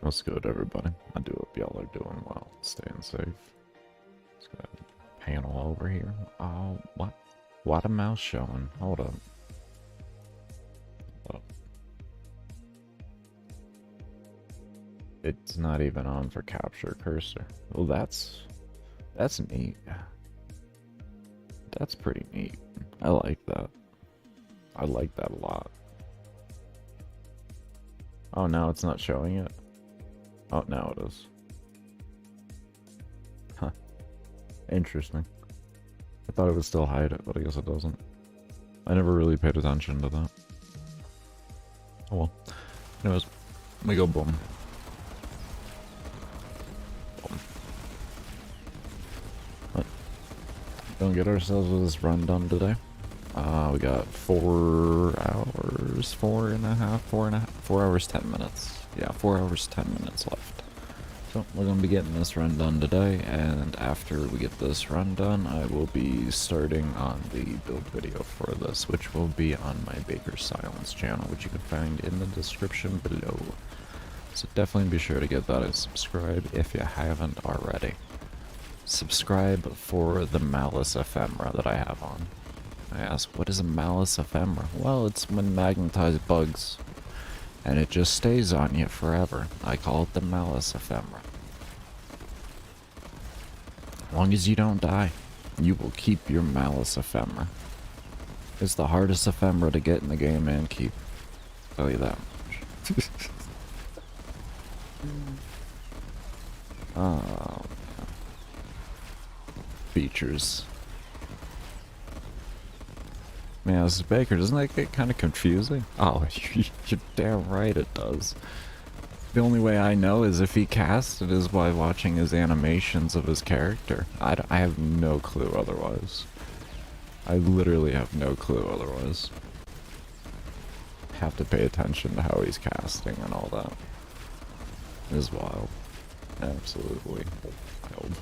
What's good, everybody? I do hope y'all are doing well, staying safe. Let's go ahead and panel over here. Oh, what? What am I showing? Hold up. Oh. It's not even on for capture cursor. Well, that's neat. That's pretty neat. I like that. I like that a lot. Oh, now it's not showing it? Oh, now it is. Huh. Interesting. I thought it would still hide it, but I guess it doesn't. I never really paid attention to that. Oh well. Anyways, let me go boom. Boom. But don't get ourselves with this run done today. We got 4 hours, 4 hours, 10 minutes. Yeah, 4 hours, 10 minutes left. So we're going to be getting this run done today, and after we get this run done, I will be starting on the build video for this, which will be on my Baker Silence channel, which you can find in the description below. So definitely be sure to get that and subscribe if you haven't already. Subscribe for the Malice ephemera that I have on. I ask, what is a Malice ephemera? Well, it's when magnetized bugs, and it just stays on you forever. I call it the Malice ephemera. As long as you don't die, you will keep your Malice ephemera. It's the hardest ephemera to get in the game and keep. I'll tell you that much. Oh, features. Man, this is Baker. Doesn't that get kind of confusing? Oh, you're damn right it does. The only way I know is if he cast it is by watching his animations of his character. I have no clue otherwise. I literally have no clue otherwise. Have to pay attention to how he's casting and all that. It is wild. Absolutely wild.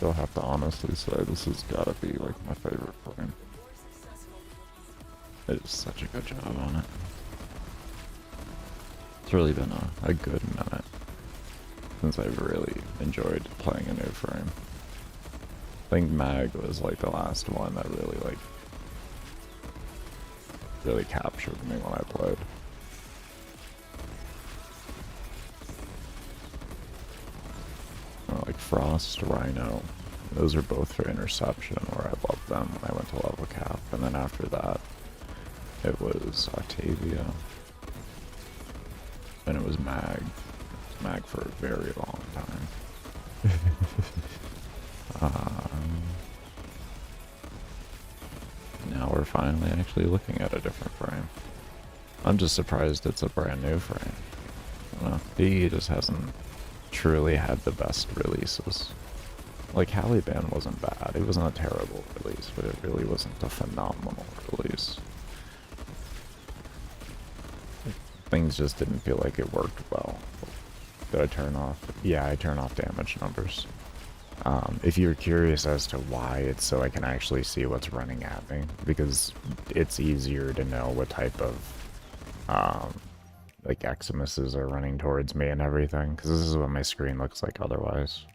still have to honestly say this has gotta be like my favorite frame. It is such a good job on it. It's really been a good minute since I've really enjoyed playing a new frame. I think Mag was like the last one that really captured me when I played. Like Frost, Rhino, those are both for interception, where I loved them when I went to level cap, and then after that it was Octavia, and it was Mag. It was Mag for a very long time. Now we're finally actually looking at a different frame. I'm just surprised it's a brand new frame. I don't know, he just hasn't truly had the best releases. Like, Halliban wasn't bad. It wasn't a terrible release, but it really wasn't a phenomenal release. Things just didn't feel like it worked well. Did I turn off? Yeah, I turn off damage numbers. If you're curious as to why, it's so I can actually see what's running at me, because it's easier to know what type of like Eximuses are running towards me and everything, because this is what my screen looks like otherwise.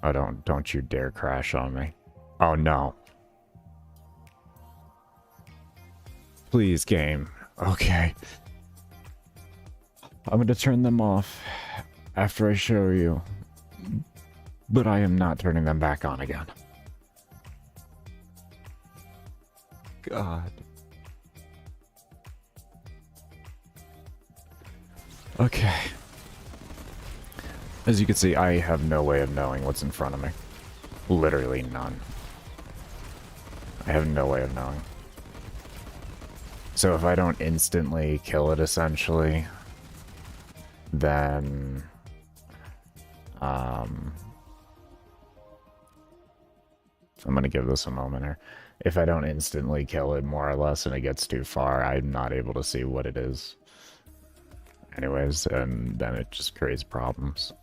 Oh, don't you dare crash on me. Oh no. Please, game. Okay. I'm gonna turn them off after I show you, but I am not turning them back on again. God. Okay. As you can see, I have no way of knowing what's in front of me. Literally none. I have no way of knowing. So if I don't instantly kill it, essentially, then I'm gonna give this a moment here. If I don't instantly kill it, more or less, and it gets too far, I'm not able to see what it is. Anyways, and then it just creates problems.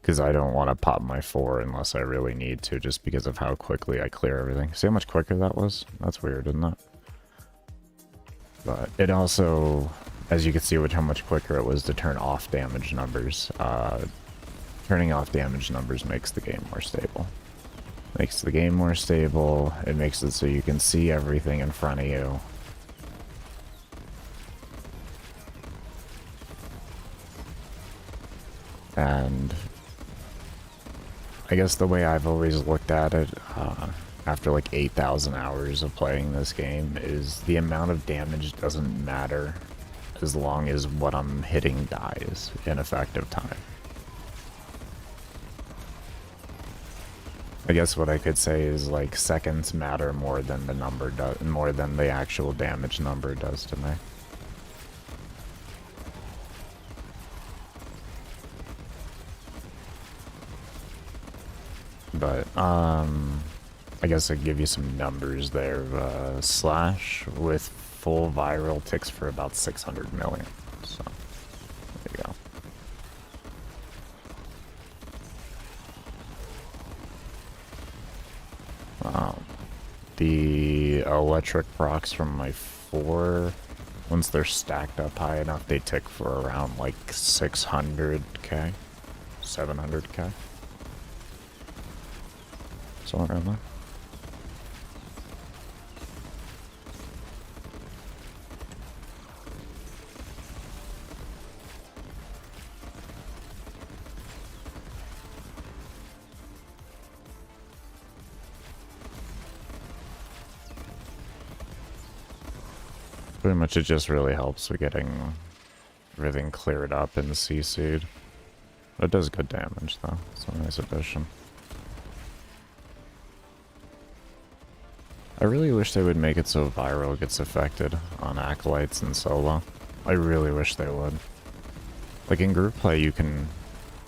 Because I don't want to pop my 4 unless I really need to, just because of how quickly I clear everything. See how much quicker that was? That's weird, isn't it? But it also, as you can see with how much quicker it was to turn off damage numbers, turning off damage numbers makes the game more stable. Makes the game more stable, it makes it so you can see everything in front of you. And I guess the way I've always looked at it, after like 8,000 hours of playing this game, is the amount of damage doesn't matter as long as what I'm hitting dies in effective time. I guess what I could say is like seconds matter more than the number does, more than the actual damage number does to me. But I guess I'd give you some numbers there. Slash with full viral ticks for about 600 million. So there you go. The electric procs from my 4, once they're stacked up high enough, they tick for around like 600k, 700k. Somewhere around there. Pretty much it just really helps with getting everything cleared up in the CC'd. It does good damage though, it's a nice addition. I really wish they would make it so viral gets affected on Acolytes and solo. I really wish they would. Like in group play you can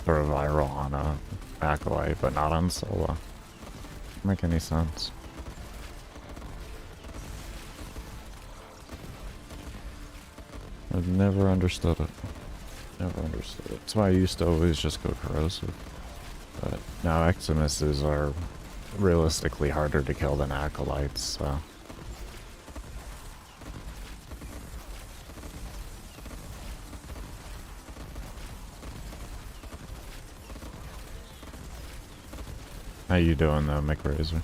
throw viral on a Acolyte, but not on solo. Doesn't make any sense. I've never understood it. Never understood it. That's why I used to always just go corrosive. But now Eximuses are realistically harder to kill than acolytes, so. How you doing though, McRazor?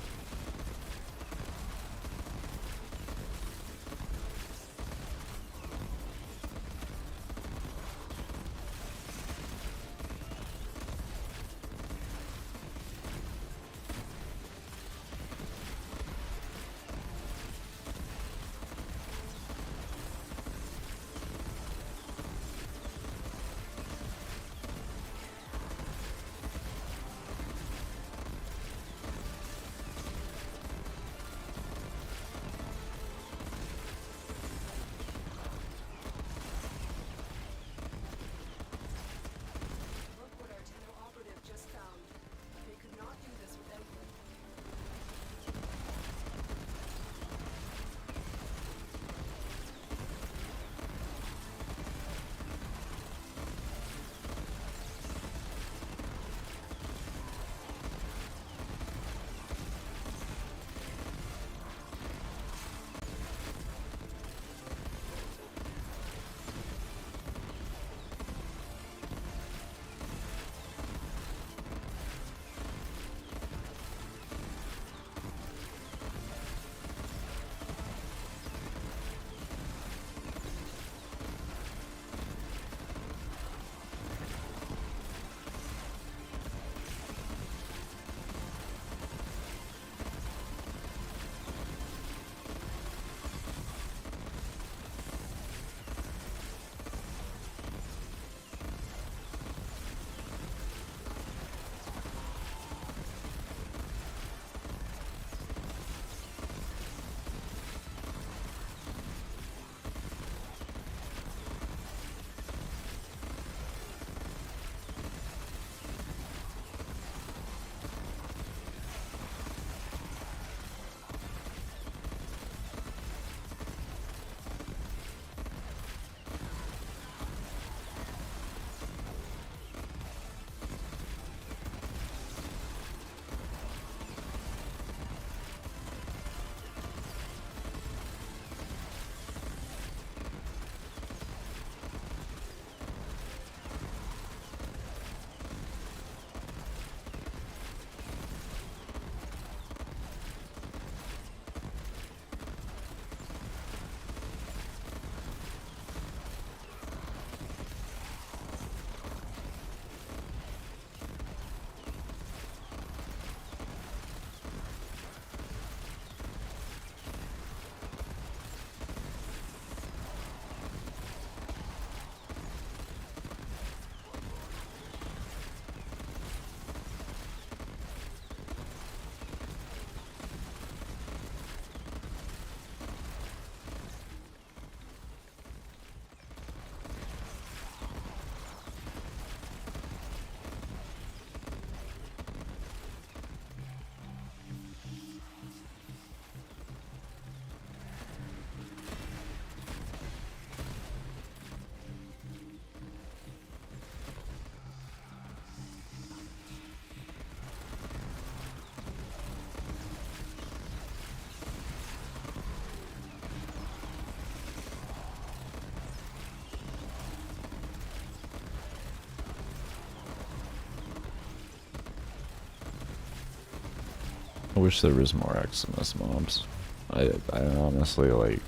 I wish there was more Eximus mobs. I honestly, like,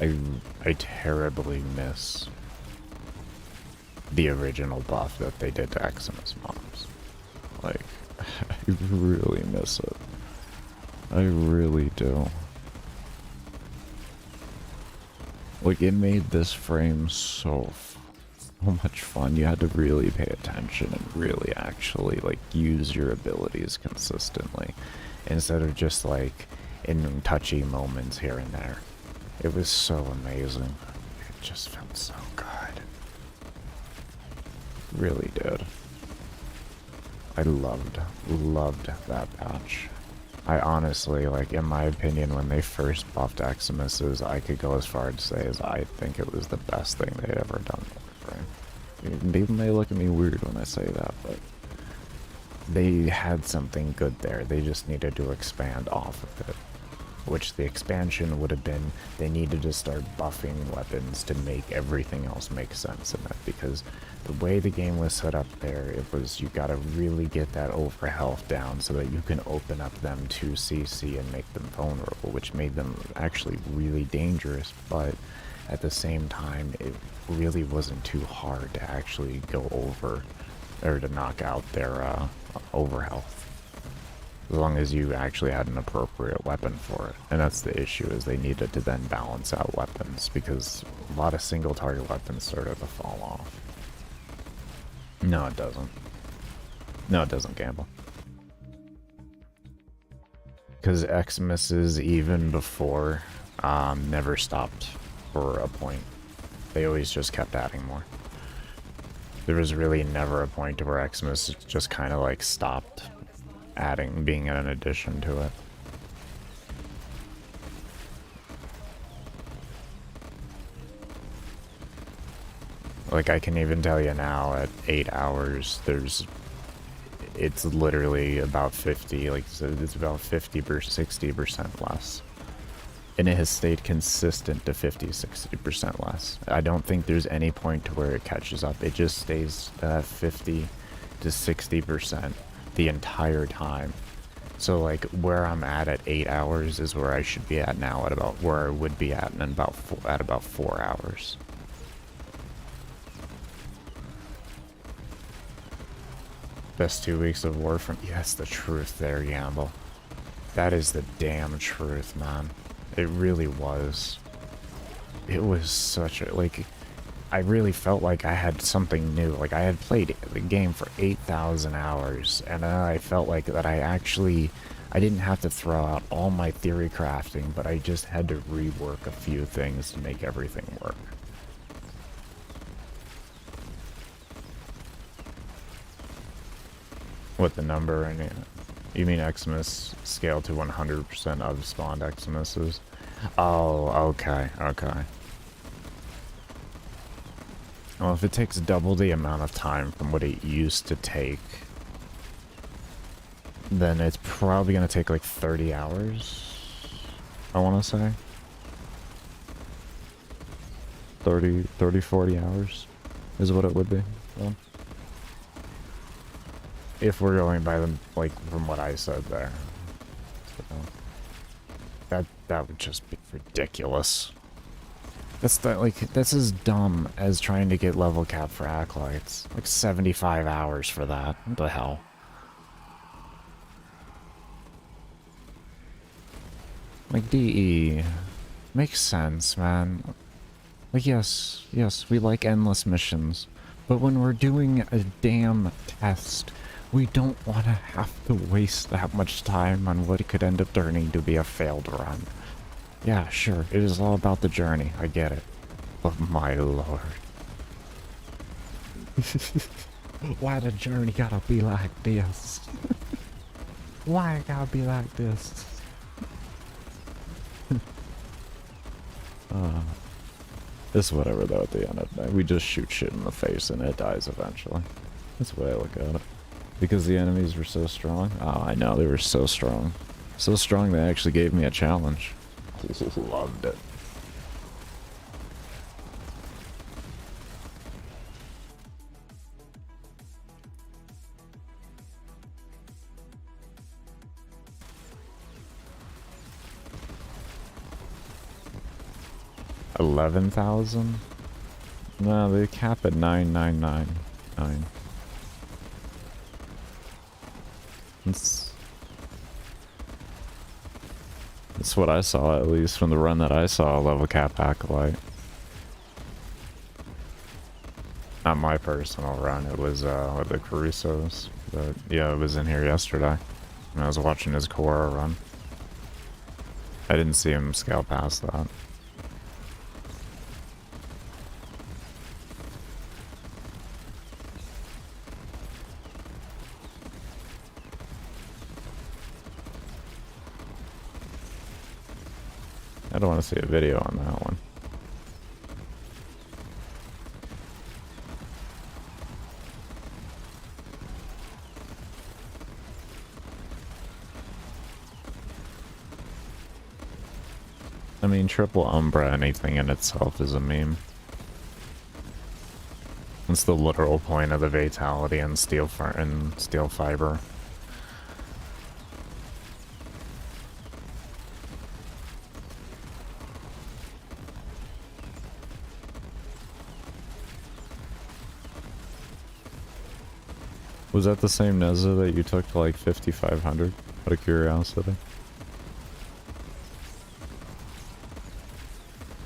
I terribly miss the original buff that they did to Eximus mobs. Like, I really miss it. I really do. Like, it made this frame so much fun. You had to really pay attention and really actually, like, use your abilities consistently, instead of just, like, in touchy moments here and there. It was so amazing. It just felt so good. Really did. I loved that patch. I honestly, like, in my opinion, when they first buffed Eximuses, I could go as far to say as I think it was the best thing they'd ever done for the frame. people may look at me weird when I say that, but they had something good there. They just needed to expand off of it. Which the expansion would have been, they needed to start buffing weapons to make everything else make sense in it. Because the way the game was set up there, it was you gotta really get that over health down so that you can open up them to CC and make them vulnerable, which made them actually really dangerous, but at the same time, it really wasn't too hard to actually go over, or to knock out their over health. As long as you actually had an appropriate weapon for it. And that's the issue, is they needed to then balance out weapons, because a lot of single target weapons started to fall off. No, it doesn't. No, it doesn't, Gamble. Because Xmas even before, never stopped for a point. They always just kept adding more. There was really never a point to where Xmas just kind of like stopped being an addition to it. Like, I can even tell you now, at 8 hours, it's literally about 50, like, it's about 50 or 60% less. And it has stayed consistent to 50-60% less. I don't think there's any point to where it catches up. It just stays 50 to 60% the entire time. So like where I'm at 8 hours is where I should be at now, at about where I would be at in about about 4 hours. Best 2 weeks of Warframe. Yes, the truth there, Yamble. That is the damn truth, man. It really was. It was such a, like, I really felt like I had something new. Like, I had played the game for 8,000 hours, and I felt like that I didn't have to throw out all my theory crafting, but I just had to rework a few things to make everything work. What, the number? And you mean Xmas scale to 100% of spawned Xmas's? Oh, okay, okay. Well, if it takes double the amount of time from what it used to take, then it's probably going to take like 30 hours, I want to say. 30, 40 hours is what it would be. Well, if we're going by them, like, from what I said there. So, that would just be ridiculous. That's as dumb as trying to get level cap for Acolytes. Like 75 hours for that. What the hell? Like, DE. Makes sense, man. Like, yes, we like endless missions. But when we're doing a damn test, we don't want to have to waste that much time on what could end up turning to be a failed run. Yeah, sure, it is all about the journey, I get it. But my lord. Why the journey gotta be like this? Why it gotta be like this? It's whatever though at the end of the day. We just shoot shit in the face and it dies eventually. That's the way I look at it. Because the enemies were so strong? Oh, I know, they were so strong. So strong they actually gave me a challenge. Loved it. $11,000? No, they cap at 9,999. That's what I saw, at least from the run that I saw, level cap Acolyte. Not my personal run, it was with the Carusos. But yeah, it was in here yesterday. And I was watching his Korra run. I didn't see him scale past that. I don't want to see a video on that one. I mean, triple Umbra anything in itself is a meme. It's the literal point of the Fatality and Steel Fiber. Was that the same Neza that you took to like 5,500? Out of curiosity.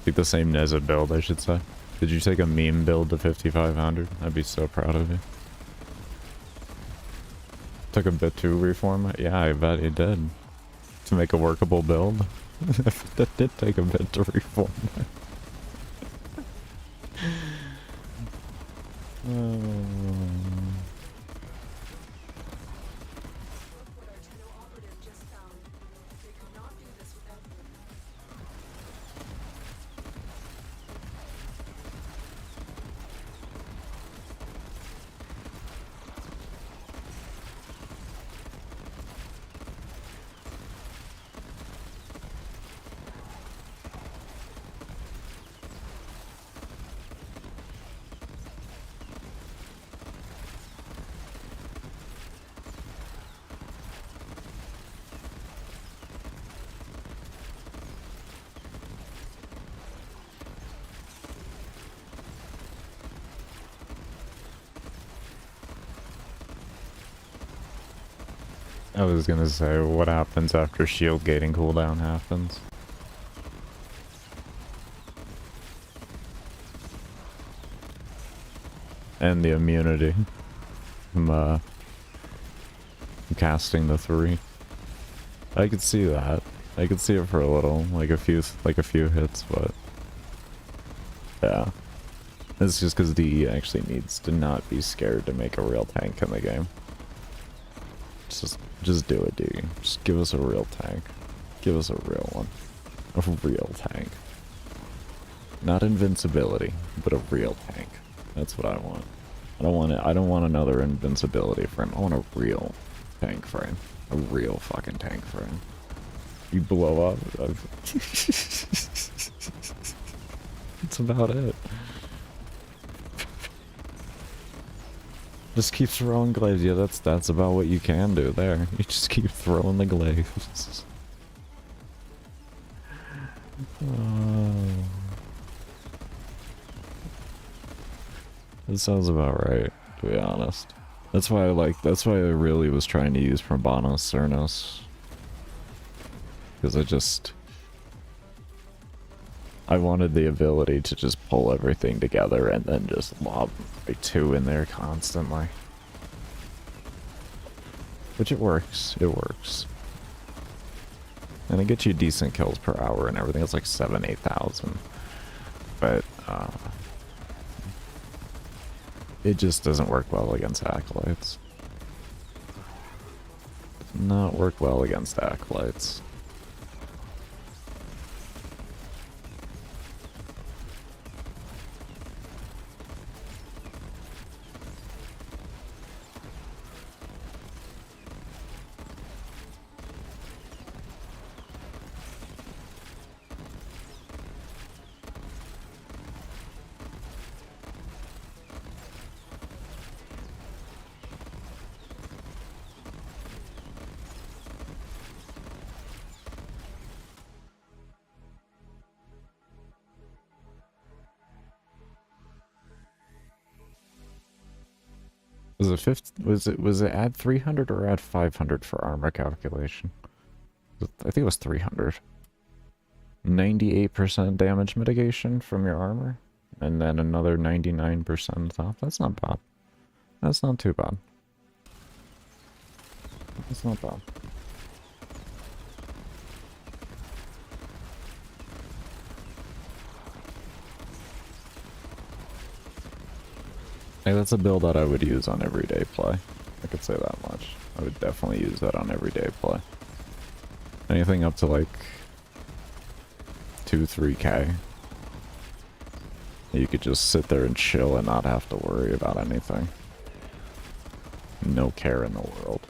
Like the same Neza build, I should say. Did you take a meme build to 5,500? I'd be so proud of you. Took a bit to reform it? Yeah, I bet you did. To make a workable build. That did take a bit to reform it. I was gonna say, what happens after shield gating cooldown happens? And the immunity from casting the 3. I could see that. I could see it for a little, like a few hits, but yeah. It's just because DE actually needs to not be scared to make a real tank in the game. Just do it, DE. Just give us a real tank. Give us a real one. A real tank. Not invincibility, but a real tank. That's what I want. I don't want another invincibility frame. I want a real tank frame. A real fucking tank frame. You blow up. That's about it. Just keep throwing glaives. Yeah, that's about what you can do there. You just keep throwing the glaives. That sounds about right, to be honest. That's why I really was trying to use Probanos Cernos. Because I wanted the ability to just pull everything together and then just lob my 2 in there constantly. Which it works. It works. And it gets you decent kills per hour and everything. It's like 8,000. But, it just doesn't work well against Acolytes. Does not work well against Acolytes. Was it add 300 or add 500 for armor calculation? I think it was 300. 98% damage mitigation from your armor, and then another 99% on top. That's not bad. That's not too bad. That's not bad. Hey, that's a build that I would use on everyday play. I could say that much. I would definitely use that on everyday play. Anything up to like 2-3k. You could just sit there and chill and not have to worry about anything. No care in the world.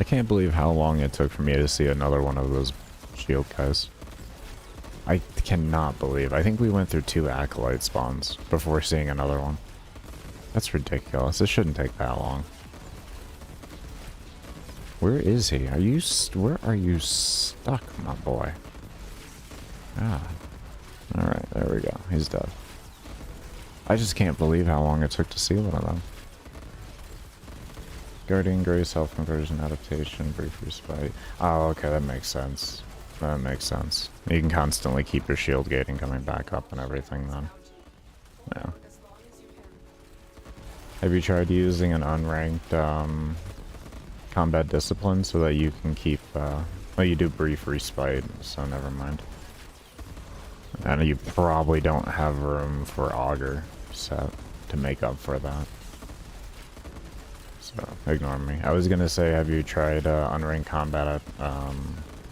I can't believe how long it took for me to see another one of those shield guys. I cannot believe. I think we went through 2 acolyte spawns before seeing another one. That's ridiculous. It shouldn't take that long. Where is he? Where are you stuck, my boy? Ah. Alright, there we go. He's dead. I just can't believe how long it took to see one of them. Guardian Grace, self-conversion, adaptation, brief respite. Oh, okay, that makes sense. That makes sense. You can constantly keep your shield gating coming back up and everything then. Yeah. Have you tried using an unranked combat discipline so that you can keep, well, you do brief respite, so never mind. And you probably don't have room for auger set to make up for that. So, ignore me. I was gonna say, have you tried unranked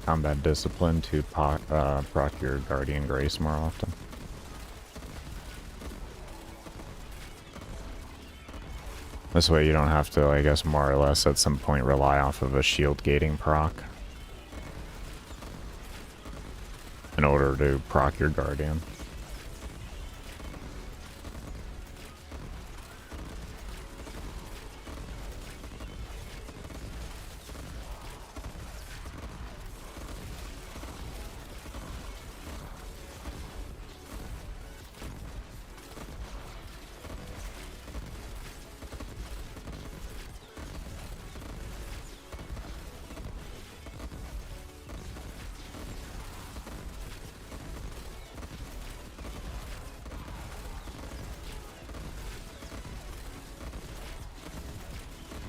combat discipline to proc your Guardian Grace more often? This way you don't have to, I guess, more or less at some point rely off of a shield gating proc in order to proc your Guardian.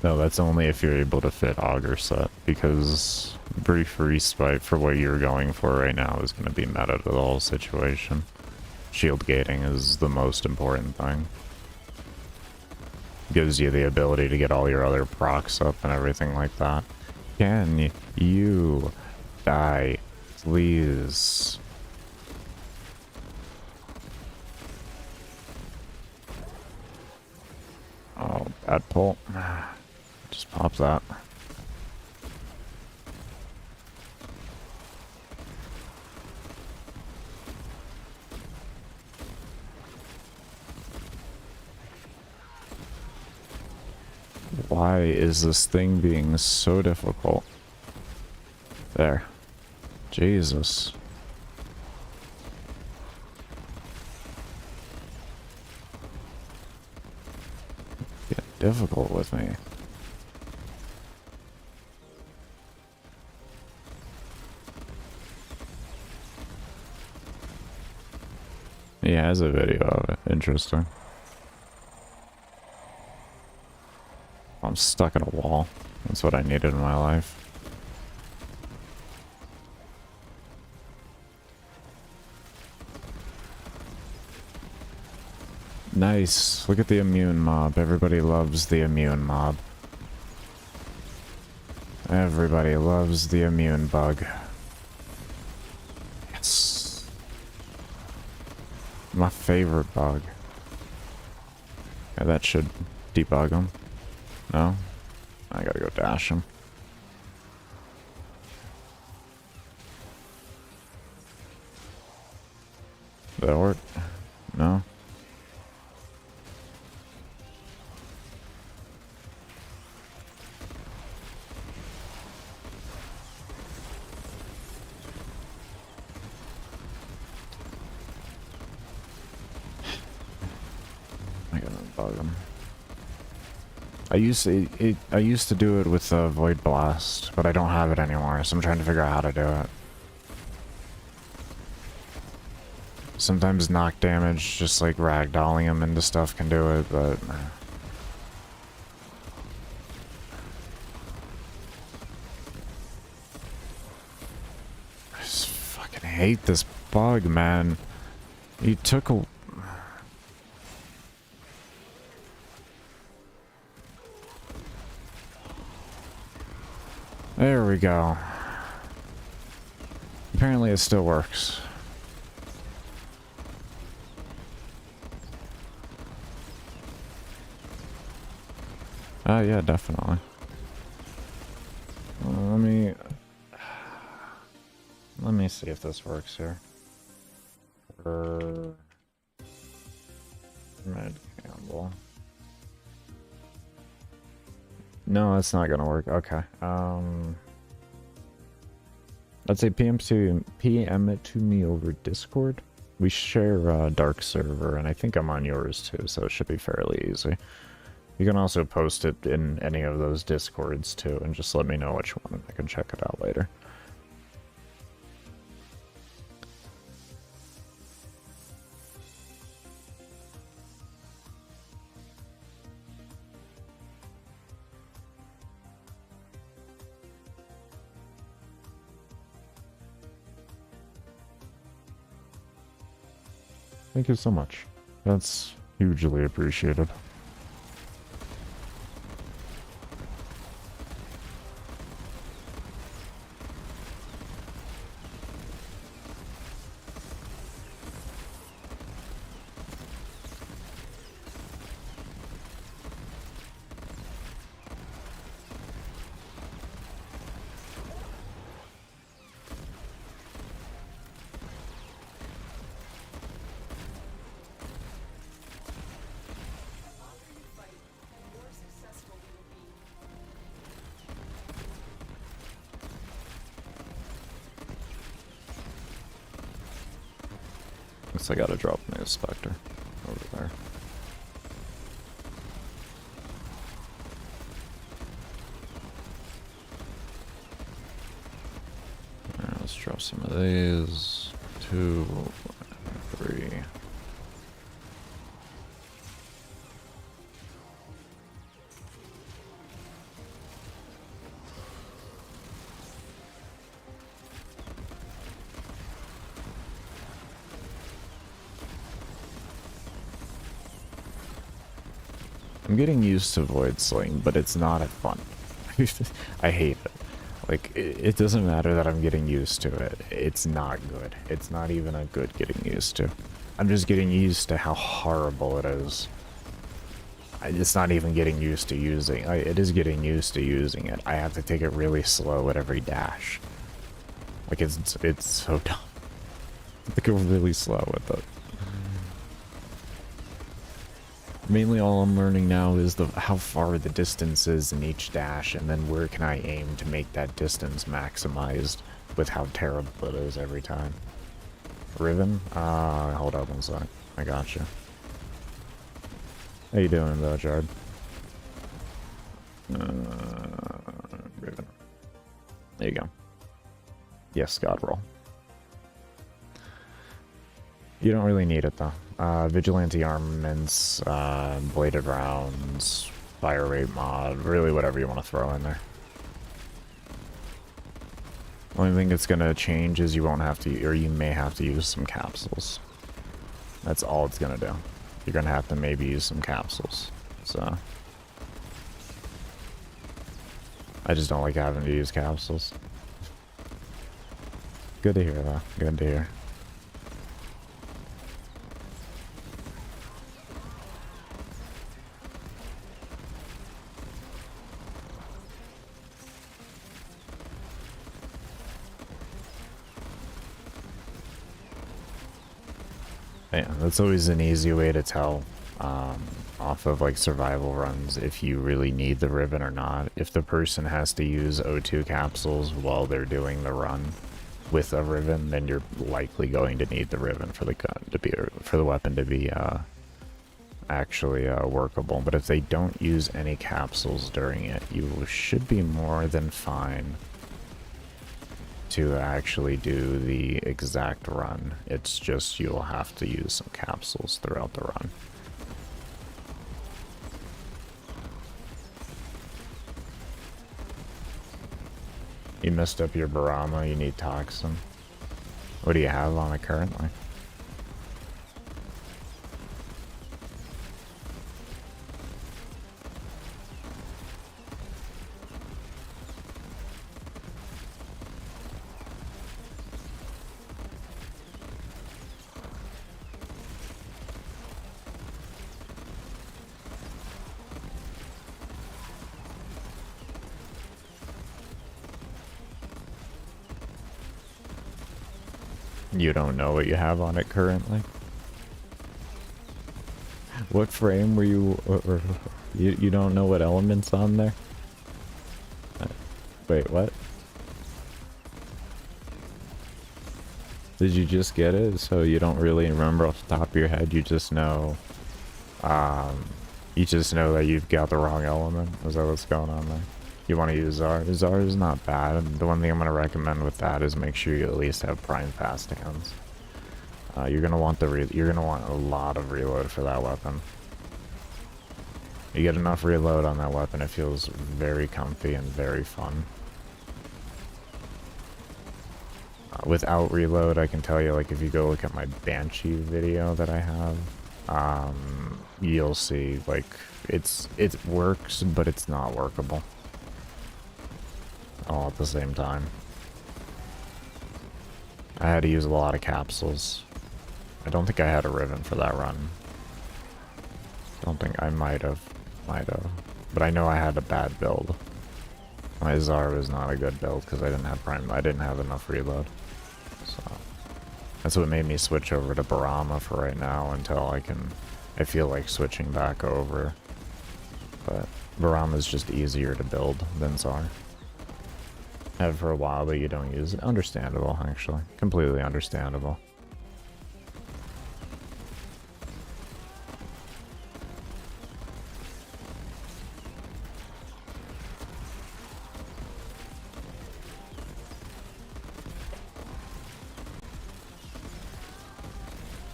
No, that's only if you're able to fit auger set, because brief respite for what you're going for right now is going to be meta to the whole situation. Shield gating is the most important thing. Gives you the ability to get all your other procs up and everything like that. Can you die, please? Oh, bad pull. Just pop that. Why is this thing being so difficult? There. Jesus. Get difficult with me. He has a video of it. Interesting. I'm stuck in a wall. That's what I needed in my life. Nice. Look at the immune mob. Everybody loves the immune mob. Everybody loves the immune bug. Yes. My favorite bug. Yeah, that should debug him. No? I gotta go dash him. Did that work? No? I gotta bug him. I used to do it with the Void Blast, but I don't have it anymore, so I'm trying to figure out how to do it. Sometimes knock damage, just like ragdolling him into stuff can do it, but... I just fucking hate this bug, man. He took a... There we go. Apparently it still works. Yeah, definitely. me see if this works here. Red Campbell. No, that's not gonna work. Okay. I'd say PM it to me over Discord. We share Dark server, and I think I'm on yours too, so it should be fairly easy. You can also post it in any of those Discords too, and just let me know which one, and I can check it out later. Thank you so much. That's hugely appreciated. I gotta drop my Spectre over there. Alright, let's drop some of these. 2, 3. I'm getting used to Void Sling, but it's not fun. I hate it. Like, it doesn't matter that I'm getting used to it. It's not good. It's not even a good getting used to. I'm just getting used to how horrible it is. It's not even getting used to using. It is getting used to using it. I have to take it really slow at every dash. Like, it's so dumb. I have to go really slow with it. Mainly all I'm learning now is how far the distance is in each dash, and then where can I aim to make that distance maximized with how terrible it is every time. Riven? Hold up one sec. I got you. How you doing though, Jard? Riven. There you go. Yes, God roll. You don't really need it though. Vigilante armaments, bladed rounds, fire rate mod, really whatever you want to throw in there. Only thing that's gonna change is you won't have to, or you may have to use some capsules. That's all it's gonna do. You're gonna have to maybe use some capsules. So I just don't like having to use capsules. Good to hear though. Good to hear. Yeah, that's always an easy way to tell off of like survival runs if you really need the Riven or not. If the person has to use O2 capsules while they're doing the run with a Riven, then you're likely going to need the Riven for the gun to be, for the weapon to be actually workable. But if they don't use any capsules during it, you should be more than fine to actually do the exact run. It's just you'll have to use some capsules throughout the run. You messed up your Barama, you need Toxin. What do you have on it currently? You don't know what you have on it currently? What frame were you... or you don't know what element's on there? Wait, what? Did you just get it? So you don't really remember off the top of your head, you just know... you just know that you've got the wrong element? Is that what's going on there? You want to use Gyre? Gyre is not bad. The one thing I'm going to recommend with that is make sure you at least have prime fast hands. You're going to want a lot of reload for that weapon. You get enough reload on that weapon, it feels very comfy and very fun. Without reload, I can tell you, like, if you go look at my Banshee video that I have, you'll see, like, it works, but it's not workable. All at the same time. I had to use a lot of capsules. I don't think I had a ribbon for that run. Don't think I might have. But I know I had a bad build. My Gyre was not a good build because I didn't have enough reload. So that's what made me switch over to Barama for right now until I feel like switching back over. But Barama is just easier to build than Gyre. Have it for a while, but you don't use it. Understandable, actually. Completely understandable.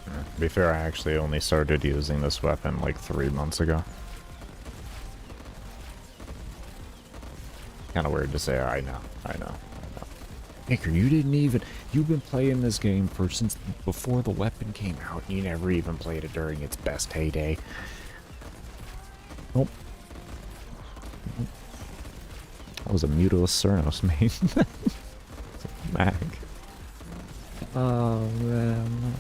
To be fair, I actually only started using this weapon like 3 months ago. Kind of weird to say. I know. Baker, you've been playing this game since before the weapon came out. You never even played it during its best heyday. Nope. That was a Mutilus Cernos main. Mag. Oh, man.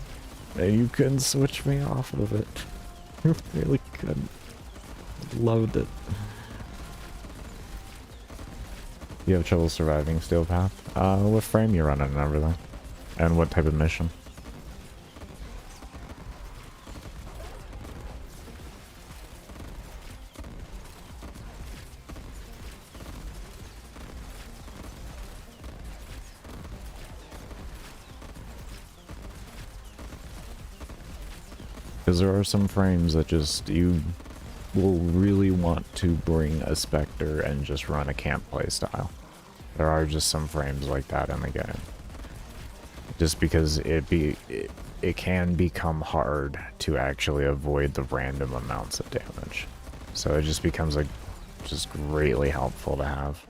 You couldn't switch me off of it. You really couldn't. Loved it. You have trouble surviving Steel Path? What frame you running and everything? And what type of mission? Because there are some frames that just, you will really want to bring a Spectre and just run a camp play style. There are just some frames like that in the game. Just because it can become hard to actually avoid the random amounts of damage. So it just becomes like just greatly helpful to have.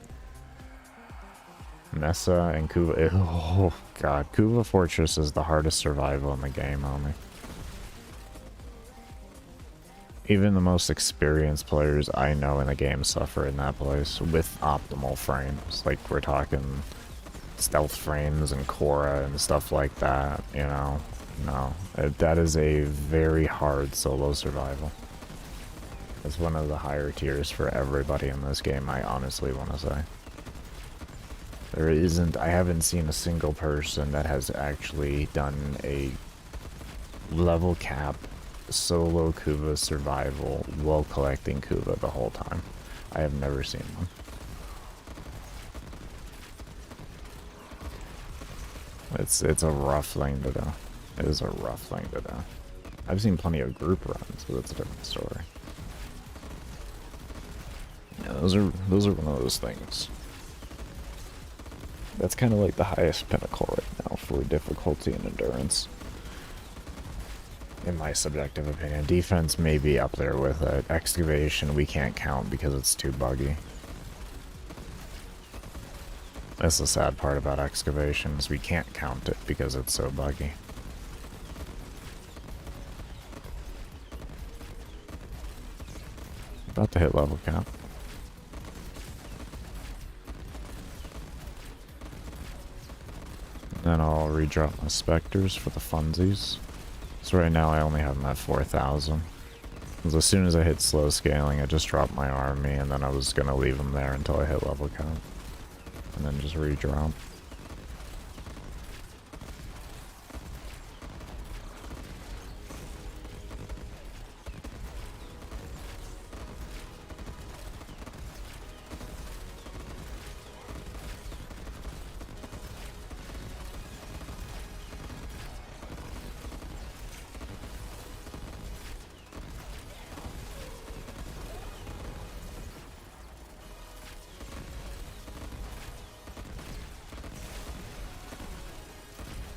Mesa and Kuva. Oh god, Kuva Fortress is the hardest survival in the game, homie. Even the most experienced players I know in the game suffer in that place with optimal frames. Like, we're talking stealth frames and Cora and stuff like that, you know? No, that is a very hard solo survival. It's one of the higher tiers for everybody in this game, I honestly want to say. I haven't seen a single person that has actually done a level cap solo Kuva survival while collecting Kuva the whole time. I have never seen one. It's a rough thing to do. It is a rough thing to do. I've seen plenty of group runs, but that's a different story. Yeah, those are one of those things. That's kind of like the highest pinnacle right now for difficulty and endurance. In my subjective opinion. Defense may be up there with it. Excavation we can't count because it's too buggy. That's the sad part about excavations. We can't count it because it's so buggy. About to hit level cap. Then I'll redrop my Spectres for the funsies. So right now I only have them at 4,000. Because as soon as I hit slow scaling, I just dropped my army, and then I was going to leave them there until I hit level cap. And then just redrop.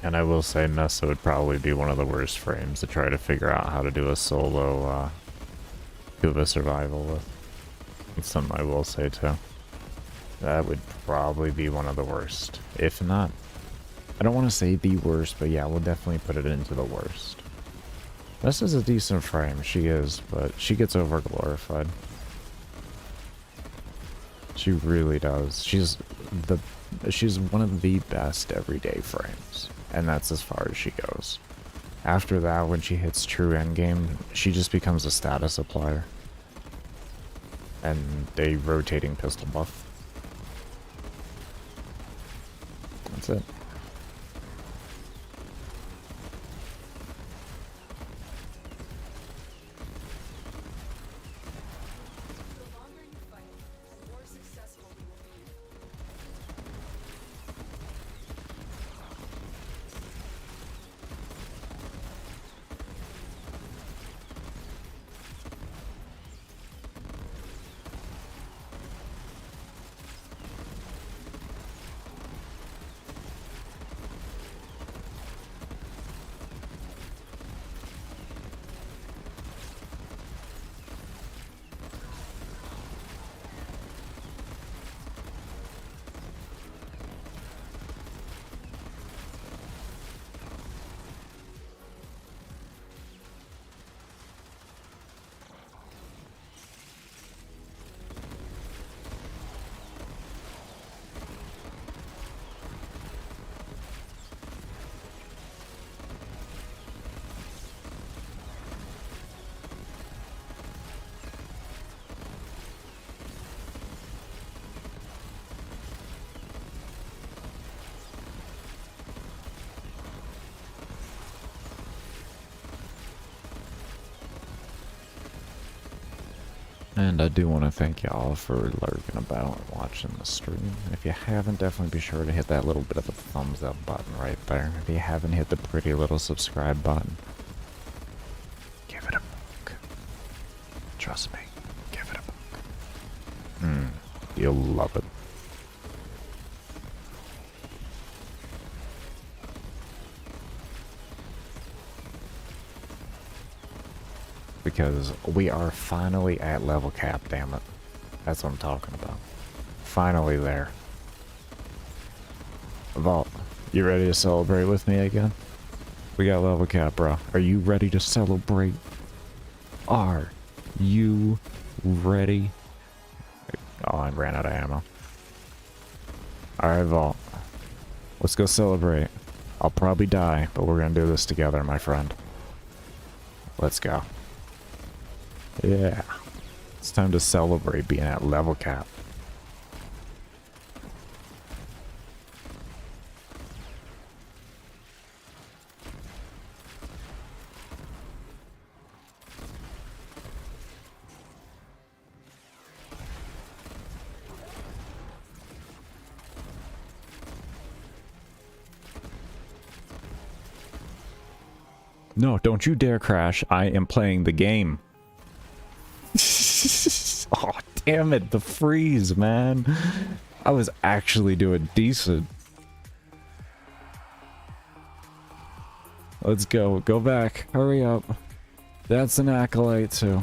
And I will say Nessa would probably be one of the worst frames to try to figure out how to do a solo, Cuba survival with. It's something I will say too. That would probably be one of the worst. If not, I don't want to say the worst, but yeah, we'll definitely put it into the worst. This is a decent frame, she is, but she gets over glorified. She really does. She's one of the best everyday frames, and that's as far as she goes. After that, when she hits true endgame, she just becomes a status applier. And a rotating pistol buff. That's it. And I do want to thank y'all for lurking about and watching the stream. If you haven't, definitely be sure to hit that little bit of a thumbs up button right there. If you haven't hit the pretty little subscribe button, give it a poke. Trust me, give it a poke. You'll love it. Because we are finally at level cap, damn it. That's what I'm talking about. Finally there. Vault, you ready to celebrate with me again? We got level cap, bro. Are you ready to celebrate? Are you ready? Oh, I ran out of ammo. Alright, Vault. Let's go celebrate. I'll probably die, but we're gonna do this together, my friend. Let's go. Yeah. It's time to celebrate being at level cap. No, don't you dare crash. I am playing the game. Oh, damn it. The freeze, man. I was actually doing decent. Let's go. Go back. Hurry up. That's an acolyte, too.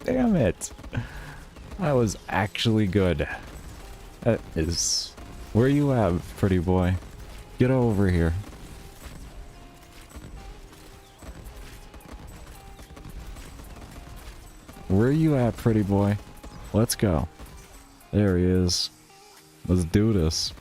Damn it. That was actually good. That is... Where you at, pretty boy? Get over here. Where you at, pretty boy? Let's go. There he is. Let's do this.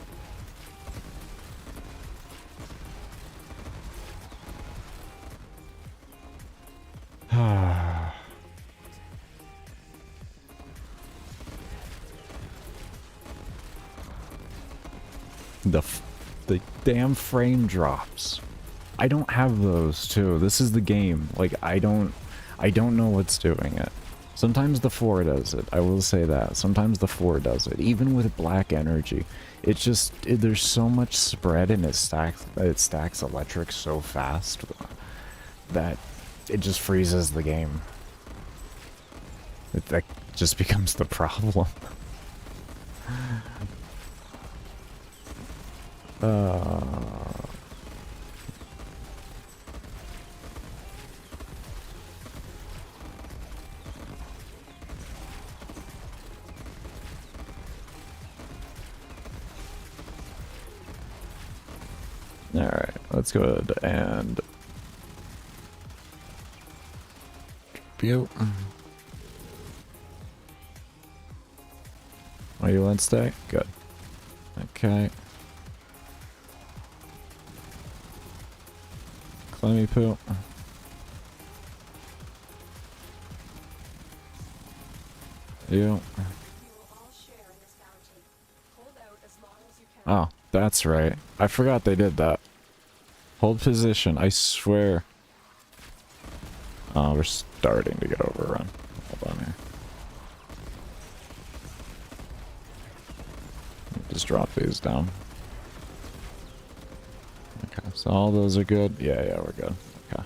The damn frame drops. I don't have those too. This is the game. Like I don't know what's doing it. Sometimes the 4 does it. I will say that. Sometimes the 4 does it. Even with black energy, it's just there's so much spread and it stacks electric so fast that it just freezes the game. That just becomes the problem. Alright, let's go ahead and... Yep. Are you on stay? Good. Okay. Clemmy poo. You. Oh, that's right. I forgot they did that. Hold position, I swear. Oh, we're starting to get overrun. Hold on here. Just drop these down. Okay, so all those are good. Yeah, we're good. Okay.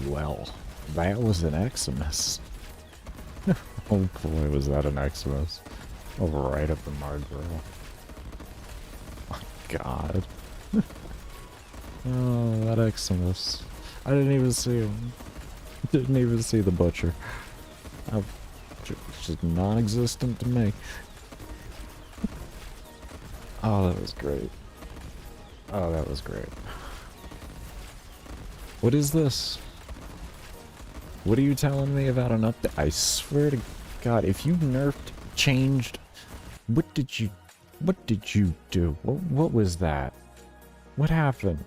Well, that was an Eximus. Oh boy, was that an Eximus. Oh, right up the Margrill. Oh, God. Oh, that Eximus. I didn't even see him. Didn't even see the butcher. It's just non-existent to me. Oh, that was great. Oh, that was great. What is this? What are you telling me about an update? I swear to God, if you nerfed, changed, what did you do? What was that? What happened?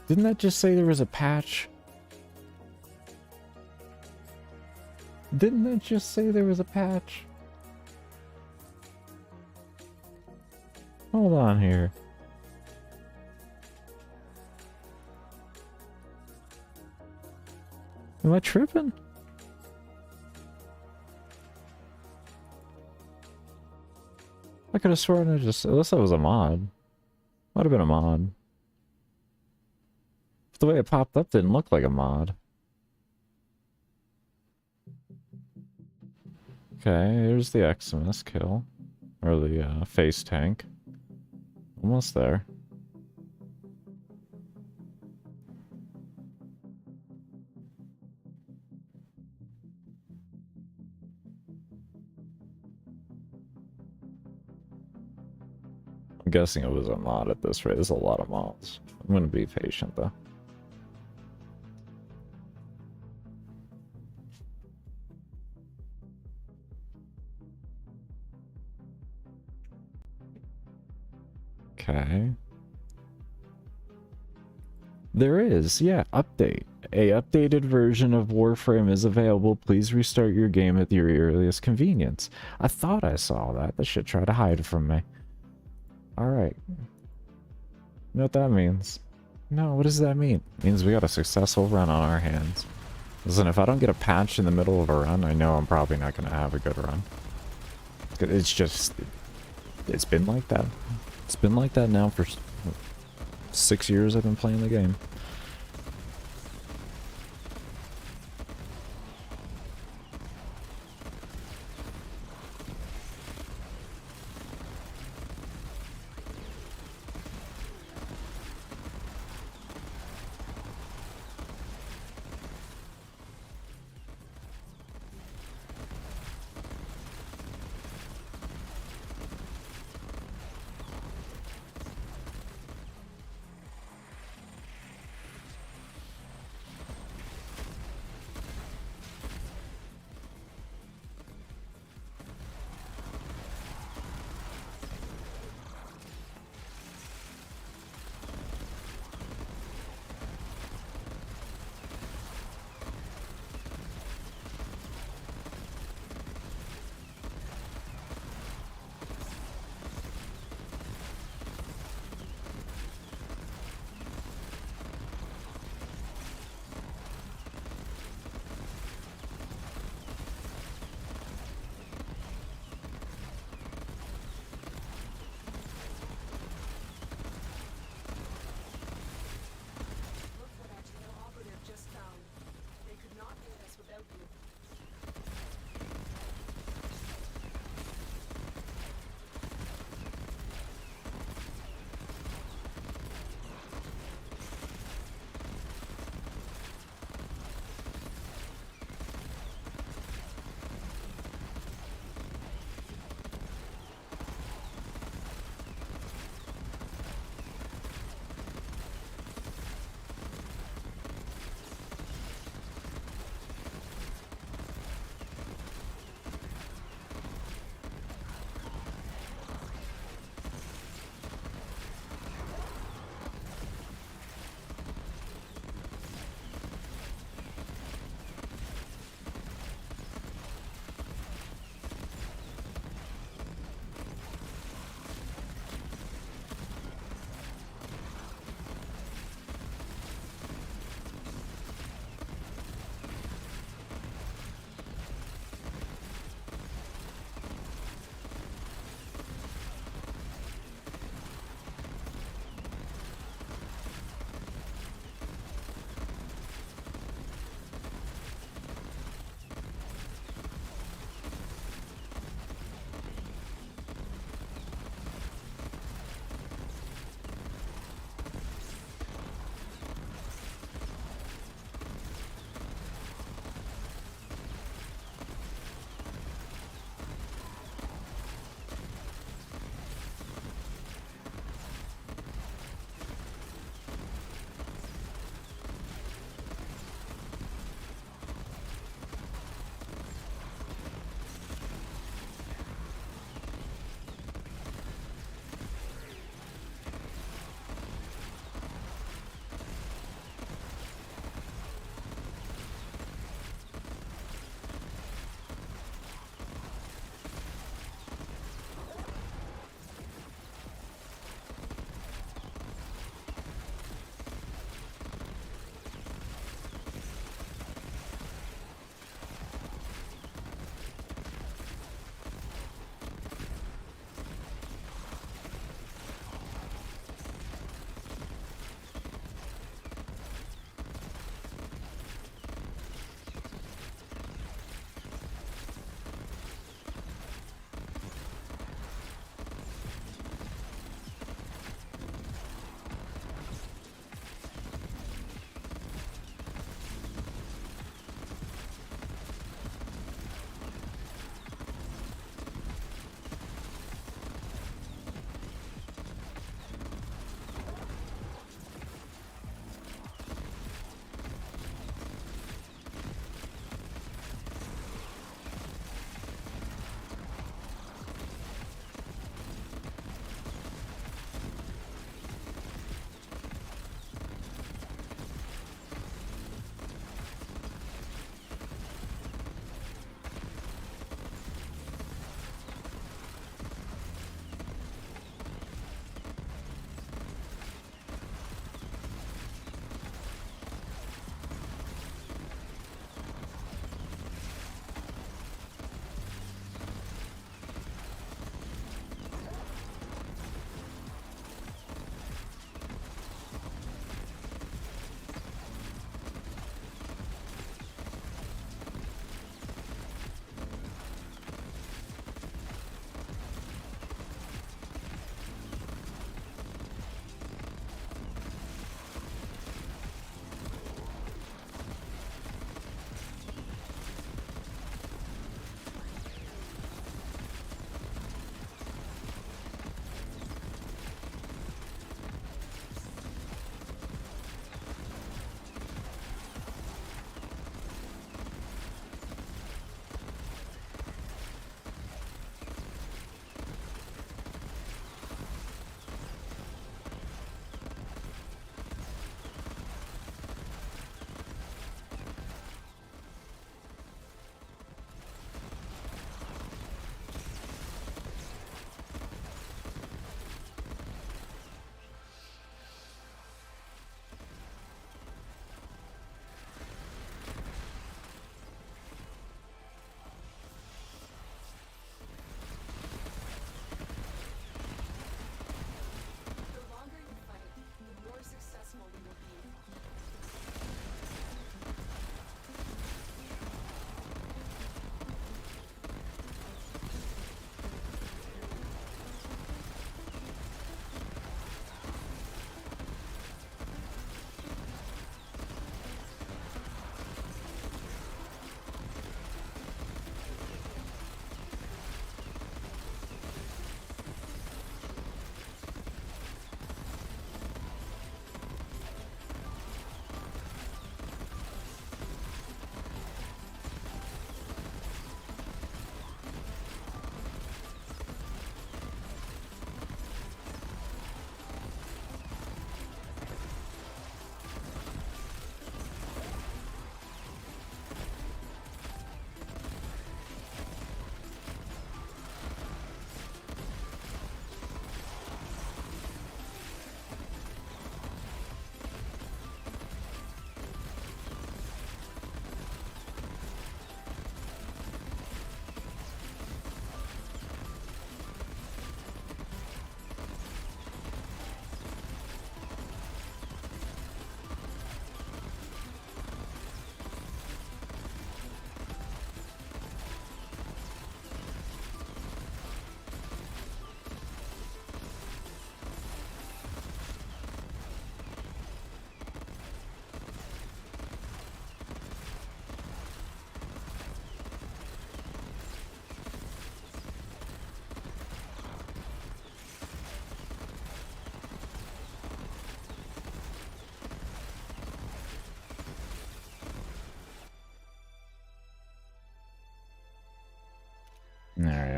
Didn't that just say there was a patch? Didn't that just say there was a patch? Hold on here. Am I tripping? I could have sworn I just... Unless that was a mod. Might have been a mod. The way it popped up didn't look like a mod. Okay, here's the Eximus kill. Or the face tank. Almost there. I'm guessing it was a mod at this rate. There's a lot of mods. I'm gonna be patient though. Okay. There is, yeah, update. A updated version of Warframe is available. Please restart your game at your earliest convenience. I thought I saw that. This shit tried to hide it from me. Alright. You know what that means? No, what does that mean? It means we got a successful run on our hands. Listen, if I don't get a patch in the middle of a run, I know I'm probably not going to have a good run. It's just... It's been like that. It's been like that now for 6 years I've been playing the game.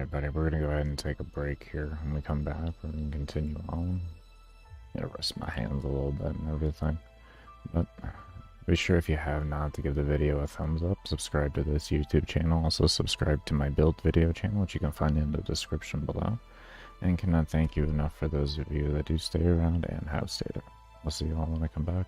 Alright, buddy, we're gonna go ahead and take a break here. When we come back, we're gonna continue on. Gonna rest my hands a little bit and everything. But be sure, if you have not, to give the video a thumbs up, subscribe to this YouTube channel, also subscribe to my build video channel, which you can find in the description below. And cannot thank you enough for those of you that do stay around and have stayed around. I'll see you all when I come back.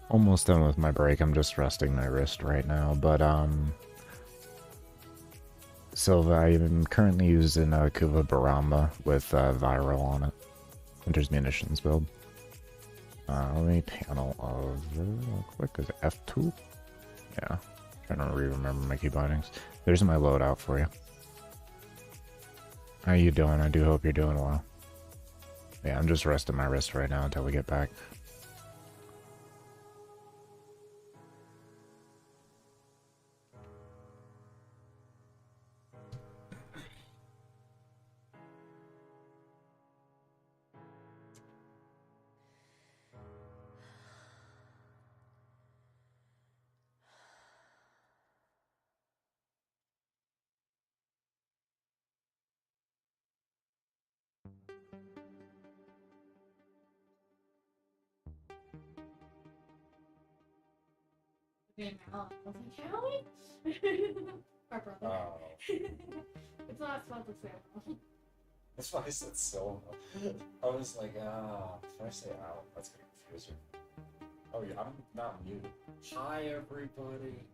Almost done with my break. I'm just resting my wrist right now, but so I'm currently using a Kuva Baramba with Viral on it. Enters munitions build. Let me panel of real quick. Is it F2? Yeah. Trying to remember my key bindings. There's my loadout for you. How you doing? I do hope you're doing well. Yeah, I'm just resting my wrist right now until we get back. I was like, Hallie? Our brother. Oh. It's not spelled the same. That's why I said so. I was like, should I say out? That's gonna confuse her. Oh yeah, I'm not mute. Hi everybody.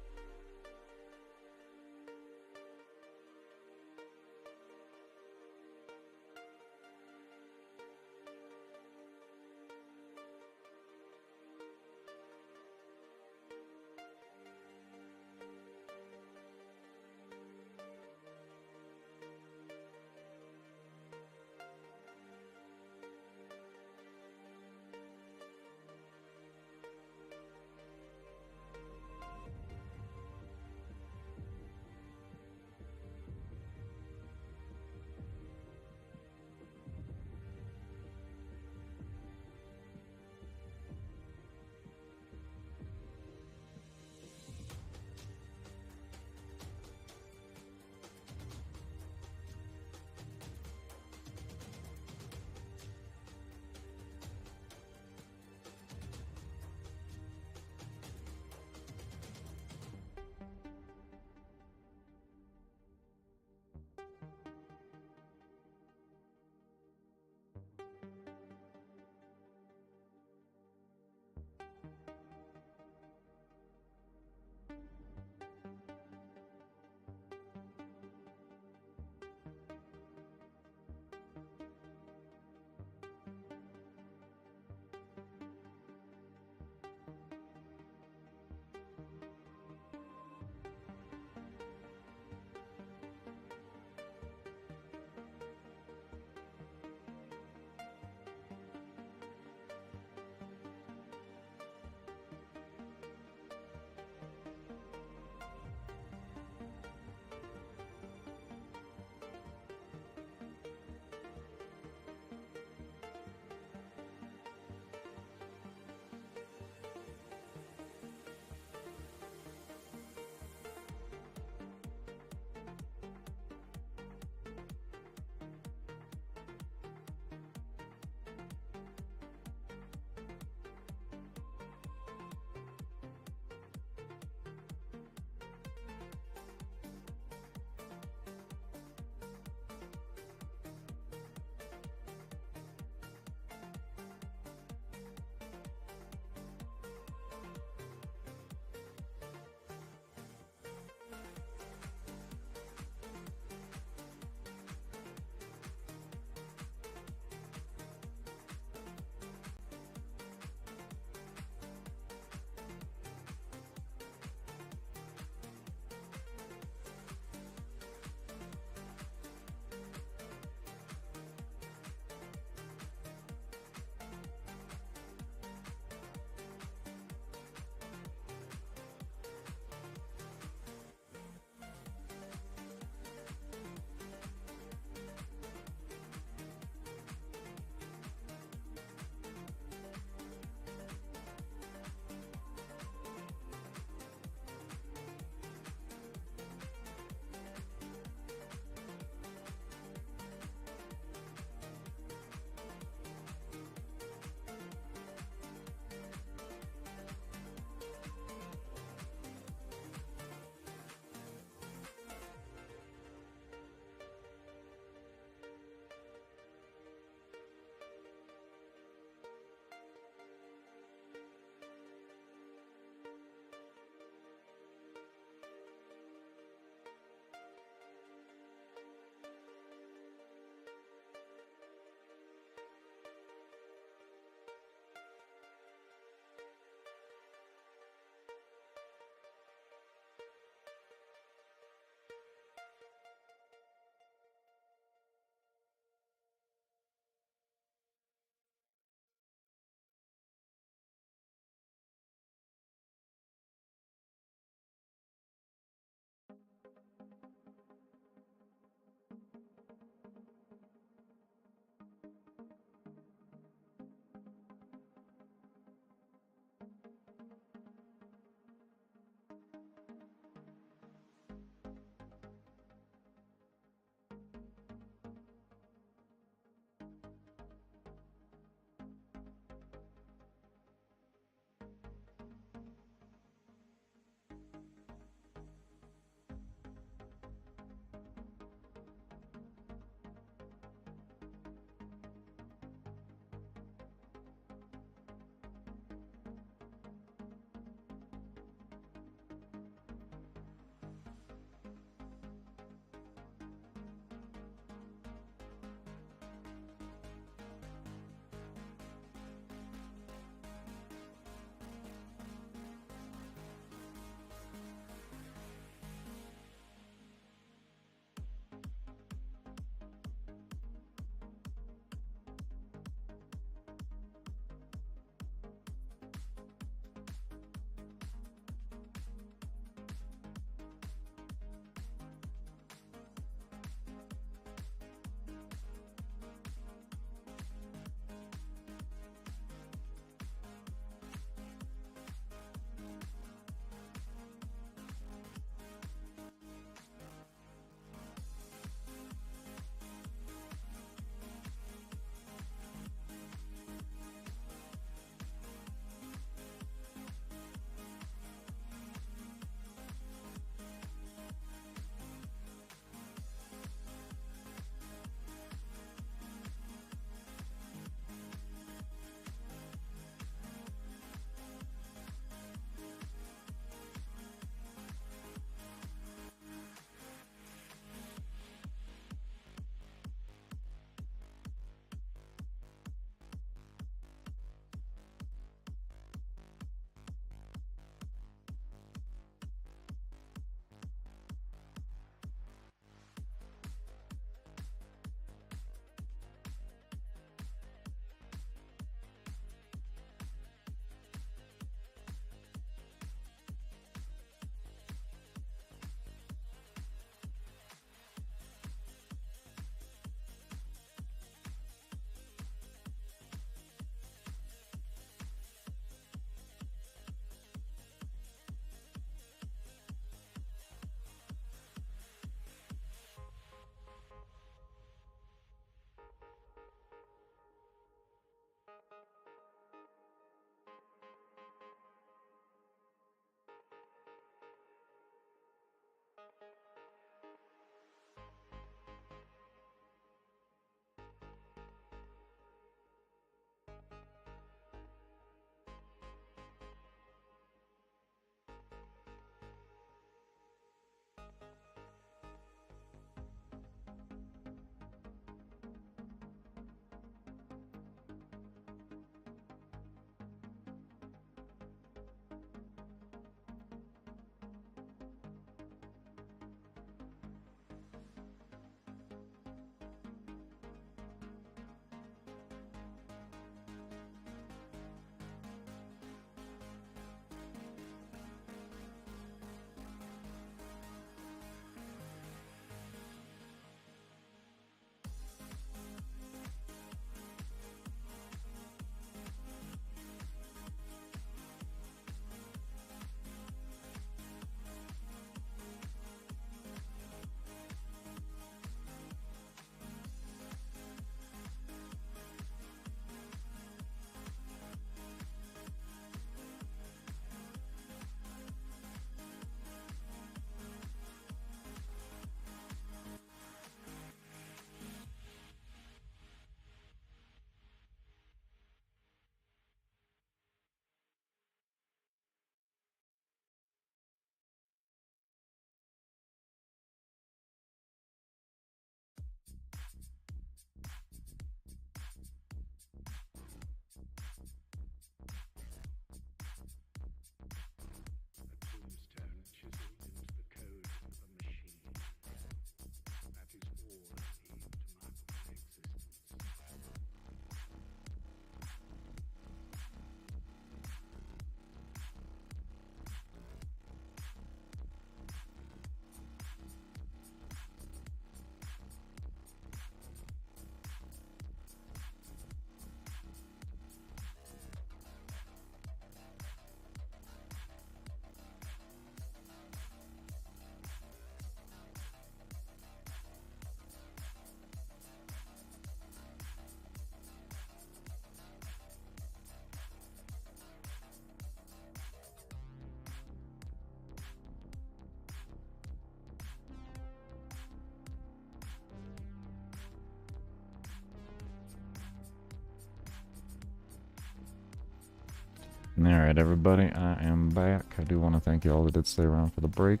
Alright, everybody, I am back. I do want to thank you all that did stay around for the break.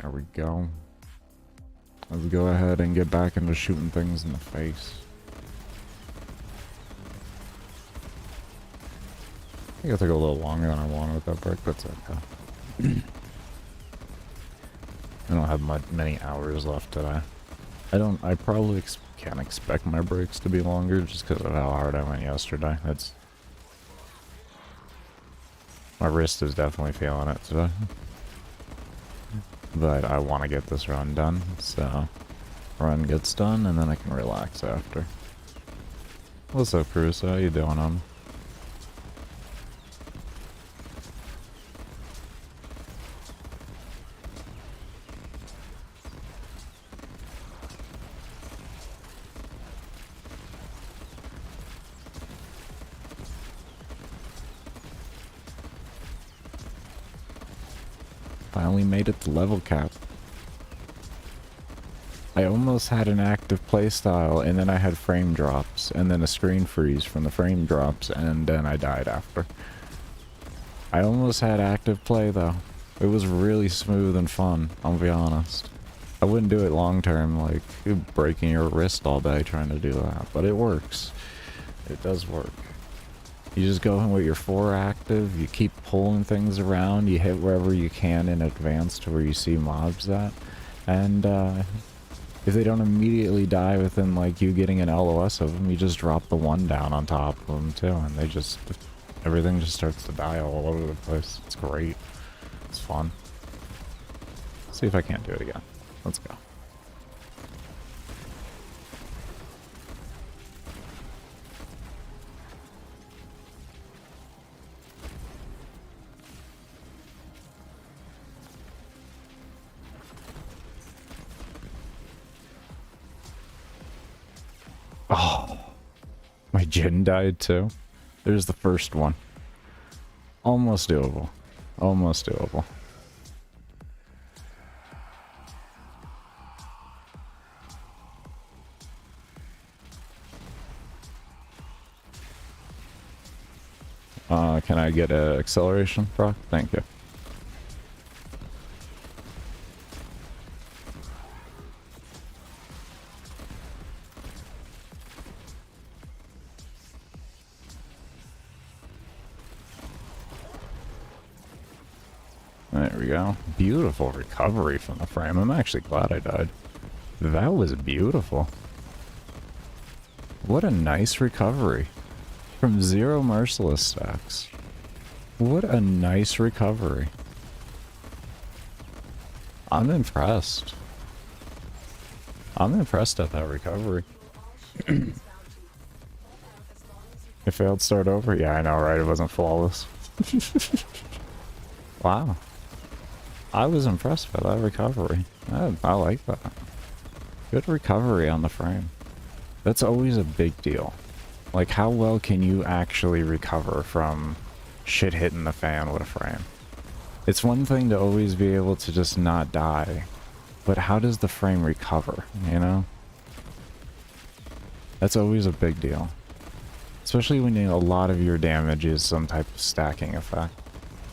There we go. Let's go ahead and get back into shooting things in the face. I think it took a little longer than I wanted with that break, but it's okay. I don't have many hours left today. I probably can't expect my breaks to be longer just because of how hard I went yesterday. My wrist is definitely feeling it today. But I want to get this run done, so run gets done and then I can relax after. What's up, Cruz? How you doing, on? Finally made it to level cap. I almost had an active playstyle, and then I had frame drops, and then a screen freeze from the frame drops, and then I died after. I almost had active play, though. It was really smooth and fun, I'll be honest. I wouldn't do it long term, like, you're breaking your wrist all day trying to do that, but it works. It does work. You just go in with your 4 active, you keep pulling things around, you hit wherever you can in advance to where you see mobs at, and if they don't immediately die within like you getting an LOS of them, you just drop the 1 down on top of them too, and everything just starts to die all over the place. It's great. It's fun. Let's see if I can't do it again. Let's go. Oh, my Jin died too. There's the first one. Almost doable. Almost doable. Can I get an acceleration, Brock? Thank you. There we go. Beautiful recovery from the frame. I'm actually glad I died. That was beautiful. What a nice recovery. From 0 merciless stacks. What a nice recovery. I'm impressed. I'm impressed at that recovery. It failed start over? Yeah, I know, right? It wasn't flawless. Wow. I was impressed by that recovery. I like that. Good recovery on the frame. That's always a big deal. Like, how well can you actually recover from shit hitting the fan with a frame? It's one thing to always be able to just not die, but how does the frame recover, you know? That's always a big deal. Especially when a lot of your damage is some type of stacking effect.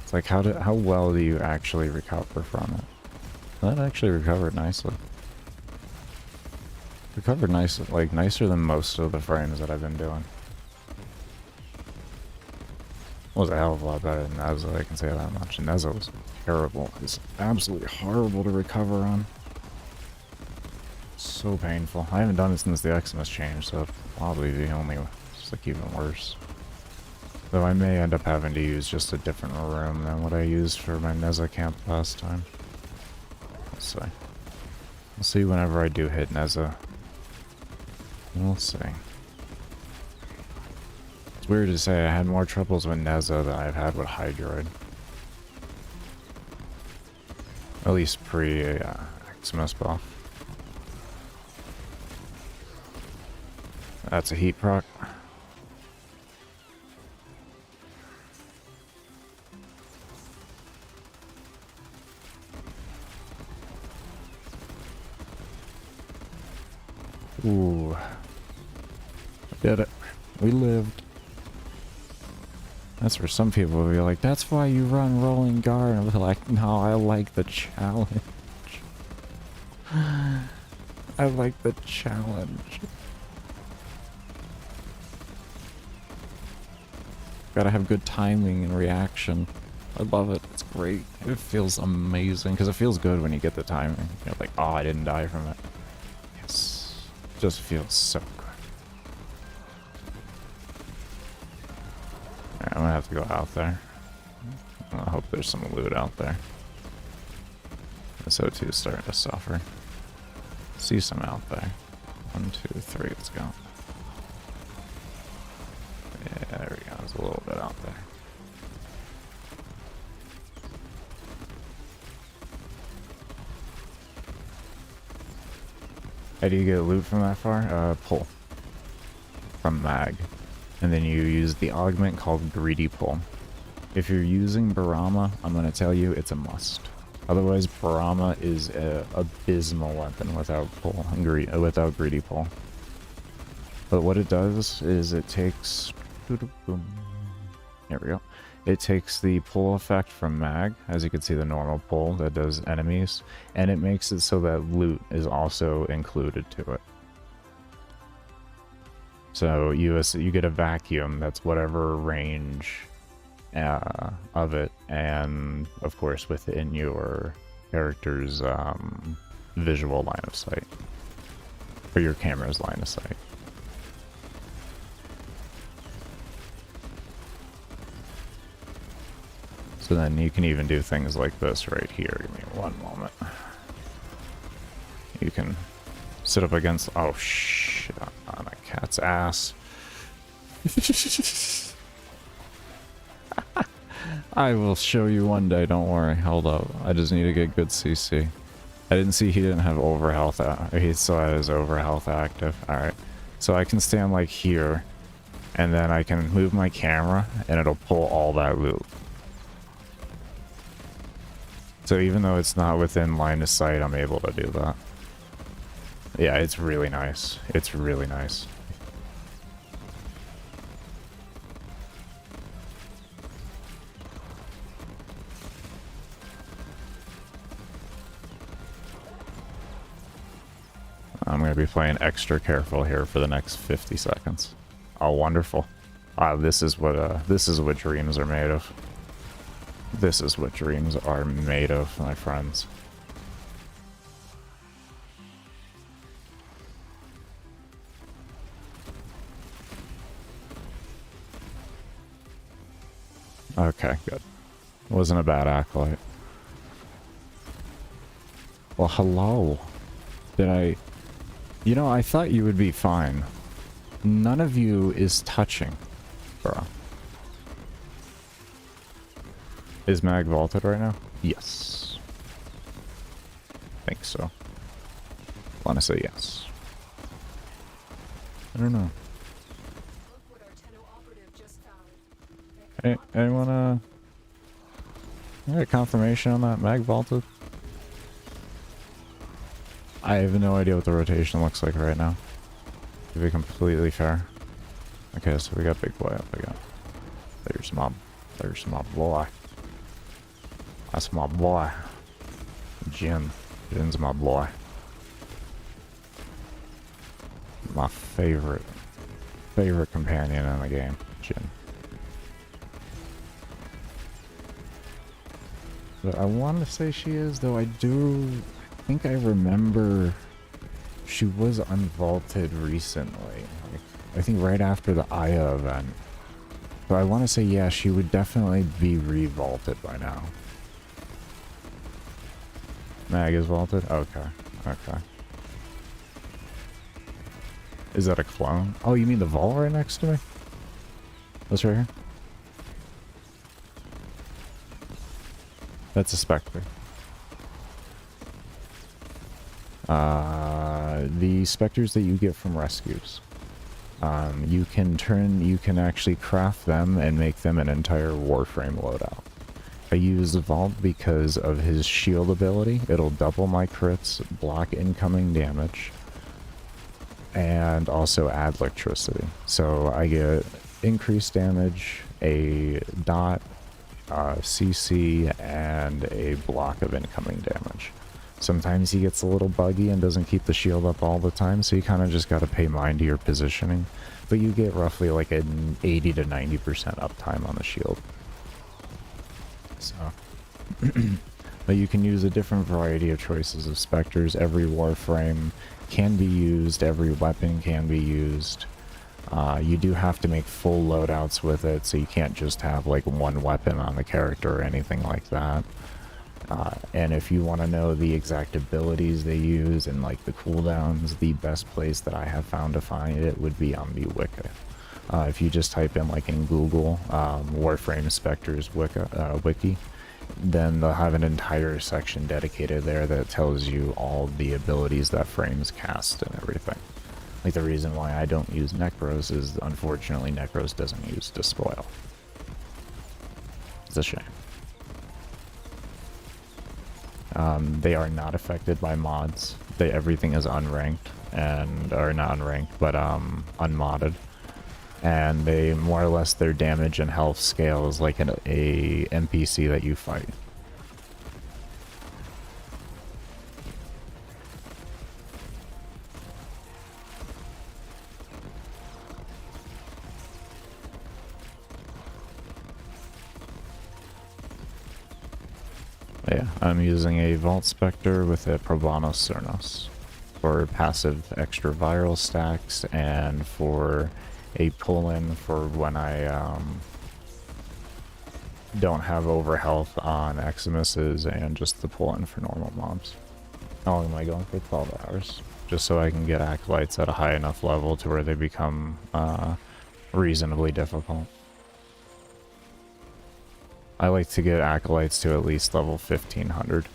It's like, how well do you actually recover from it? That actually recovered nicely. Recovered nice, like nicer than most of the frames that I've been doing. Was a hell of a lot better than Neza, I can say that much. Neza was terrible. It's absolutely horrible to recover on. So painful. I haven't done it since the Xmas change, so probably the only, just like even worse. Though I may end up having to use just a different room than what I used for my Neza camp last time. Let's see. We'll see whenever I do hit Neza. We'll see. It's weird to say I had more troubles with Neza than I've had with Hydroid. At least pre-Xmas buff. That's a heat proc. Ooh. I did it. We lived. That's where some people will be like, that's why you run rolling guard. And I'll be like, no, I like the challenge. I like the challenge. Gotta have good timing and reaction. I love it. It's great. It feels amazing because it feels good when you get the timing. You're like, oh, I didn't die from it. Yes. Just feels so good. Alright, I'm gonna have to go out there. I hope there's some loot out there. This O2 is starting to suffer. See some out there. 1, 2, 3, let's go. Yeah, there we go. There's a little bit out there. How do you get loot from that far? Pull. From mag. And then you use the augment called Greedy Pull. If you're using Barama, I'm going to tell you it's a must. Otherwise, Barama is an abysmal weapon without pull, without Greedy Pull. But what it does is it takes... Here we go. It takes the pull effect from mag, as you can see the normal pull that does enemies, and it makes it so that loot is also included to it. So you get a vacuum that's whatever range of it, and of course within your character's visual line of sight, or your camera's line of sight. So then you can even do things like this right here. Give me one moment. You can sit up against... Oh, shit. On a cat's ass. I will show you one day. Don't worry. Hold up. I just need to get good CC. I didn't see he didn't have overhealth. He still had his overhealth active. Alright. So I can stand like here. And then I can move my camera. And it'll pull all that loot. So even though it's not within line of sight, I'm able to do that. Yeah, it's really nice. It's really nice. I'm going to be playing extra careful here for the next 50 seconds. Oh, wonderful. This is what dreams are made of. This is what dreams are made of, my friends. Okay, good. Wasn't a bad acolyte. Well, hello. Did I... You know, I thought you would be fine. None of you is touching, bro. Is mag vaulted right now? Yes. I think so. I want to say yes. I don't know. Hey, anyone, get confirmation on that mag vaulted? I have no idea what the rotation looks like right now. To be completely fair. Okay, so we got big boy up again. There's my boy. That's my boy. Jin. Jin's my boy. My favorite companion in the game. Jin. But I want to say she is, though I think I remember she was unvaulted recently. I think right after the Aya event. But I want to say, yeah, she would definitely be re-vaulted by now. Mag is vaulted? Okay. Okay. Is that a clone? Oh, you mean the vault right next to me? That's right here? That's a Spectre. The Spectres that you get from rescues. You can actually craft them and make them an entire Warframe loadout. I use the Vault because of his shield ability. It'll double my crits, block incoming damage, and also add electricity. So I get increased damage, a dot, CC, and a block of incoming damage. Sometimes he gets a little buggy and doesn't keep the shield up all the time, so you kind of just got to pay mind to your positioning. But you get roughly like an 80 to 90% uptime on the shield. So, but you can use a different variety of choices of specters. Every warframe can be used, every weapon can be used. You do have to make full loadouts with it, so you can't just have like one weapon on the character or anything like that. And if you want to know the exact abilities they use and like the cooldowns, the best place that I have found to find it would be on the Wiki. If you just type in like in Google Warframe Spectres Wiki, then they'll have an entire section dedicated there that tells you all the abilities that frames cast and everything. Like the reason why I don't use Necros is unfortunately Necros doesn't use Despoil. It's a shame. They are not affected by mods. Everything is unranked and or not unranked, but unmodded. And they more or less their damage and health scale is like a NPC that you fight. Yeah, I'm using a Vault Spectre with a Probanos Cernos for passive extra viral stacks and for a pull-in for when I don't have overhealth on Eximuses and just the pull-in for normal mobs. How long am I going for? 12 hours. Just so I can get Acolytes at a high enough level to where they become reasonably difficult. I like to get Acolytes to at least level 1500.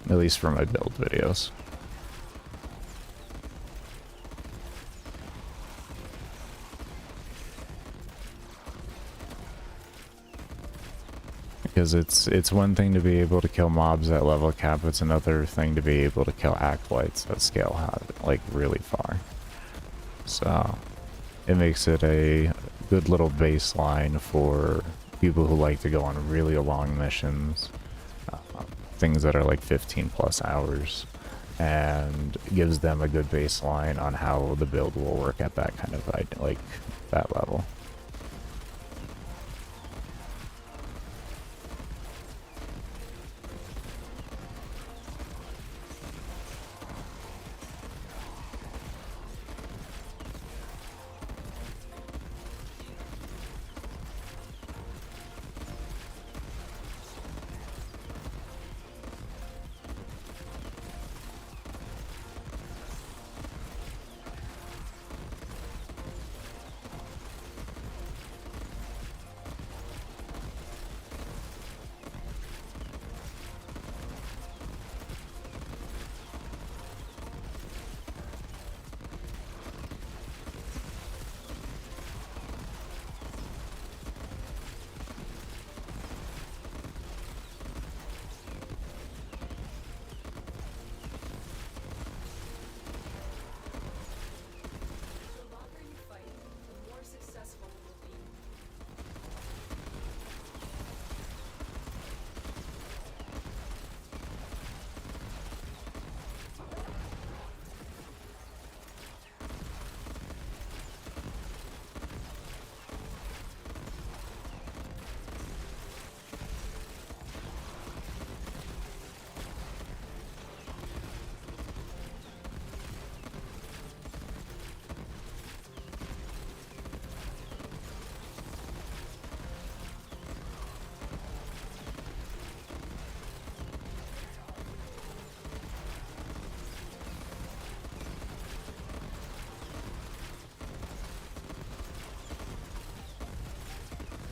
At least for my build videos. Because it's one thing to be able to kill mobs at level cap, it's another thing to be able to kill Acolytes at scale like really far. So it makes it a good little baseline for people who like to go on really long missions, things that are like 15 plus hours, and gives them a good baseline on how the build will work at that kind of like that level.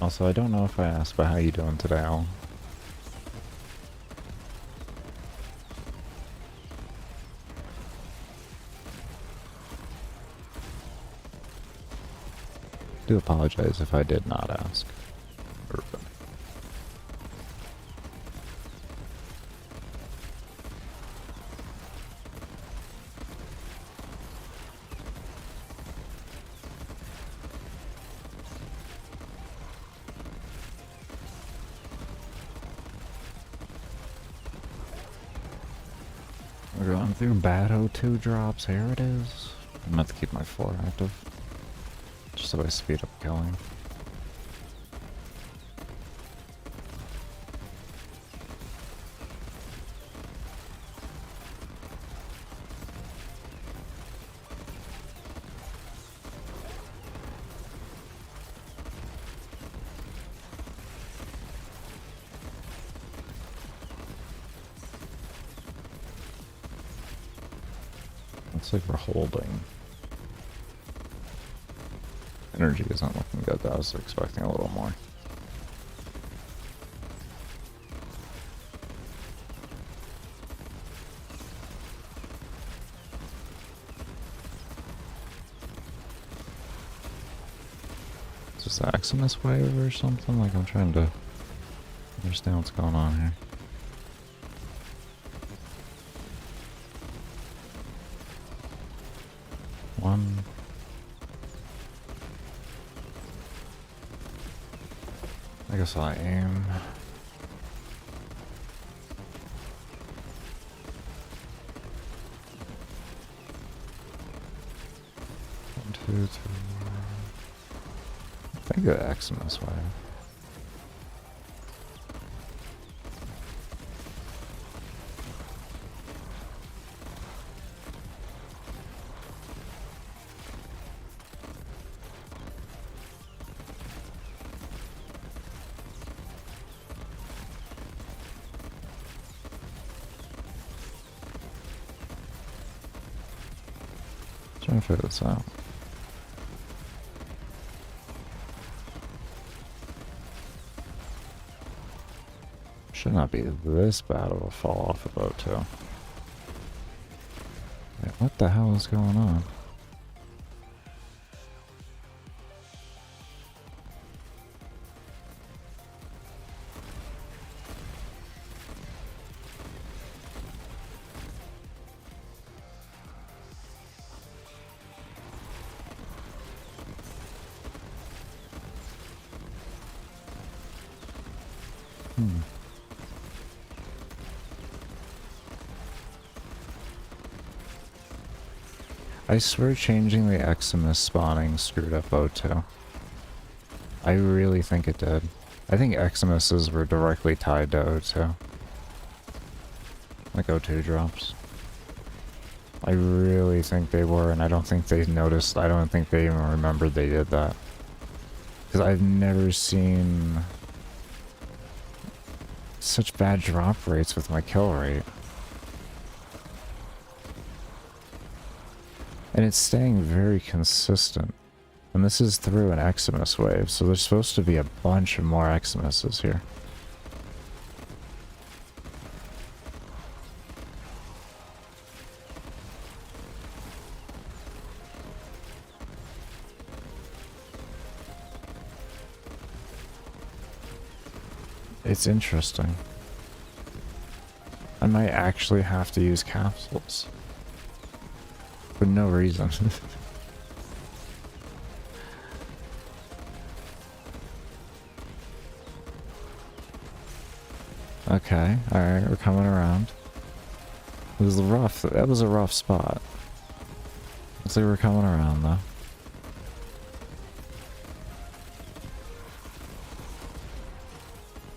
Also, I don't know if I asked, but how you doing today, Al? Do apologize if I did not ask. We're going through bad O2 drops. Here it is. I'm about to keep my 4 active. Just so I speed up killing. Looks like we're holding. Energy isn't looking good though. I was expecting a little more. Is this the Maximus wave or something? Like, I'm trying to understand what's going on here. One. I guess I aim. One, two, three. I think the Maximus wave. Trying to figure this out. Should not be this bad of a fall off of O2. Wait, what the hell is going on? I swear changing the Maximus spawning screwed up O2. I really think it did. I think Maximuses were directly tied to O2. Like O2 drops. I really think they were, and I don't think they noticed. I don't think they even remembered they did that. Because I've never seen such bad drop rates with my kill rate. And it's staying very consistent. And this is through an Maximus wave, so there's supposed to be a bunch of more Maximuses here. It's interesting. I might actually have to use capsules. For no reason. Okay, alright, we're coming around. It was rough. That was a rough spot. Looks like we're coming around though.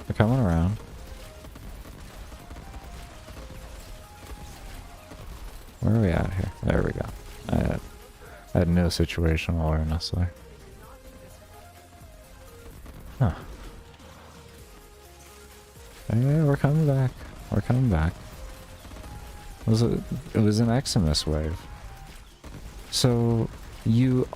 We're coming around. Where are we at here? There we go. I had no situational awareness there. Huh. Yeah, we're coming back. We're coming back. It was an Maximus wave. So you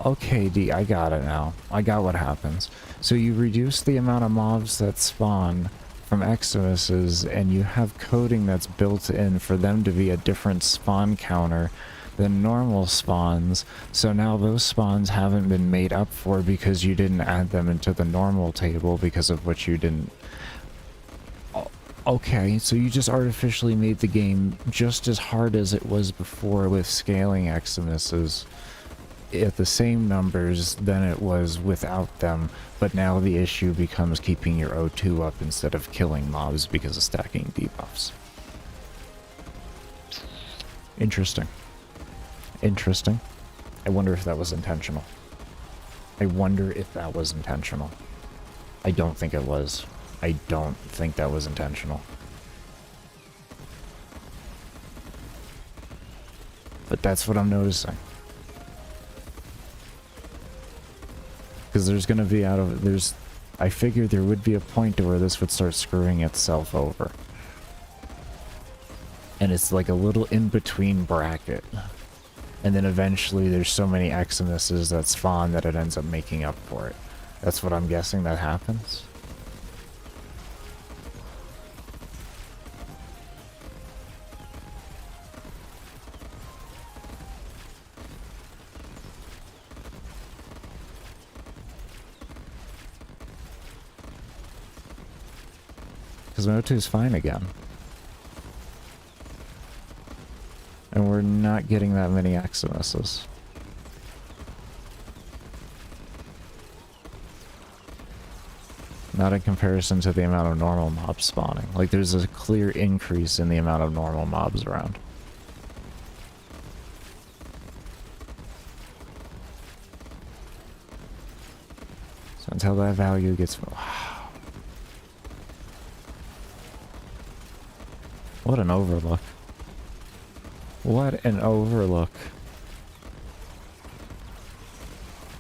okay, D, I got it now. I got what happens. So you reduce the amount of mobs that spawn from Maximuses, and you have coding that's built in for them to be a different spawn counter than normal spawns. So now those spawns haven't been made up for because you didn't add them into the normal table because of what you didn't. Okay, so you just artificially made the game just as hard as it was before with scaling Maximuses at the same numbers than it was without them, but now the issue becomes keeping your O2 up instead of killing mobs because of stacking debuffs. Interesting. Interesting. I wonder if that was intentional. I wonder if that was intentional. I don't think it was. I don't think that was intentional. But that's what I'm noticing. Because there's going to be I figured there would be a point to where this would start screwing itself over. And it's like a little in-between bracket. And then eventually there's so many Eximuses that spawn that it ends up making up for it. That's what I'm guessing that happens. Because my O2 is fine again. And we're not getting that many Eximuses. Not in comparison to the amount of normal mobs spawning. Like, there's a clear increase in the amount of normal mobs around. So until that value gets... Wow. What an overlook. What an overlook.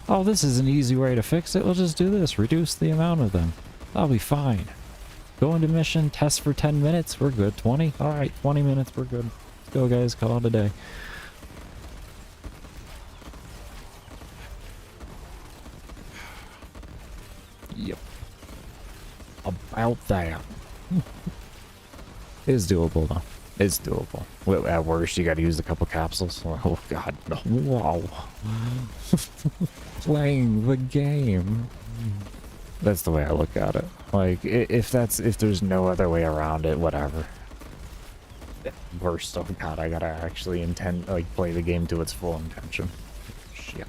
Oh, this is an easy way to fix it. We'll just do this. Reduce the amount of them. That'll be fine. Go into mission, test for 10 minutes. We're good. 20? Alright, 20 minutes. We're good. Let's go, guys. Call it a day. Yep. About that. It's doable, though. It's doable. Well, at worst, you gotta use a couple capsules. Oh, God. No. Wow. Playing the game. That's the way I look at it. Like, if there's no other way around it, whatever. Worst, oh God, I gotta actually play the game to its full intention. Shit.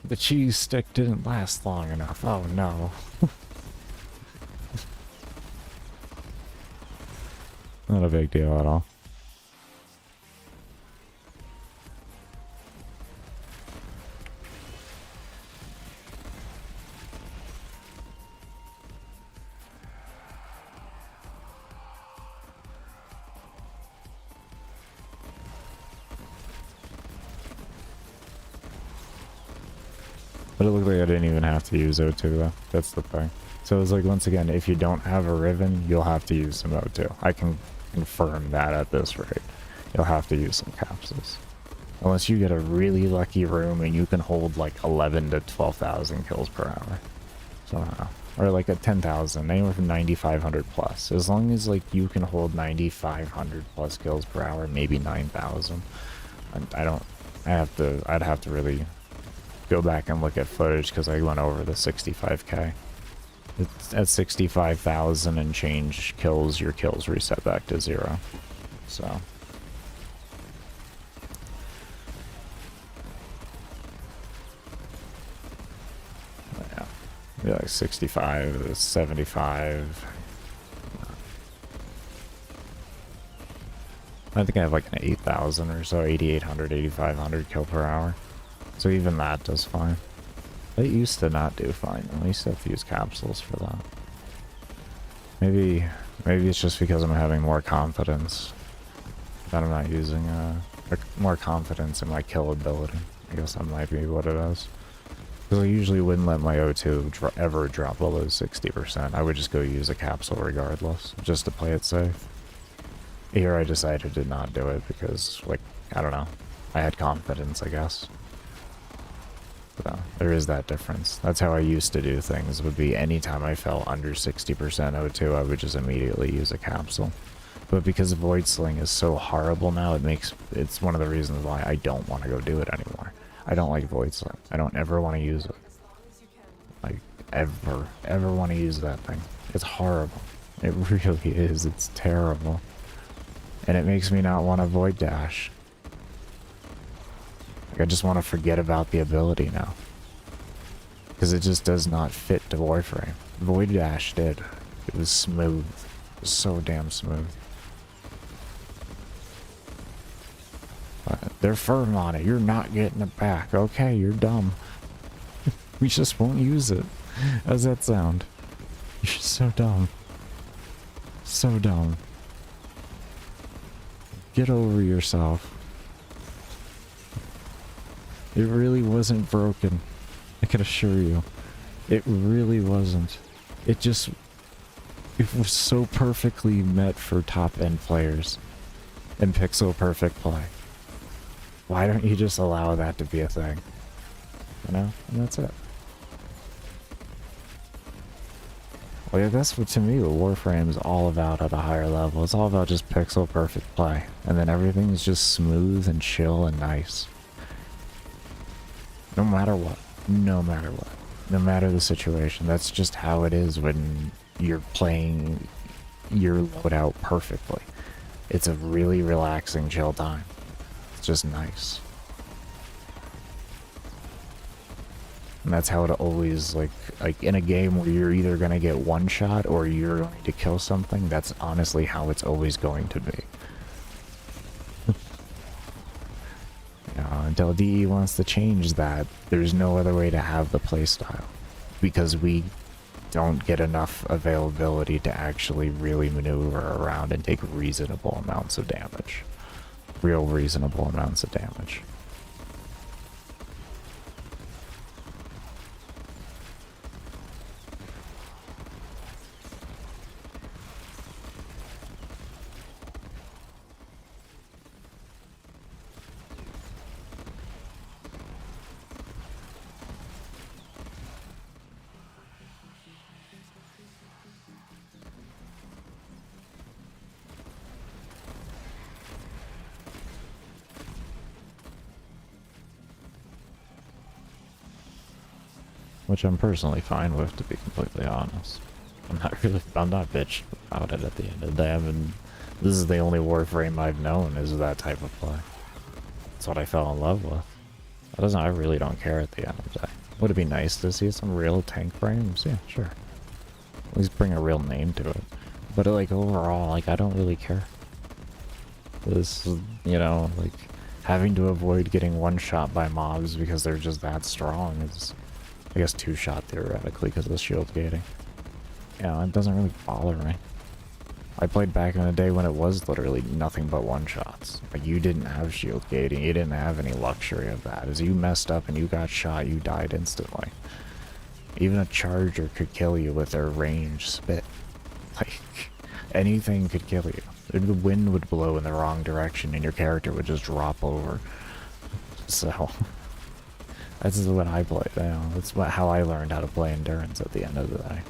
The cheese stick didn't last long enough. Oh, no. Not a big deal at all. But it looked like I didn't even have to use O2 though. That's the thing. So it's like, once again, if you don't have a Riven, you'll have to use some O2. I can confirm that at this rate. You'll have to use some capsules. Unless you get a really lucky room and you can hold like 11 to 12,000 kills per hour. So I don't know. Or like a 10,000, anywhere from 9,500 plus. As long as like you can hold 9,500 plus kills per hour, maybe 9,000. I'd have to really go back and look at footage because I went over the 65k. It's at 65,000 and change kills, your kills reset back to 0. So. Yeah. Maybe like 65 to 75. I think I have like an 8,000 or so, 8,800, 8,500 kill per hour. So even that does fine. It used to not do fine. I used to have to use capsules for that. Maybe it's just because I'm having more confidence that I'm not using more confidence in my kill ability. I guess that might be what it is. Because I usually wouldn't let my O2 ever drop below 60%. I would just go use a capsule regardless, just to play it safe. Here I decided to not do it because, like, I don't know. I had confidence, I guess. So, there is that difference. That's how I used to do things, would be anytime I fell under 60% O2, I would just immediately use a capsule. But because Void Sling is so horrible now, it's one of the reasons why I don't want to go do it anymore. I don't like Void Sling. I don't ever want to use it. Like, ever want to use that thing. It's horrible. It really is. It's terrible. And it makes me not want to Void Dash. I just want to forget about the ability now. Because it just does not fit to Warframe. Void Dash did. It was smooth. It was so damn smooth. They're firm on it. You're not getting it back. Okay, you're dumb. We just won't use it. How's that sound? You're so dumb. So dumb. Get over yourself. It really wasn't broken. I can assure you. It really wasn't. It just... It was so perfectly met for top-end players. And pixel-perfect play. Why don't you just allow that to be a thing? You know? And that's it. Well, yeah, that's what, to me, what Warframe is all about at a higher level. It's all about just pixel-perfect play. And then everything's just smooth and chill and nice. No matter what. No matter what. No matter the situation. That's just how it is when you're playing your loadout perfectly. It's a really relaxing, chill time. It's just nice. And that's how it always, like in a game where you're either going to get one shot or you're going to kill something, that's honestly how it's always going to be. Until DE wants to change that, there's no other way to have the playstyle. Because we don't get enough availability to actually really maneuver around and take reasonable amounts of damage. Real reasonable amounts of damage. Which I'm personally fine with, to be completely honest. I'm not bitched about it at the end of the day. This is the only Warframe I've known is that type of play. That's what I fell in love with. I really don't care at the end of the day. Would it be nice to see some real tank frames? Yeah, sure. At least bring a real name to it. But like overall, like I don't really care. This, you know, like having to avoid getting one shot by mobs because they're just that strong is, I guess, two shot theoretically because of the shield gating. Yeah, it doesn't really bother me. I played back in the day when it was literally nothing but one shots. Like you didn't have shield gating, you didn't have any luxury of that. As you messed up and you got shot, you died instantly. Even a charger could kill you with their range spit. Like anything could kill you. The wind would blow in the wrong direction and your character would just drop over. So that's what I played. You know, that's how I learned how to play endurance at the end of the day.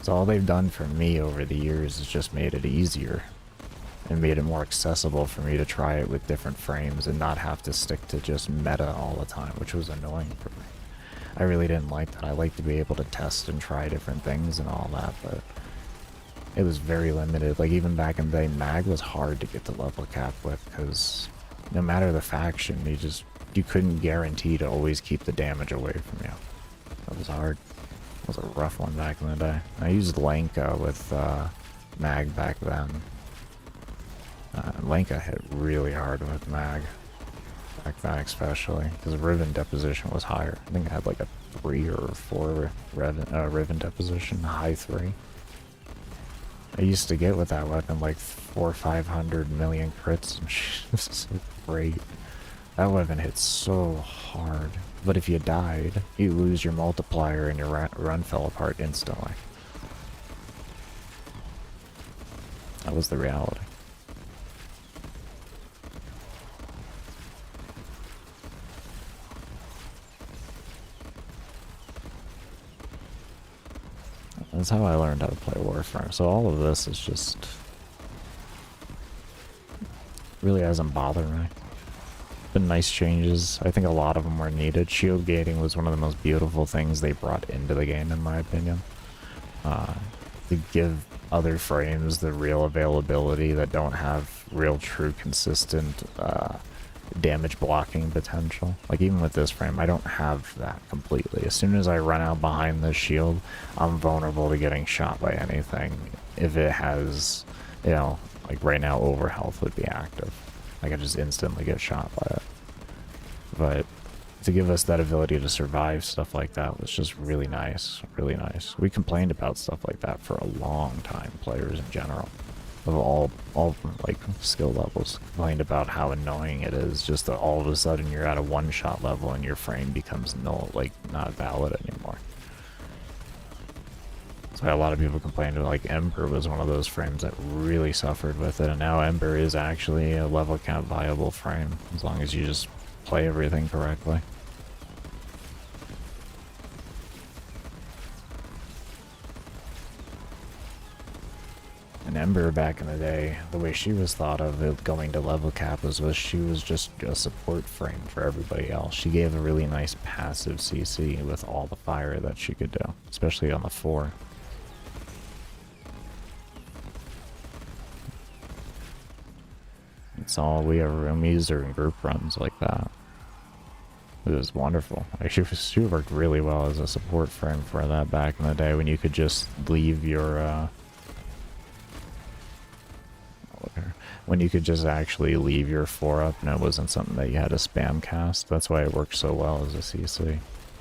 So all they've done for me over the years is just made it easier and made it more accessible for me to try it with different frames and not have to stick to just meta all the time, which was annoying for me. I really didn't like that. I like to be able to test and try different things and all that, but it was very limited. Like even back in the day, mag was hard to get to level cap with because no matter the faction, you couldn't guarantee to always keep the damage away from you. That was hard. It was a rough one back in the day. I used Lenka with mag back then. Lenka hit really hard with mag back then, especially because Riven deposition was higher. I think I had like a 3 or 4 Riven deposition, high 3. I used to get with that weapon like 400 or 500 million crits and shit. It was so great. That weapon hits so hard. But if you died, you lose your multiplier and your run fell apart instantly. That was the reality. That's how I learned how to play Warframe. So all of this is just really hasn't bothered me. Been nice changes. I think a lot of them were needed. Shield gating was one of the most beautiful things they brought into the game, in my opinion. To give other frames the real availability that don't have real, true, consistent damage blocking potential. Like even with this frame, I don't have that completely. As soon as I run out behind this shield, I'm vulnerable to getting shot by anything. If it has, you know, like right now, overhealth would be active. I could just instantly get shot by it. But to give us that ability to survive stuff like that was just really nice, really nice. We complained about stuff like that for a long time, players in general, of all like skill levels, complained about how annoying it is just that all of a sudden you're at a one-shot level and your frame becomes null, like not valid anymore. So a lot of people complained like Ember was one of those frames that really suffered with it, and now Ember is actually a level count viable frame as long as you just play everything correctly. And Ember back in the day, the way she was thought of it going to level cap was she was just a support frame for everybody else. She gave a really nice passive CC with all the fire that she could do, especially on the 4. It's all we ever used her in group runs like that. It was wonderful. Like she worked really well as a support frame for that back in the day when you could just leave your when you could just actually leave your 4 up and it wasn't something that you had to spam cast. That's why it worked so well as a CC.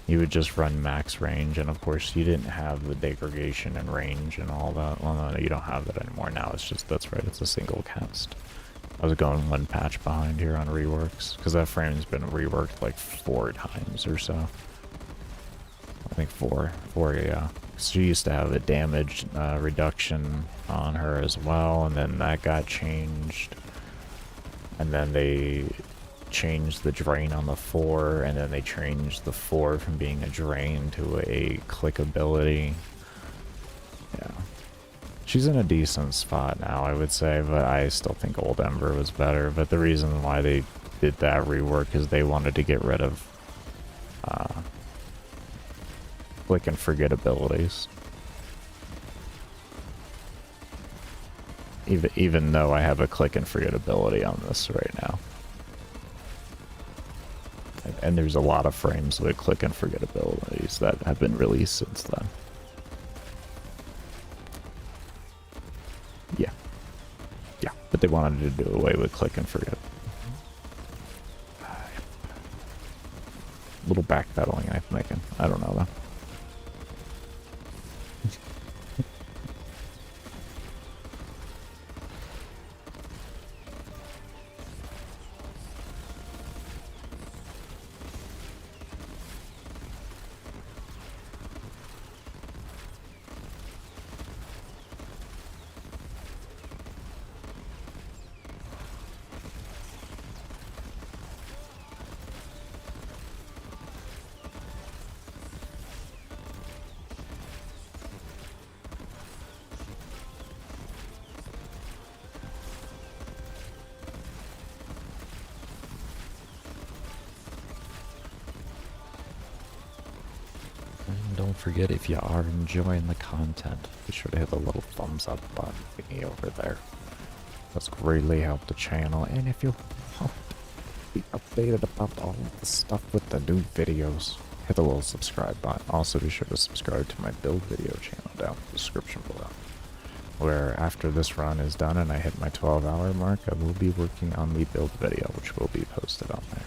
You would just run max range, and of course you didn't have the degradation and range and all that. Well, no, you don't have that anymore. Now it's just, that's right, it's a single cast. I was going 1 patch behind here on reworks, because that frame's been reworked like 4 times or so. I think 4, yeah. She used to have a damage reduction on her as well, and then that got changed. And then they changed the drain on the 4, and then they changed the 4 from being a drain to a click ability. Yeah. She's in a decent spot now, I would say, but I still think old Ember was better. But the reason why they did that rework is they wanted to get rid of click and forget abilities. Even though I have a click and forget ability on this right now. And there's a lot of frames with click and forget abilities that have been released since then. Yeah. Yeah, but they wanted to do away with click and forget. Little backpedaling I'm making. I don't know though. Don't forget, if you are enjoying the content, be sure to hit the little thumbs up button thingy over there. That's greatly helped the channel, and if you want to be updated about all of the stuff with the new videos, hit the little subscribe button. Also be sure to subscribe to my build video channel down in the description below, where after this run is done and I hit my 12-hour mark, I will be working on the build video, which will be posted on there.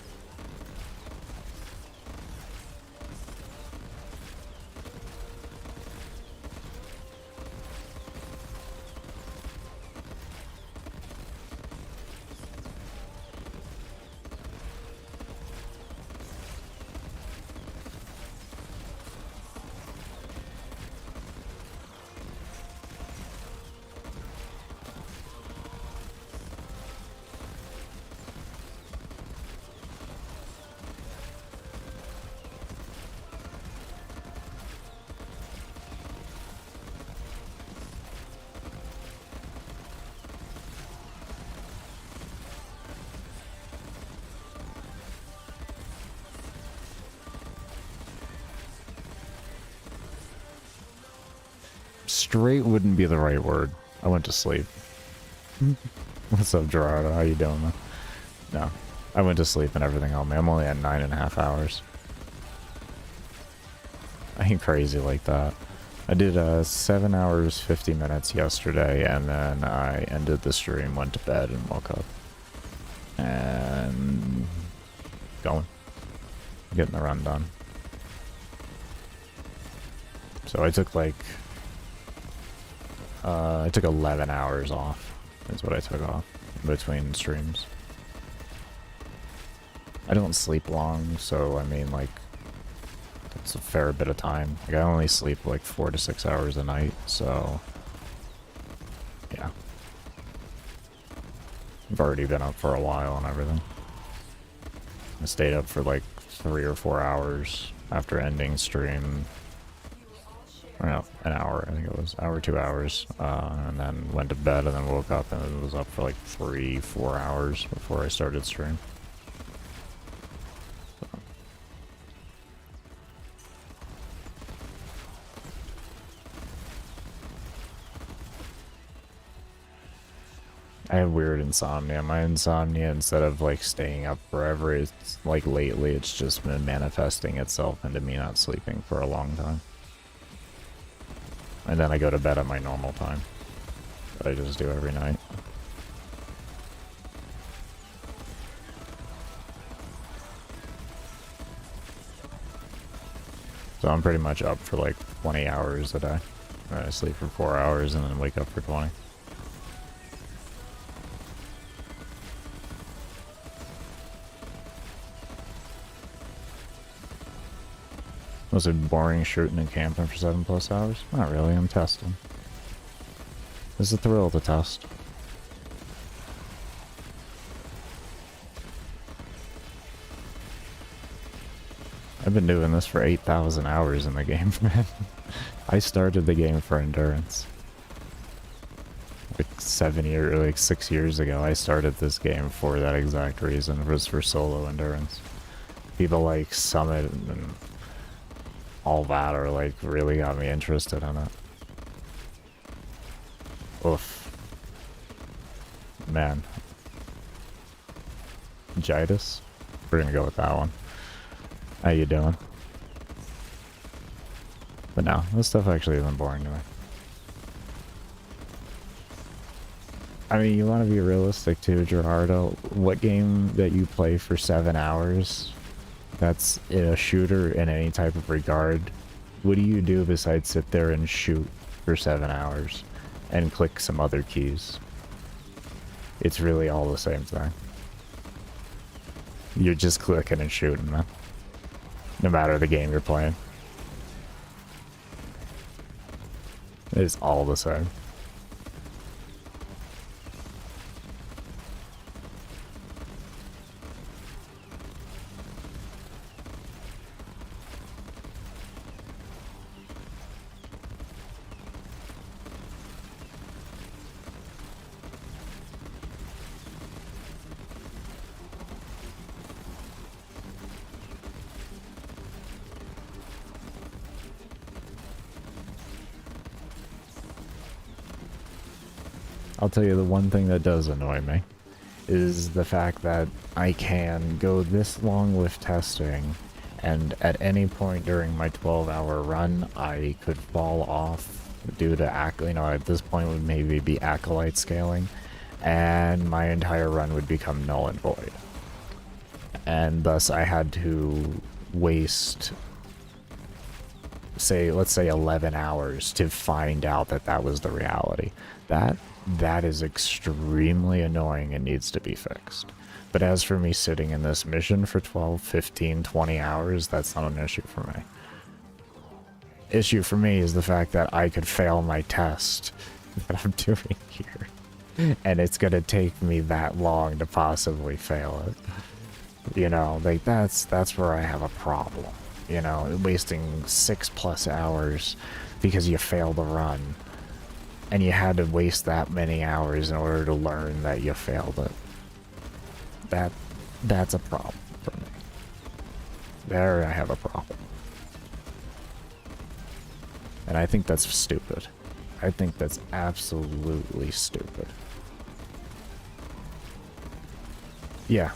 Straight wouldn't be the right word. I went to sleep. What's up, Gerardo? How you doing, man? No. I went to sleep and everything on me. I'm only at 9.5 hours. I ain't crazy like that. I did 7 hours, 50 minutes yesterday, and then I ended the stream, went to bed, and woke up. and going, getting the run done. So I took like, I took 11 hours off. That's what I took off between streams. I don't sleep long, so I mean, like, it's a fair bit of time. Like, I only sleep like 4 to 6 hours a night, so yeah. I've already been up for a while and everything. I stayed up for like 3 or 4 hours after ending stream. Or no, an hour, I think it was. Hour, 2 hours. And then went to bed and then woke up and was up for like 3, 4 hours before I started stream. I have weird insomnia. My insomnia, instead of like staying up forever, it's like lately it's just been manifesting itself into me not sleeping for a long time. And then I go to bed at my normal time that I just do every night. So I'm pretty much up for like 20 hours a day. I sleep for 4 hours and then wake up for 20. Was it boring shooting and camping for 7+ hours? Not really, I'm testing. It's a thrill to test. I've been doing this for 8,000 hours in the game, man. I started the game for endurance. Like 6 years ago, I started this game for that exact reason. It was for solo endurance. People like Summit and all that are like really got me interested in it. Oof. Man. Gyre? We're gonna go with that one. How you doing? But no, this stuff actually isn't boring to me. I mean, you want to be realistic too, Gerardo. What game that you play for 7 hours that's a shooter in any type of regard, what do you do besides sit there and shoot for 7 hours and click some other keys? It's really all the same thing. You're just clicking and shooting, man. No matter the game you're playing. It's all the same. I'll tell you the one thing that does annoy me is the fact that I can go this long with testing and at any point during my 12-hour run I could fall off due to at this point would maybe be acolyte scaling and my entire run would become null and void. And thus I had to waste let's say 11 hours to find out that that was the reality. That is extremely annoying and needs to be fixed. But as for me sitting in this mission for 12, 15, 20 hours, that's not an issue for me. Issue for me is the fact that I could fail my test that I'm doing here. And it's gonna take me that long to possibly fail it. You know, like that's where I have a problem. You know, wasting 6+ hours because you failed a run. And you had to waste that many hours in order to learn that you failed it. That's a problem for me. There I have a problem. And I think that's stupid. I think that's absolutely stupid. Yeah.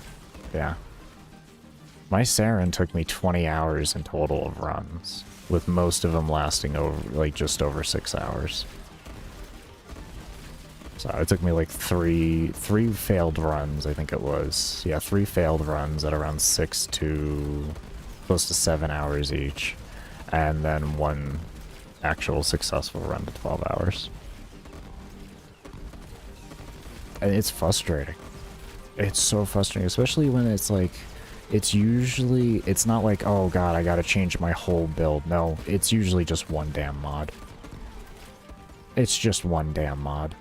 My Saren took me 20 hours in total of runs, with most of them lasting over, like, just over 6 hours. So it took me like three failed runs, I think it was. Yeah, 3 failed runs at around 6 to close to 7 hours each. And then 1 actual successful run to 12 hours. And it's frustrating. It's so frustrating, especially when it's like, it's not like, oh god, I gotta change my whole build. No, it's usually just one damn mod. It's just one damn mod.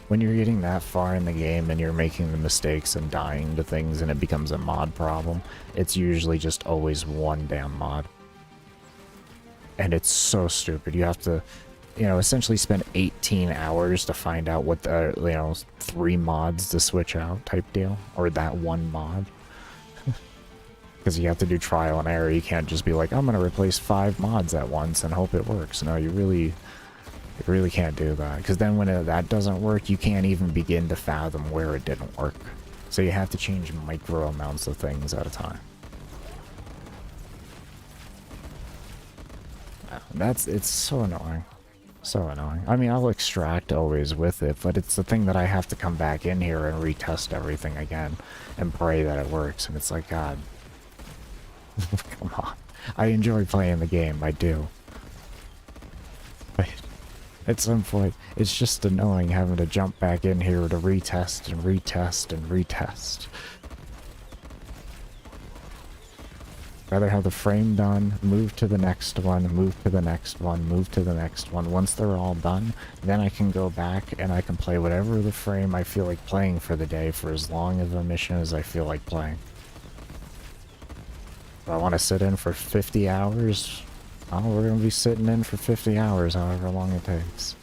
When you're getting that far in the game and you're making the mistakes and dying to things and it becomes a mod problem, it's usually just always one damn mod. And it's so stupid. You have to, you know, essentially spend 18 hours to find out what the, you know, 3 mods to switch out type deal. Or that one mod. Because you have to do trial and error. You can't just be like, I'm going to replace 5 mods at once and hope it works. No, you really can't do that. Because then when that doesn't work, you can't even begin to fathom where it didn't work. So you have to change micro amounts of things at a time. It's so annoying. So annoying. I mean, I'll extract always with it, but it's the thing that I have to come back in here and retest everything again and pray that it works. And it's like, God, come on. I enjoy playing the game, I do. But at some point, it's just annoying having to jump back in here to retest and retest and retest. Rather have the frame done, move to the next one, move to the next one, move to the next one. Once they're all done, then I can go back and I can play whatever the frame I feel like playing for the day for as long of a mission as I feel like playing. If I want to sit in for 50 hours, oh, we're going to be sitting in for 50 hours, however long it takes.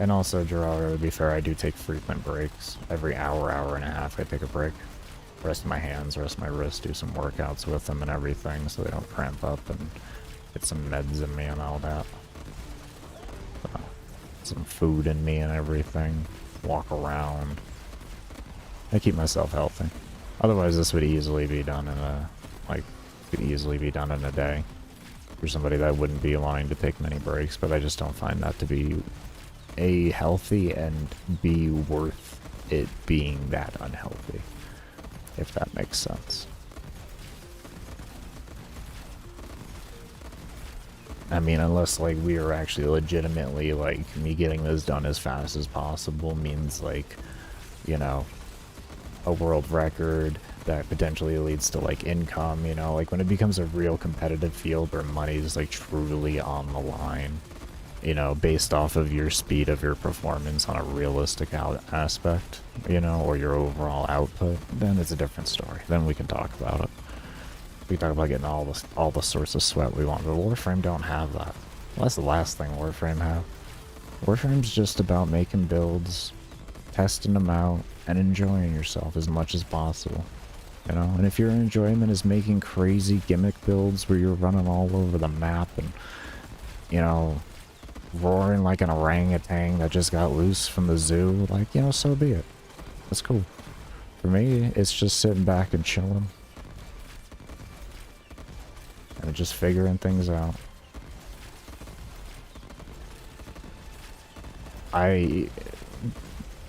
And also, Gyre, to be fair, I do take frequent breaks. Every hour, hour and a half, I take a break. Rest my hands, rest my wrists, do some workouts with them and everything so they don't cramp up and get some meds in me and all that. Some food in me and everything. Walk around. I keep myself healthy. Otherwise, this would easily be done in a day. For somebody that wouldn't be wanting to take many breaks, but I just don't find that to be A, healthy, and B, worth it being that unhealthy, if that makes sense. I mean, unless like we are actually legitimately like me getting this done as fast as possible means like, you know, a world record that potentially leads to like income, you know, like when it becomes a real competitive field where money is like truly on the line, you know, based off of your speed of your performance on a realistic aspect, you know, or your overall output, then it's a different story. Then we can talk about it. We can talk about getting all the sorts of sweat we want, but Warframe don't have that. Well, that's the last thing Warframe have. Warframe's just about making builds, testing them out, and enjoying yourself as much as possible. You know, and if your enjoyment is making crazy gimmick builds where you're running all over the map and, you know, roaring like an orangutan that just got loose from the zoo, like, you know, so be it. That's cool. For me, it's just sitting back and chilling. And just figuring things out.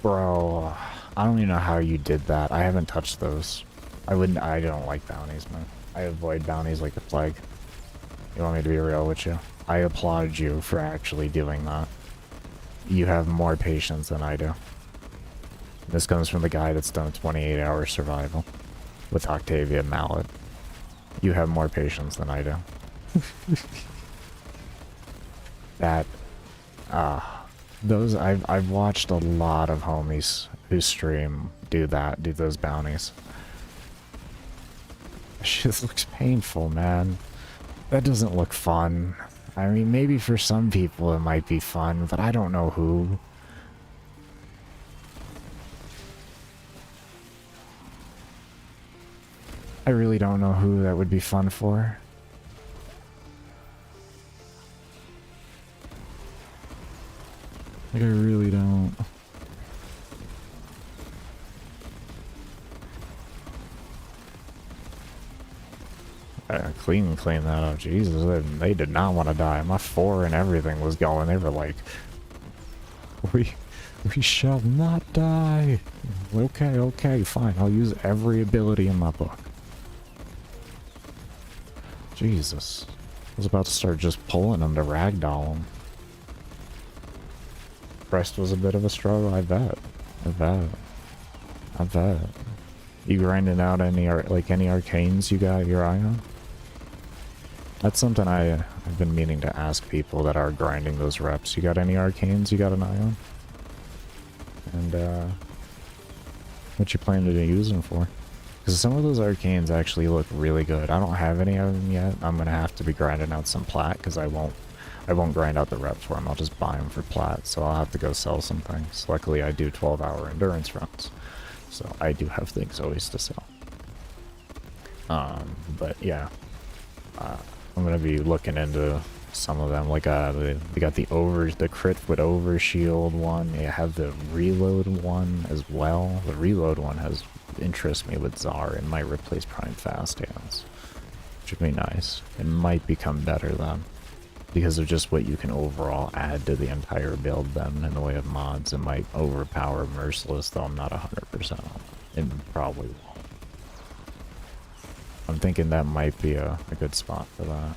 Bro, I don't even know how you did that. I haven't touched those. I don't like bounties, man. I avoid bounties like the plague. You want me to be real with you? I applaud you for actually doing that. You have more patience than I do. This comes from the guy that's done a 28-hour survival with Octavia Mallet. You have more patience than I do. I've watched a lot of homies who stream do those bounties. It just looks painful, man. That doesn't look fun. I mean, maybe for some people it might be fun, but I don't know who. I really don't know who that would be fun for. Like, I really don't. Clean that up. Jesus, they did not want to die. My 4 and everything was going. They were like, we shall not die. Okay, okay, fine. I'll use every ability in my book. Jesus. I was about to start just pulling them to ragdoll them. Rest was a bit of a struggle, I bet. I bet. You grinding out any arcanes you got your eye on? That's something I've been meaning to ask people that are grinding those reps. You got any arcanes you got an eye on? And what you plan to use them for? Because some of those arcanes actually look really good. I don't have any of them yet. I'm gonna have to be grinding out some plat because I won't grind out the reps for them. I'll just buy them for plat. So I'll have to go sell some things. Luckily, I do 12-hour endurance runs, so I do have things always to sell. But yeah, I'm gonna be looking into some of them. Like they got the crit with overshield one. They have the reload one as well. The reload one has interest me with Czar and might replace Prime Fast Hands, which would be nice. It might become better then, because of just what you can overall add to the entire build then in the way of mods. It might overpower Merciless, though I'm not 100% on it. It probably won't. I'm thinking that might be a good spot for that.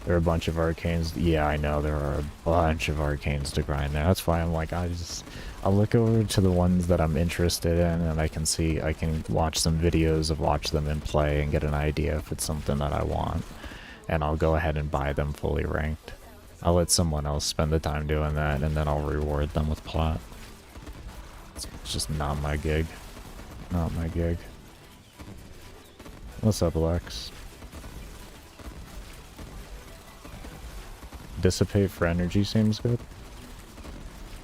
There are a bunch of arcanes. Yeah, I know there are a bunch of arcanes to grind there. That's why I'm like, I'll look over to the ones that I'm interested in, and I can watch some videos of watch them in play and get an idea if it's something that I want. And I'll go ahead and buy them fully ranked. I'll let someone else spend the time doing that, and then I'll reward them with plat. It's just not my gig. Not my gig. What's up, Lex? Dissipate for energy seems good.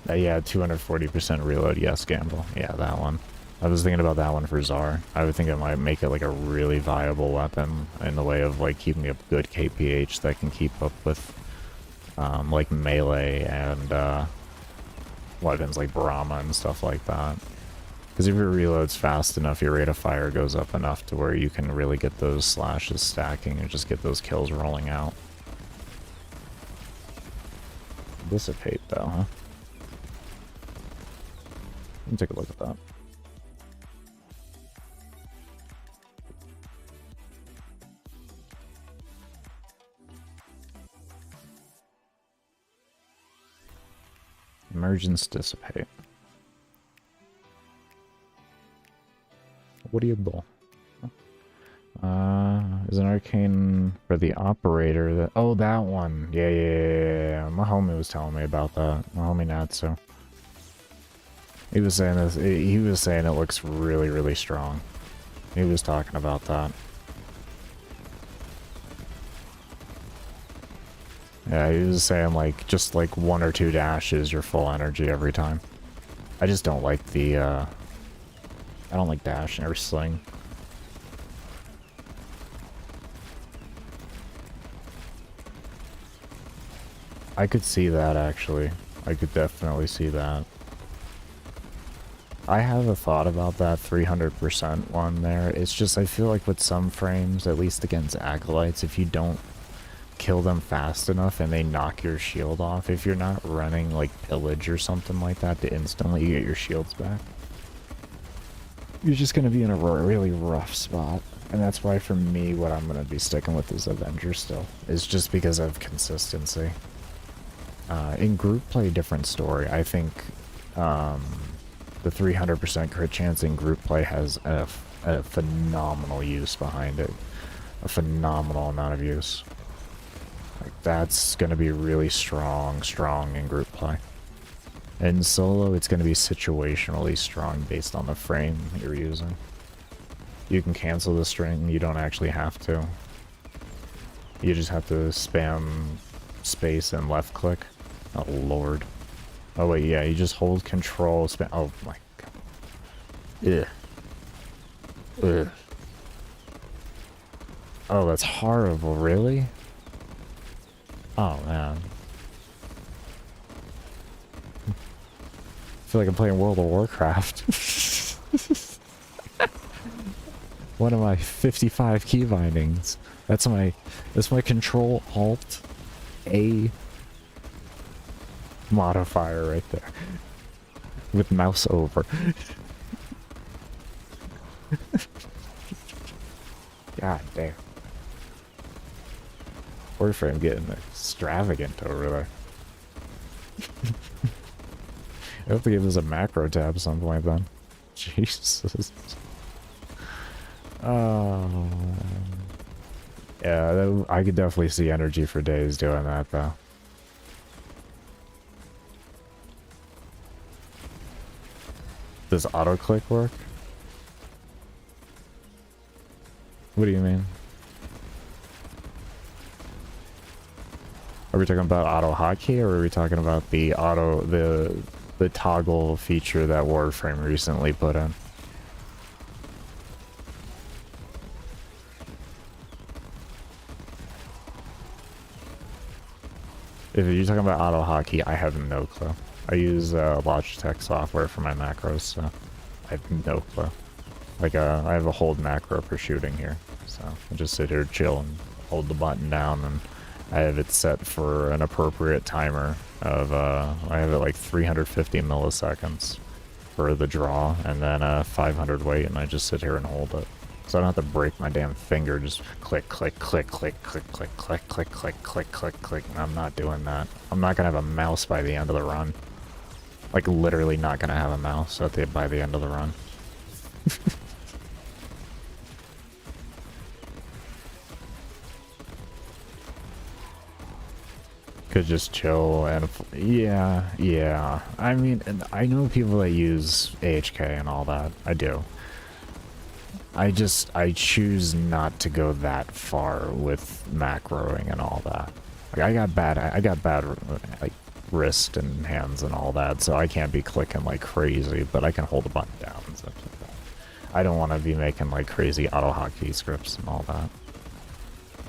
Yeah, 240% reload. Yes, Gamble. Yeah, that one. I was thinking about that one for Czar. I would think it might make it like a really viable weapon in the way of like keeping a good KPH that can keep up with like melee and weapons like Brahma and stuff like that. Because if your reload's fast enough, your rate of fire goes up enough to where you can really get those slashes stacking and just get those kills rolling out. Dissipate though, huh? Let me take a look at that. Emergence dissipate. What do you bull? Is an arcane for the operator that... Oh, that one. Yeah. My homie was telling me about that. My homie Natsu. He was saying this. He was saying it looks really, really strong. He was talking about that. Yeah, he was saying like just like 1 or 2 dashes, your full energy every time. I just don't like the I don't like dash or sling. I could see that actually. I could definitely see that. I have a thought about that 300% one there. It's just I feel like with some frames, at least against acolytes, if you don't kill them fast enough and they knock your shield off, if you're not running like pillage or something like that to instantly get your shields back, you're just going to be in a really rough spot. And that's why for me what I'm going to be sticking with is Avenger still, is just because of consistency. In group play, different story. I think the 300% crit chance in group play has a phenomenal use behind it. A phenomenal amount of use. Like, that's going to be really strong in group play. In solo, it's going to be situationally strong based on the frame you're using. You can cancel the string, you don't actually have to. You just have to spam space and left click. Oh lord. Oh wait, yeah, you just hold control, spam. Oh my god. Ugh. Ugh. Oh, that's horrible, really? Oh man. I feel like I'm playing World of Warcraft. One of my 55 key bindings. That's my Control Alt A modifier right there. With mouse over. God damn. Warframe getting extravagant over there. I have to give this a macro tab at some point then. Jesus. Oh. Yeah, I could definitely see energy for days doing that though. Does auto-click work? What do you mean? Are we talking about auto hotkey, or are we talking about the the toggle feature that Warframe recently put in? If you're talking about auto hotkey, I have no clue. I use Logitech software for my macros, so I have no clue. Like, I have a hold macro for shooting here, so I just sit here, chill, and hold the button down, and I have it set for an appropriate timer of, I have it like 350 milliseconds for the draw, and then 500 wait, and I just sit here and hold it. So I don't have to break my damn finger, just click, click, click, click, click, click, click, click, click, click, click, click. I'm not doing that. I'm not gonna have a mouse by the end of the run. Like, literally not gonna have a mouse by the end of the run. Could just chill and yeah. I mean, and I know people that use AHK and all that. I do. I choose not to go that far with macroing and all that. Like, I got bad like wrist and hands and all that, so I can't be clicking like crazy, but I can hold a button down and stuff like that. I don't want to be making like crazy auto hotkey scripts and all that.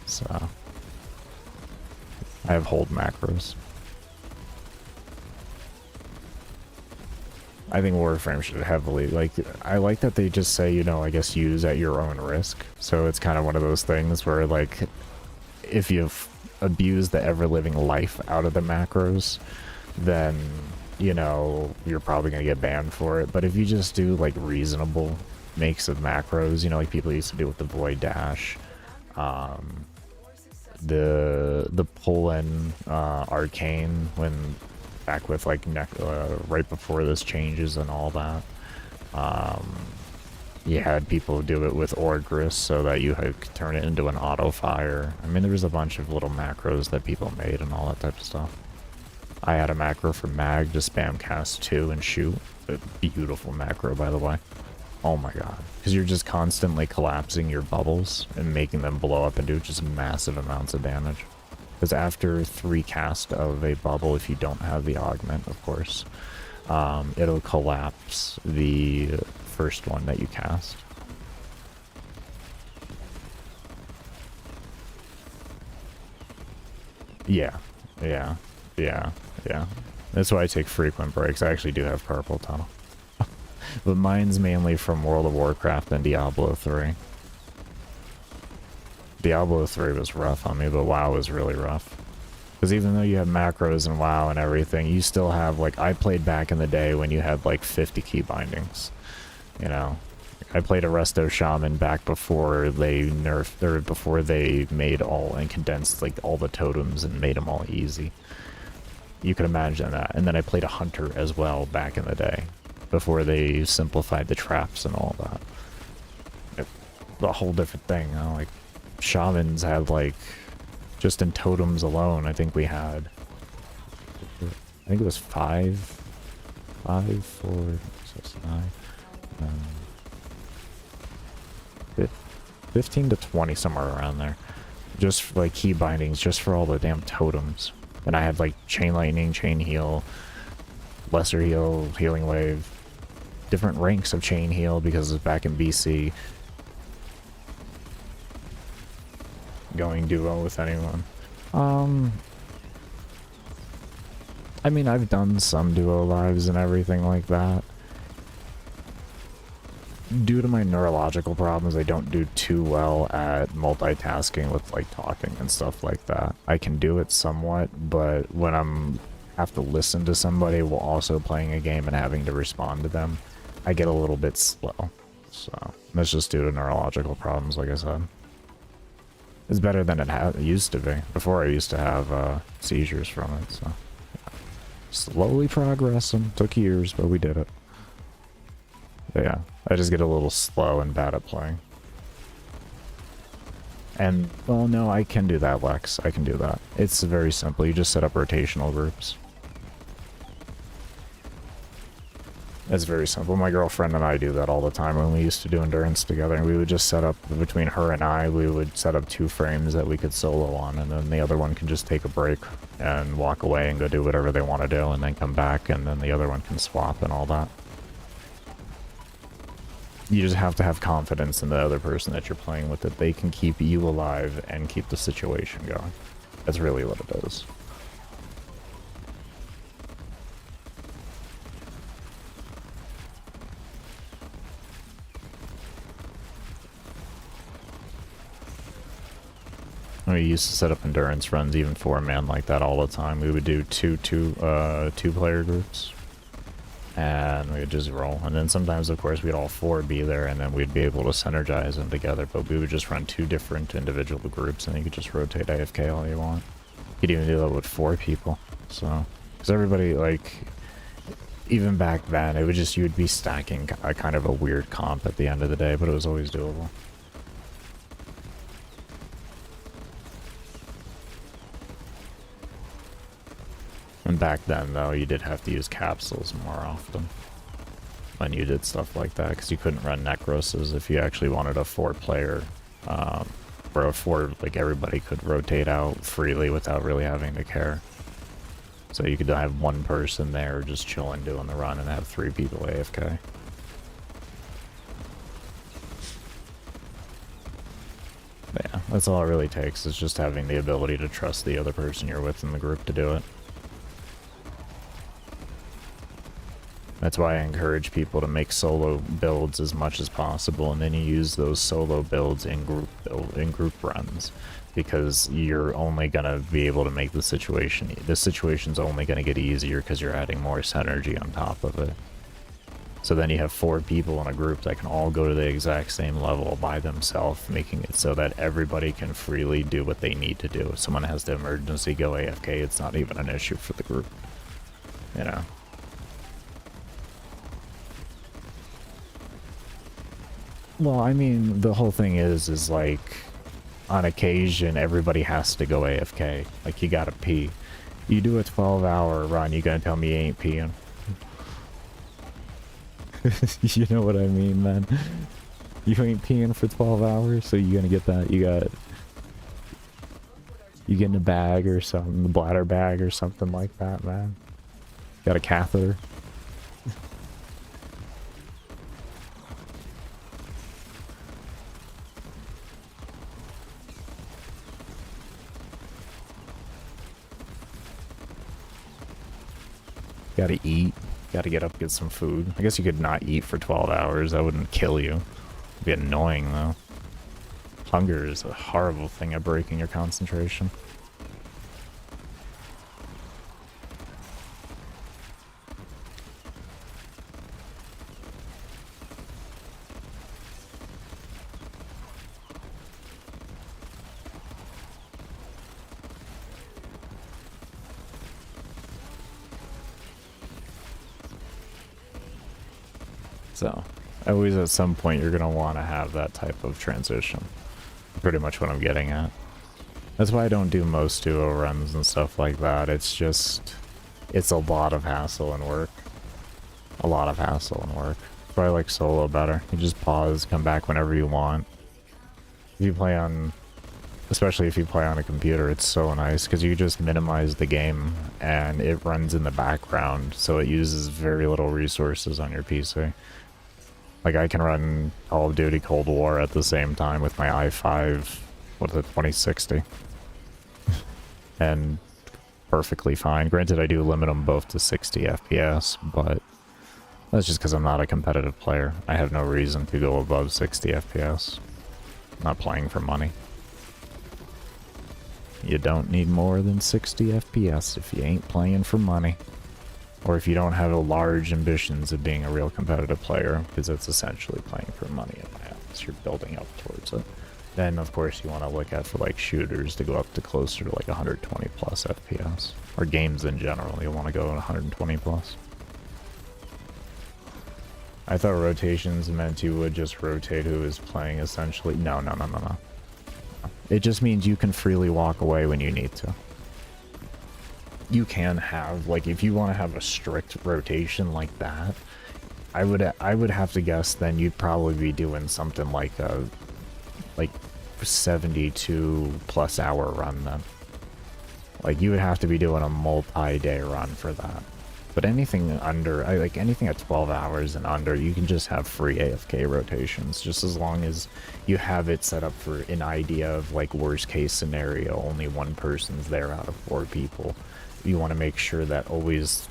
So I have hold macros. I think Warframe should heavily, like, I like that they just say, you know, I guess use at your own risk. So it's kind of one of those things where, like, if you've abused the ever-living life out of the macros, then, you know, you're probably going to get banned for it. But if you just do, like, reasonable makes of macros, you know, like people used to do with the Void Dash, the pull-in Arcane when back with like right before this changes and all that, you had people do it with Orgris so that you could turn it into an auto fire. I mean, there was a bunch of little macros that people made and all that type of stuff. I had a macro for mag to spam cast 2 and shoot. A beautiful macro, by the way. Oh my god. Because you're just constantly collapsing your bubbles and making them blow up and do just massive amounts of damage. Because after 3 casts of a bubble, if you don't have the augment, of course, it'll collapse the first one that you cast. Yeah. That's why I take frequent breaks. I actually do have carpal tunnel. But mine's mainly from World of Warcraft and Diablo 3. Diablo 3 was rough on me, but WoW was really rough. Because even though you have macros and WoW and everything, you still have, like, I played back in the day when you had, like, 50 key bindings. You know? I played Arresto Shaman back before they nerfed, or before they made all, and condensed, like, all the totems and made them all easy. You can imagine that. And then I played a Hunter as well back in the day, before they simplified the traps and all that. A whole different thing, you know? Like, Shamans had, like, just in totems alone, I think we had, I think it was 5, 4, 6, 9, 15 to 20, somewhere around there. Just, like, key bindings, just for all the damn totems. And I had, like, Chain Lightning, Chain Heal, Lesser Heal, Healing Wave, different ranks of Chain Heal because it's back in BC. Going duo with anyone. I mean, I've done some duo lives and everything like that. due to my neurological problems, I don't do too well at multitasking with like talking and stuff like that. I can do it somewhat, but when I'm have to listen to somebody while also playing a game and having to respond to them, I get a little bit slow. So that's just due to neurological problems, like I said. It's better than it used to be. Before I used to have seizures from it, so slowly progressing. Took years, but we did it. But yeah, I just get a little slow and bad at playing. And, well, no, I can do that, Lex. I can do that. It's very simple. You just set up rotational groups. It's very simple. My girlfriend and I do that all the time when we used to do endurance together. And we would just set up, between her and I, we would set up 2 frames that we could solo on. And then the other one can just take a break and walk away and go do whatever they want to do. And then come back, and then the other one can swap and all that. You just have to have confidence in the other person that you're playing with, that they can keep you alive and keep the situation going. That's really what it is. We used to set up endurance runs, even 4-man like that all the time. We would do two-player groups. And we would just roll. And then sometimes, of course, we'd all 4 be there, and then we'd be able to synergize them together. But we would just run 2 different individual groups, and you could just rotate AFK all you want. You could even do that with 4 people. So, because everybody, like, even back then, it would just, you would be stacking a kind of a weird comp at the end of the day, but it was always doable. And back then, though, you did have to use capsules more often when you did stuff like that, because you couldn't run necroses if you actually wanted a 4-player, or a 4, like, everybody could rotate out freely without really having to care. So you could have 1 person there just chilling doing the run and have 3 people AFK. But yeah, that's all it really takes, is just having the ability to trust the other person you're with in the group to do it. That's why I encourage people to make solo builds as much as possible, and then you use those solo builds in group runs, because you're only gonna be able to make the situation's only gonna get easier because you're adding more synergy on top of it. So then you have 4 people in a group that can all go to the exact same level by themselves, making it so that everybody can freely do what they need to do. If someone has to emergency go AFK, it's not even an issue for the group, you know. Well, I mean, the whole thing is like, on occasion, everybody has to go AFK. Like, you gotta pee. You do a 12-hour run, you gonna tell me you ain't peeing? You know what I mean, man? You ain't peeing for 12 hours, so you gonna get that, you get in a bag or something, the bladder bag or something like that, man. Got a catheter. Gotta eat. Gotta get up, get some food. I guess you could not eat for 12 hours. That wouldn't kill you. It'd be annoying, though. Hunger is a horrible thing at breaking your concentration. So, always at some point you're going to want to have that type of transition. Pretty much what I'm getting at. That's why I don't do most duo runs and stuff like that. It's just, it's a lot of hassle and work. A lot of hassle and work. But I like solo better. You just pause, come back whenever you want. If you play on, especially if you play on a computer, it's so nice because you just minimize the game and it runs in the background, so it uses very little resources on your PC. Like, I can run Call of Duty Cold War at the same time with my i5, what is it, 2060? And perfectly fine. Granted, I do limit them both to 60 FPS, but That's just because I'm not a competitive player. I have no reason to go above 60 FPS. I'm not playing for money. You don't need more than 60 FPS if you ain't playing for money. Or if you don't have large ambitions of being a real competitive player, because it's essentially playing for money in my eyes. You're building up towards it. Then, of course, you want to look at for like shooters to go up to closer to like 120 plus FPS. Or games in general, you want to go 120 plus. I thought rotations meant you would just rotate who is playing essentially. No. It just means you can freely walk away when you need to. You can have, like, if you want to have a strict rotation like that, I would have to guess then you'd probably be doing something like a 72 plus hour run then. Like, you would have to be doing a multi-day run for that. But anything under, like anything at 12 hours and under, you can just have free AFK rotations, just as long as you have it set up for an idea of like worst case scenario, only one person's there out of 4 people. You want to make sure that always,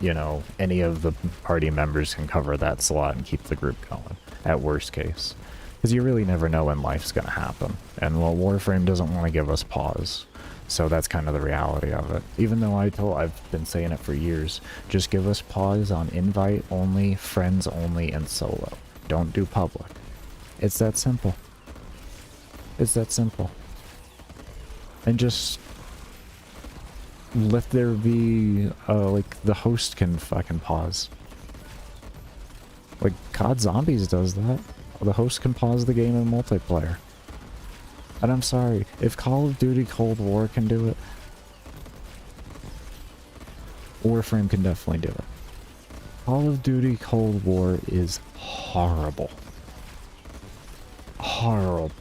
you know, any of the party members can cover that slot and keep the group going, at worst case. Because you really never know when life's going to happen. And well, Warframe doesn't want to give us pause. So that's kind of the reality of it. Even though I've been saying it for years, just give us pause on invite only, friends only, and solo. Don't do public. It's that simple. It's that simple. And just let there be, like, the host can fucking pause. Like, COD Zombies does that. The host can pause the game in multiplayer. And I'm sorry, if Call of Duty Cold War can do it, Warframe can definitely do it. Call of Duty Cold War is horrible. Horrible.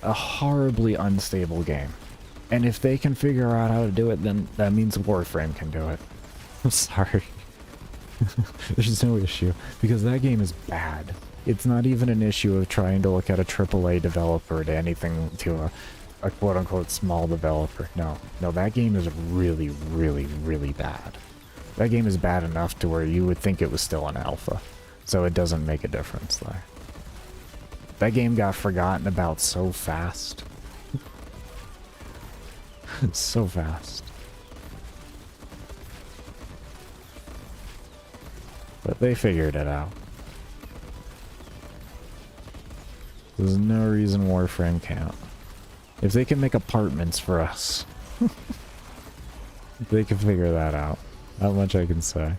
A horribly unstable game. And if they can figure out how to do it, then that means Warframe can do it. I'm sorry. There's no issue, because that game is bad. It's not even an issue of trying to look at a AAA developer to anything to a quote-unquote small developer. No, that game is really, really, really bad. That game is bad enough to where you would think it was still an alpha, so it doesn't make a difference there. That game got forgotten about so fast. So fast. But they figured it out. There's no reason Warframe can't. If they can make apartments for us, they can figure that out. Not much I can say.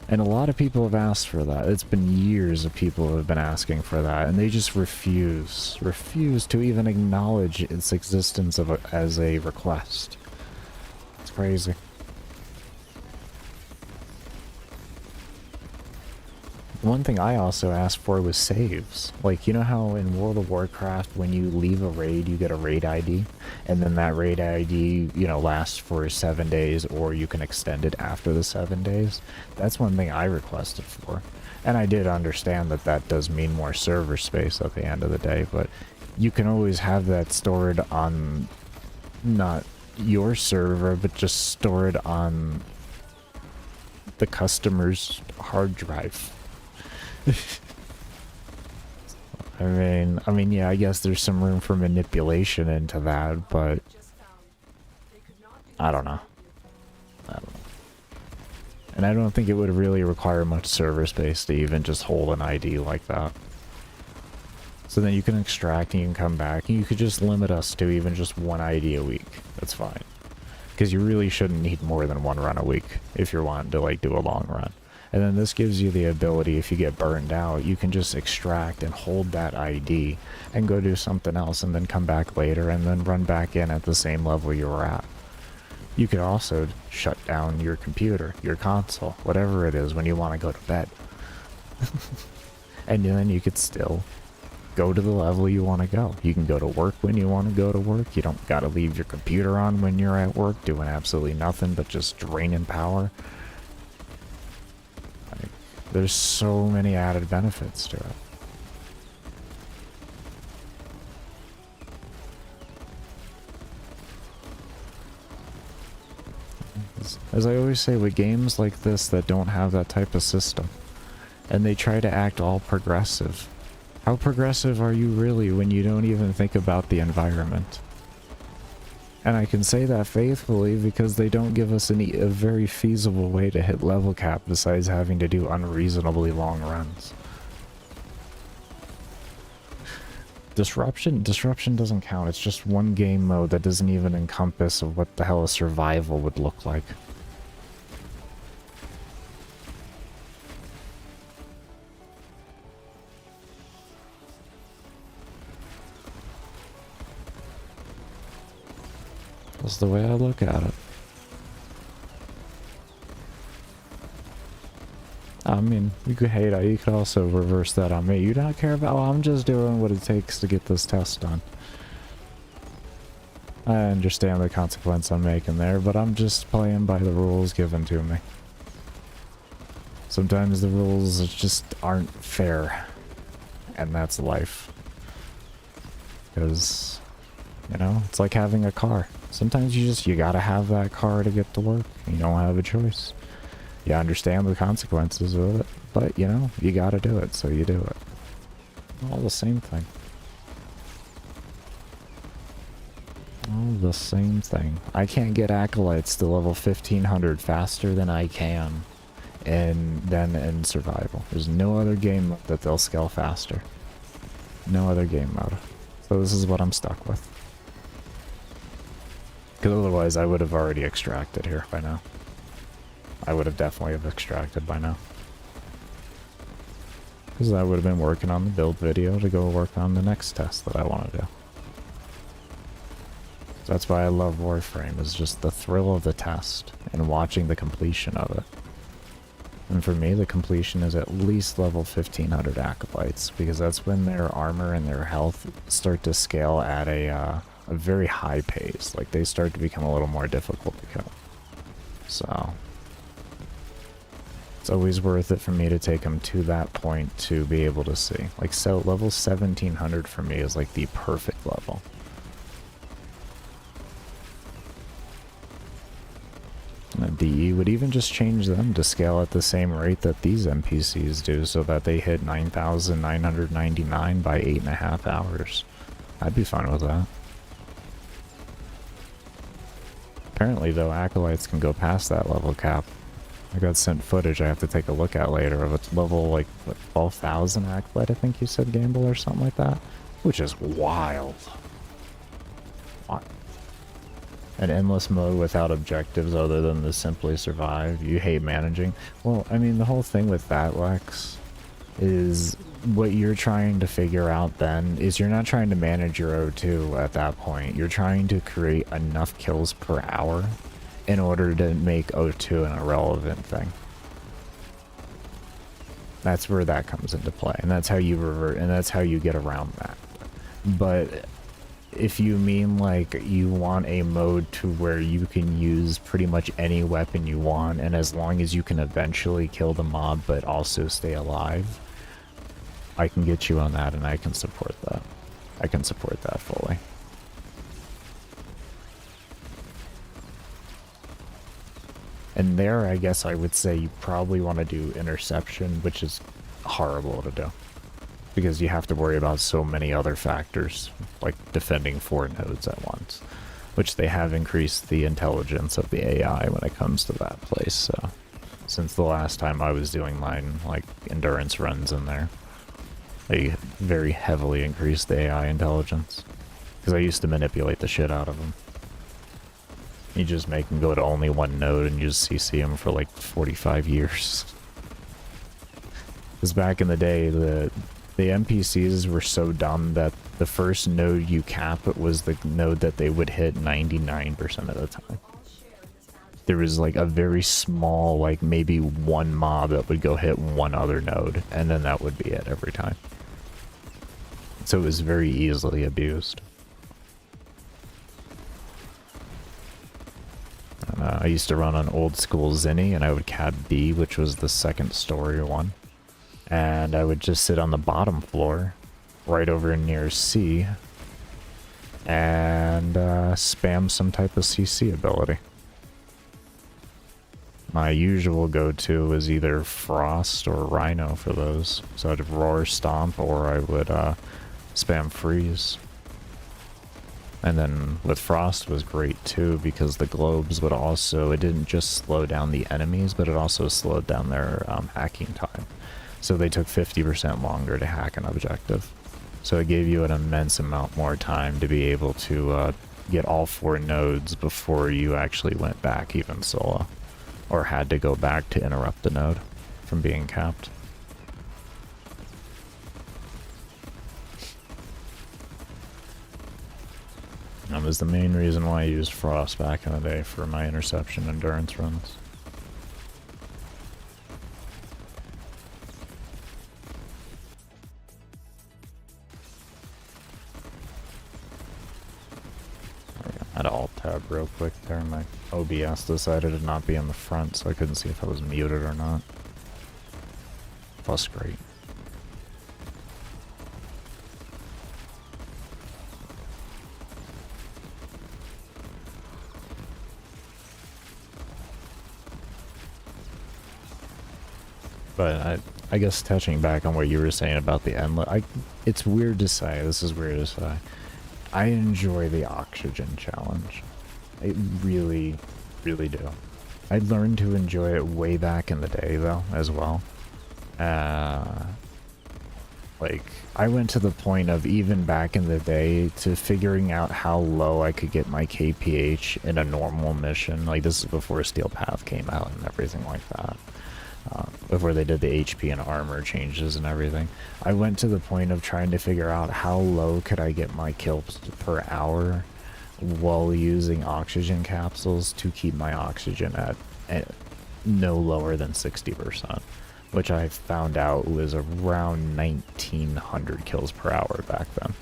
And a lot of people have asked for that. It's been years of people who have been asking for that, and they just refuse to even acknowledge its existence as a request. It's crazy. One thing I also asked for was saves. Like, you know how in World of Warcraft, when you leave a raid, you get a raid ID? And then that raid ID, you know, lasts for 7 days, or you can extend it after the 7 days? That's one thing I requested for. And I did understand that that does mean more server space at the end of the day, but you can always have that stored on, not your server, but just stored on the customer's hard drive. I mean, yeah, I guess there's some room for manipulation into that, but I don't know. And I don't think it would really require much server space to even just hold an ID like that. So then you can extract and you can come back, and you could just limit us to even just 1 ID a week. That's fine. Because you really shouldn't need more than 1 run a week if you're wanting to, like, do a long run. And then this gives you the ability, if you get burned out, you can just extract and hold that ID and go do something else and then come back later and then run back in at the same level you were at. You could also shut down your computer, your console, whatever it is when you want to go to bed. And then you could still go to the level you want to go. You can go to work when you want to go to work. You don't got to leave your computer on when you're at work doing absolutely nothing but just draining power. There's so many added benefits to it. is. As I always say, with games like this that don't have that type of system, and they try to act all progressive. How progressive are you really when you don't even think about the environment? And I can say that faithfully because they don't give us a very feasible way to hit level cap besides having to do unreasonably long runs. Disruption doesn't count. It's just one game mode that doesn't even encompass of what the hell a survival would look like. That's the way I look at it. I mean, you could hate it. You could also reverse that on me. You don't care about, oh, I'm just doing what it takes to get this test done. I understand the consequence I'm making there, but I'm just playing by the rules given to me. Sometimes the rules just aren't fair. And that's life. Because, you know, it's like having a car. Sometimes you gotta have that car to get to work. You don't have a choice. You understand the consequences of it, but you know, you gotta do it, so you do it. All the same thing. All the same thing. I can't get acolytes to level 1500 faster than I can in survival. There's no other game mode that they'll scale faster. No other game mode. So this is what I'm stuck with. Because otherwise I would have already extracted here by now. I would have definitely have extracted by now. Because I would have been working on the build video to go work on the next test that I want to do. So that's why I love Warframe, is just the thrill of the test and watching the completion of it. And for me, the completion is at least level 1500 acolytes, because that's when their armor and their health start to scale at a very high pace. Like, they start to become a little more difficult to kill. So it's always worth it for me to take them to that point to be able to see. Like, so level 1700 for me is like the perfect level. And DE would even just change them to scale at the same rate that these NPCs do, so that they hit 9,999 by 8.5 hours. I'd be fine with that. Apparently, though, acolytes can go past that level cap. I got sent footage I have to take a look at later of a level, like, what, 12,000 acolyte, I think you said, Gamble, or something like that? Which is wild. What? An endless mode without objectives other than to simply survive. You hate managing. Well, I mean, the whole thing with that, Lex, is what you're trying to figure out then is you're not trying to manage your O2 at that point. You're trying to create enough kills per hour in order to make O2 an irrelevant thing. That's where that comes into play, and that's how you revert, and that's how you get around that. But if you mean like you want a mode to where you can use pretty much any weapon you want, and as long as you can eventually kill the mob but also stay alive, I can get you on that, and I can support that. I can support that fully. And there, I guess I would say you probably want to do interception, which is horrible to do, because you have to worry about so many other factors, like defending 4 nodes at once, which they have increased the intelligence of the AI when it comes to that place. So since the last time I was doing mine, like, endurance runs in there, they very heavily increased the AI intelligence, because I used to manipulate the shit out of them. You just make them go to only one node and you just CC them for like 45 years. Because back in the day, the NPCs were so dumb that the first node you cap was the node that they would hit 99% of the time. There was like a very small, like maybe one mob that would go hit one other node, and then that would be it every time. So it was very easily abused. I used to run on old school Zinni, and I would cap B, which was the second story one. And I would just sit on the bottom floor, right over near C, and spam some type of CC ability. My usual go-to is either Frost or Rhino for those. So I'd Roar Stomp or I would spam Freeze. And then with Frost was great too because the globes would also, it didn't just slow down the enemies, but it also slowed down their hacking time. So they took 50% longer to hack an objective. So it gave you an immense amount more time to be able to get all 4 nodes before you actually went back even solo. Or had to go back to interrupt the node from being capped. That was the main reason why I used Frost back in the day for my interception endurance runs. I had to alt tab real quick there. My OBS decided to not be on the front, so I couldn't see if I was muted or not. Plus great. But I guess touching back on what you were saying about the endless, it's weird to say, this is weird to say. I enjoy the oxygen challenge. I really, really do. I learned to enjoy it way back in the day though, as well. Like, I went to the point of even back in the day to figuring out how low I could get my KPH in a normal mission. Like, this is before Steel Path came out and everything like that. Before they did the HP and armor changes and everything. I went to the point of trying to figure out how low could I get my kills per hour while using oxygen capsules to keep my oxygen at no lower than 60%, which I found out was around 1900 kills per hour back then.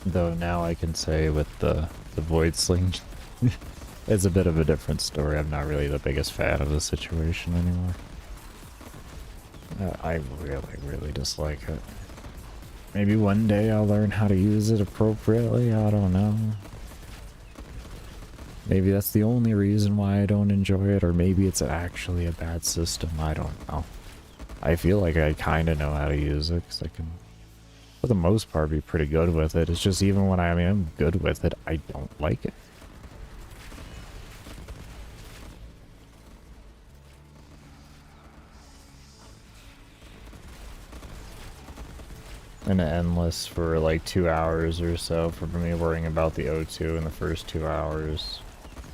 Though now I can say with the Void Sling, it's a bit of a different story. I'm not really the biggest fan of the situation anymore. I really, really dislike it. Maybe one day I'll learn how to use it appropriately, I don't know. Maybe that's the only reason why I don't enjoy it, or maybe it's actually a bad system, I don't know. I feel like I kind of know how to use it, because I can, for the most part, be pretty good with it. It's just even when I am good with it, I don't like it. And endless for like 2 hours or so for me worrying about the O2 in the first 2 hours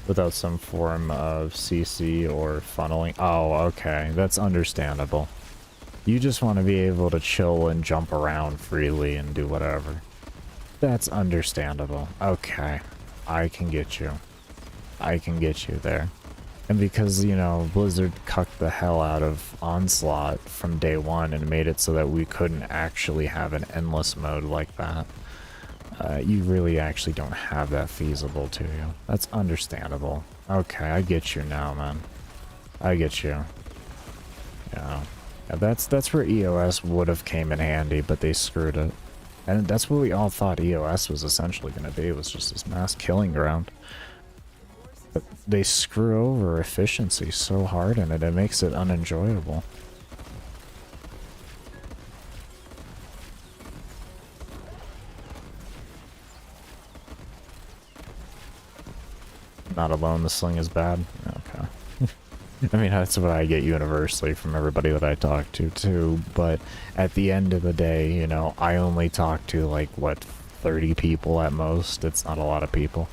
without some form of CC or funneling. Oh, okay, that's understandable. You just want to be able to chill and jump around freely and do whatever. That's understandable. Okay, I can get you. I can get you there. And because, you know, Blizzard cucked the hell out of Onslaught from day one and made it so that we couldn't actually have an endless mode like that, you really actually don't have that feasible to you. That's understandable. Okay, I get you now, man. I get you. Yeah. That's where EOS would have came in handy, but they screwed it. And that's what we all thought EOS was essentially going to be, was just this mass killing ground. But they screw over efficiency so hard in it, it makes it unenjoyable. Not alone, the sling is bad. Okay. I mean, that's what I get universally from everybody that I talk to, too. But at the end of the day, you know, I only talk to, like, what, 30 people at most? It's not a lot of people.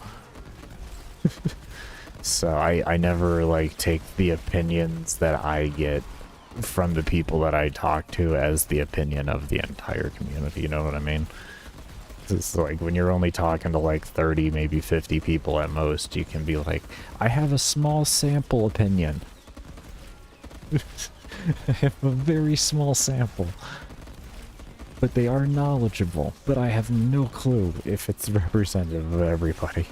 So I never, like, take the opinions that I get from the people that I talk to as the opinion of the entire community, you know what I mean? It's like when you're only talking to like 30, maybe 50 people at most, you can be like, I have a small sample opinion. I have a very small sample. But they are knowledgeable, but I have no clue if it's representative of everybody.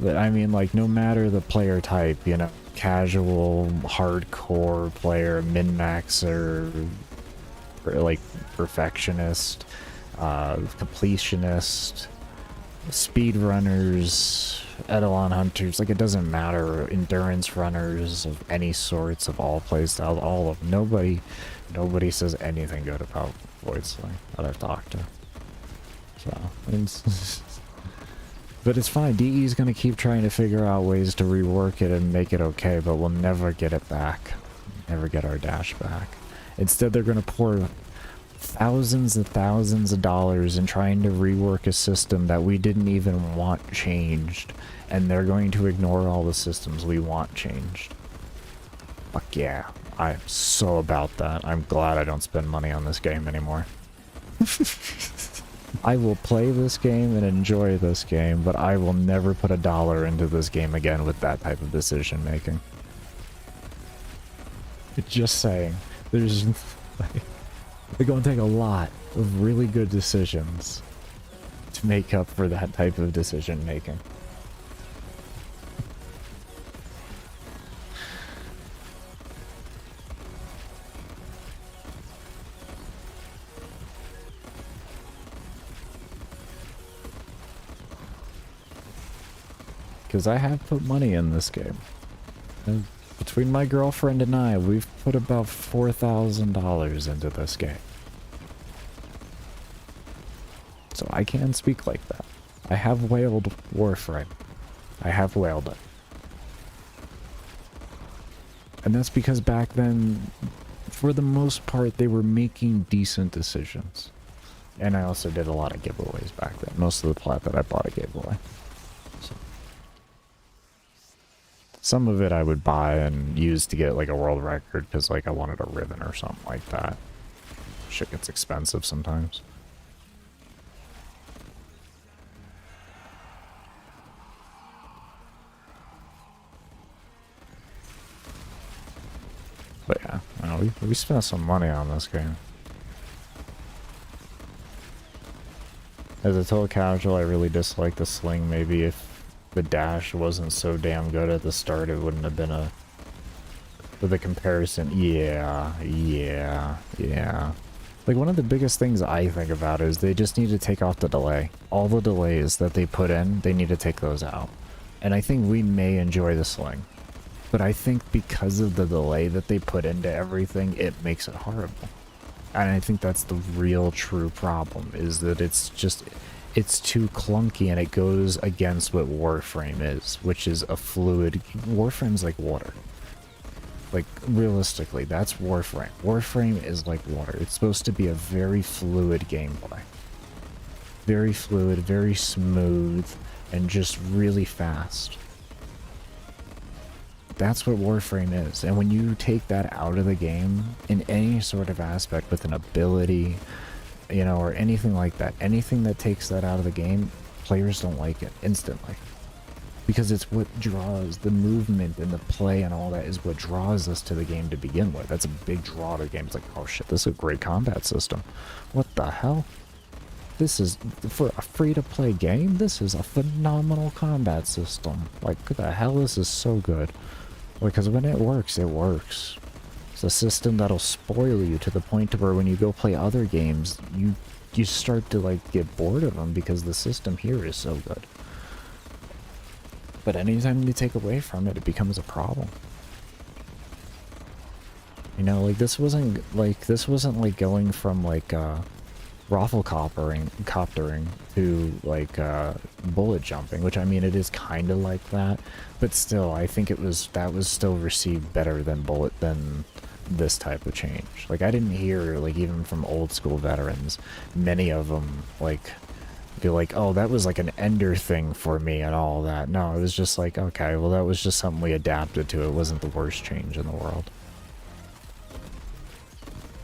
But I mean, like, no matter the player type, you know, casual, hardcore player, min-maxer, like perfectionist, completionist, speedrunners, Eidolon hunters, like it doesn't matter, endurance runners of any sorts of all playstyles, all of nobody says anything good about Void Sling that I've talked to. So but it's fine. DE's gonna keep trying to figure out ways to rework it and make it okay, but we'll never get it back. Never get our dash back. Instead, they're going to pour thousands and thousands of dollars in trying to rework a system that we didn't even want changed. And they're going to ignore all the systems we want changed. Fuck yeah. I'm so about that. I'm glad I don't spend money on this game anymore. I will play this game and enjoy this game, but I will never put $1 into this game again with that type of decision making. Just saying. There's they're going to take a lot of really good decisions to make up for that type of decision making. Because I have put money in this game. And between my girlfriend and I, we've put about $4,000 into this game. So I can speak like that. I have whaled Warframe. I have whaled it. And that's because back then, for the most part, they were making decent decisions. And I also did a lot of giveaways back then. Most of the plat that I bought I gave away. So. Some of it I would buy and use to get like a world record because like I wanted a ribbon or something like that. Shit gets expensive sometimes. But yeah, we spent some money on this game. As a total casual, I really dislike the sling. Maybe if the dash wasn't so damn good at the start, it wouldn't have been a... With a comparison, yeah. Like, one of the biggest things I think about is they just need to take off the delay. All the delays that they put in, they need to take those out. And I think we may enjoy the sling. But I think because of the delay that they put into everything, it makes it horrible. And I think that's the real true problem, is that it's too clunky and it goes against what Warframe is, which is a fluid... Warframe's like water. Like, realistically, that's Warframe. Warframe is like water. It's supposed to be a very fluid gameplay. Very fluid, very smooth, and just really fast. That's what Warframe is. And when you take that out of the game, in any sort of aspect with an ability, you know, or anything like that, anything that takes that out of the game, players don't like it instantly. Because it's what draws the movement and the play and all that is what draws us to the game to begin with. That's a big draw to the game. It's like, oh shit, this is a great combat system. What the hell? This is, for a free-to-play game, this is a phenomenal combat system. Like, what the hell, this is so good. Because when it works, it works. It's a system that'll spoil you to the point to where when you go play other games, you start to, like, get bored of them because the system here is so good. But anytime you take away from it, it becomes a problem. You know, like this wasn't like going from like coptering to like bullet jumping, which I mean it is kind of like that, but still I think that was still received better than this type of change. Like I didn't hear, like, even from old school veterans, many of them like be like, oh, that was like an ender thing for me and all that. No, it was just like, okay, well, that was just something we adapted to. It wasn't the worst change in the world.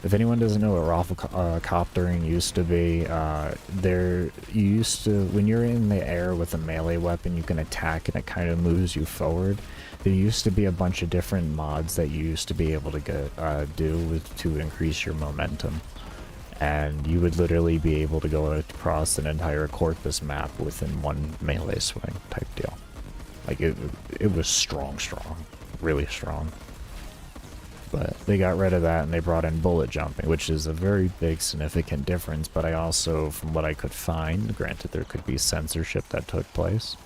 If anyone doesn't know what coptering used to be, when you're in the air with a melee weapon, you can attack and it kind of moves you forward. There used to be a bunch of different mods that you used to be able to to increase your momentum. And you would literally be able to go across an entire Corpus map within one melee swing type deal. Like, it was strong, really strong. But they got rid of that and they brought in bullet jumping, which is a very big significant difference. But I also, from what I could find, granted there could be censorship that took place,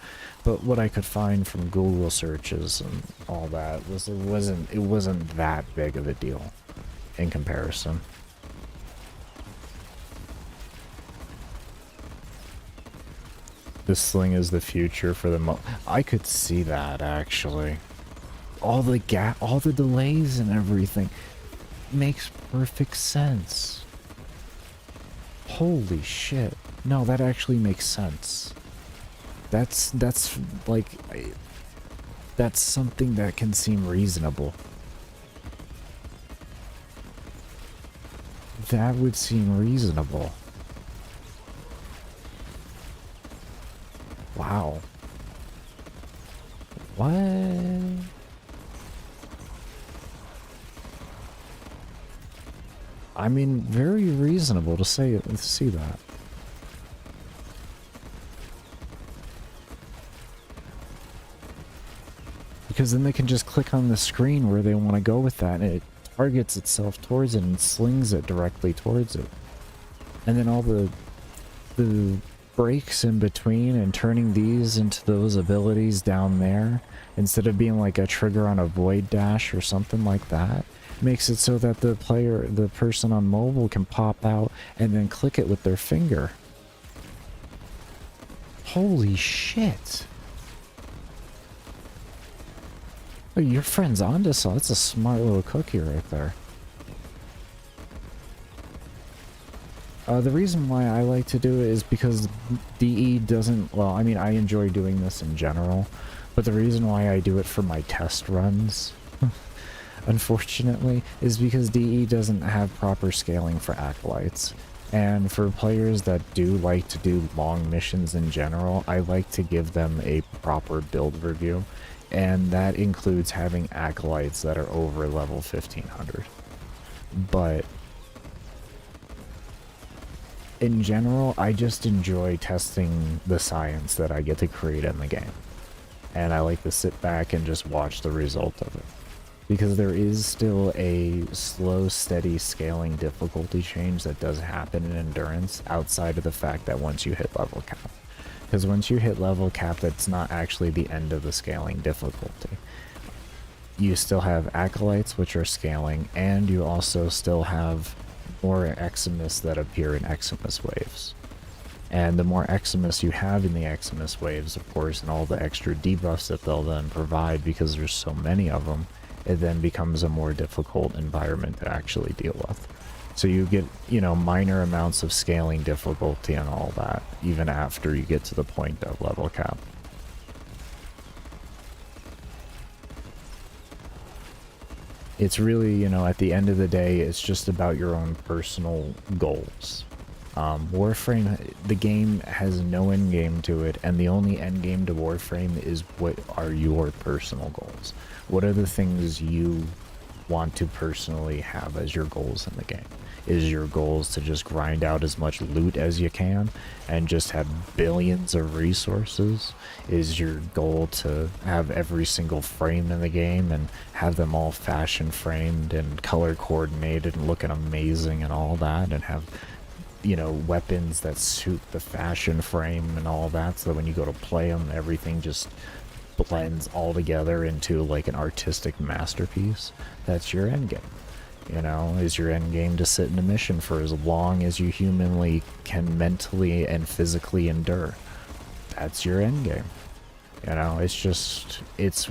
but what I could find from Google searches and all that was it wasn't that big of a deal in comparison. This sling is the future for the I could see that, actually. All the delays and everything makes perfect sense. Holy shit. No, that actually makes sense. That's like, that's something that can seem reasonable. That would seem reasonable. Wow. What? I mean, very reasonable to see that. Because then they can just click on the screen where they want to go with that, and it targets itself towards it and slings it directly towards it. And then all the breaks in between and turning these into those abilities down there, instead of being like a trigger on a void dash or something like that, makes it so that the person on mobile can pop out and then click it with their finger. Holy shit. Oh, your friend's onto something. That's a smart little cookie right there. The reason why I like to do it is because DE doesn't, well, I mean, I enjoy doing this in general, but the reason why I do it for my test runs, unfortunately, is because DE doesn't have proper scaling for acolytes. And for players that do like to do long missions in general, I like to give them a proper build review, and that includes having acolytes that are over level 1500. But in general, I just enjoy testing the science that I get to create in the game. And I like to sit back and just watch the result of it. Because there is still a slow, steady scaling difficulty change that does happen in Endurance, outside of the fact that once you hit level cap. Because once you hit level cap, that's not actually the end of the scaling difficulty. You still have acolytes, which are scaling, and you also still have more Eximus that appear in Eximus waves. And the more Eximus you have in the Eximus waves, of course, and all the extra debuffs that they'll then provide because there's so many of them, it then becomes a more difficult environment to actually deal with. So you get, you know, minor amounts of scaling difficulty and all that, even after you get to the point of level cap. It's really, you know, at the end of the day, it's just about your own personal goals. Warframe, the game has no end game to it, and the only end game to Warframe is what are your personal goals. What are the things you want to personally have as your goals in the game? Is your goals to just grind out as much loot as you can and just have billions of resources? Is your goal to have every single frame in the game and have them all fashion framed and color coordinated and looking amazing and all that, and have, you know, weapons that suit the fashion frame and all that, so that when you go to play them, everything just blends all together into like an artistic masterpiece, that's your end game. You know, is your end game to sit in a mission for as long as you humanly can mentally and physically endure. That's your end game. You know, it's just, it's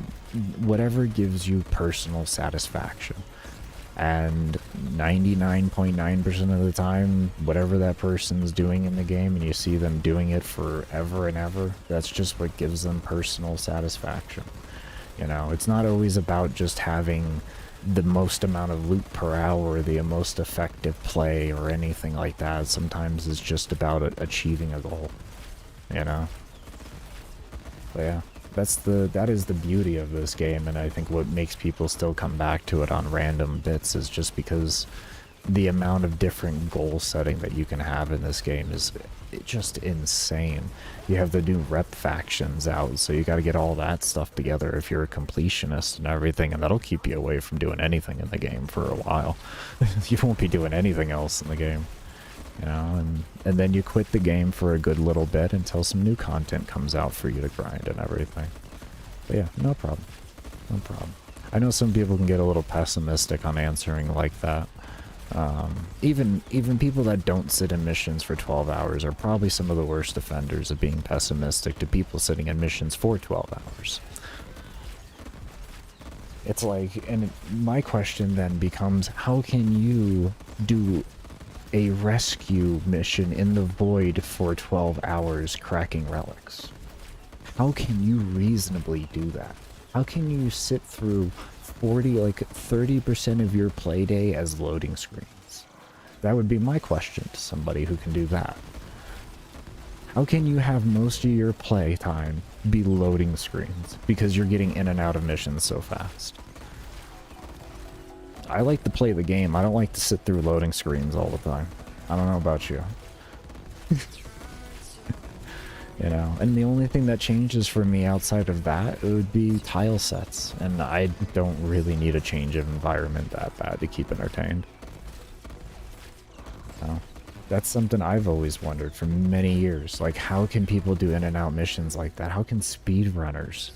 whatever gives you personal satisfaction. And 99.9% of the time, whatever that person's doing in the game, and you see them doing it forever and ever, that's just what gives them personal satisfaction. You know, it's not always about just having the most amount of loot per hour, or the most effective play, or anything like that. Sometimes it's just about achieving a goal, you know? But yeah, that is the beauty of this game, and I think what makes people still come back to it on random bits is just because the amount of different goal setting that you can have in this game is just insane. You have the new rep factions out, so you got to get all that stuff together if you're a completionist and everything, and that'll keep you away from doing anything in the game for a while. You won't be doing anything else in the game, you know, and then you quit the game for a good little bit until some new content comes out for you to grind and everything. But yeah, no problem. No problem. I know some people can get a little pessimistic on answering like that. Even people that don't sit in missions for 12 hours are probably some of the worst offenders of being pessimistic to people sitting in missions for 12 hours. It's like, and my question then becomes, how can you do a rescue mission in the void for 12 hours cracking relics? How can you reasonably do that? How can you sit through 30% of your play day as loading screens? That would be my question to somebody who can do that. How can you have most of your play time be loading screens because you're getting in and out of missions so fast? I like to play the game. I don't like to sit through loading screens all the time. I don't know about you. You know, and the only thing that changes for me outside of that, it would be tile sets, and I don't really need a change of environment that bad to keep entertained. So, that's something I've always wondered for many years. Like, how can people do in and out missions like that? How can speedrunners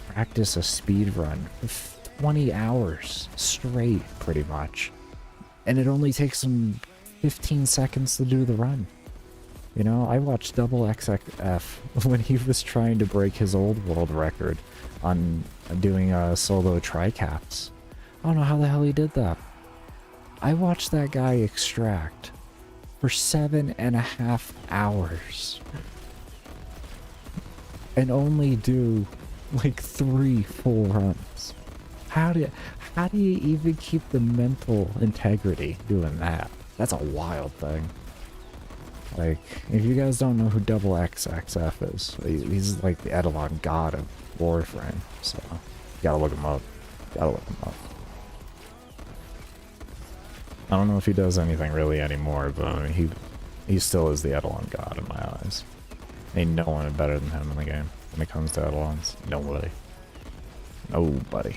practice a speed run for 20 hours straight, pretty much, and it only takes them 15 seconds to do the run? You know, I watched Double XXF when he was trying to break his old world record on doing solo tri-caps. I don't know how the hell he did that. I watched that guy extract for 7.5 hours and only do like 3 full runs. How do you even keep the mental integrity doing that? That's a wild thing. Like, if you guys don't know who Double XXF is, he's like the Eidolon god of Warframe, so you gotta look him up. Gotta look him up. I don't know if he does anything really anymore, but I mean, he still is the Eidolon god in my eyes. Ain't no one better than him in the game when it comes to Eidolons. Nobody. Nobody.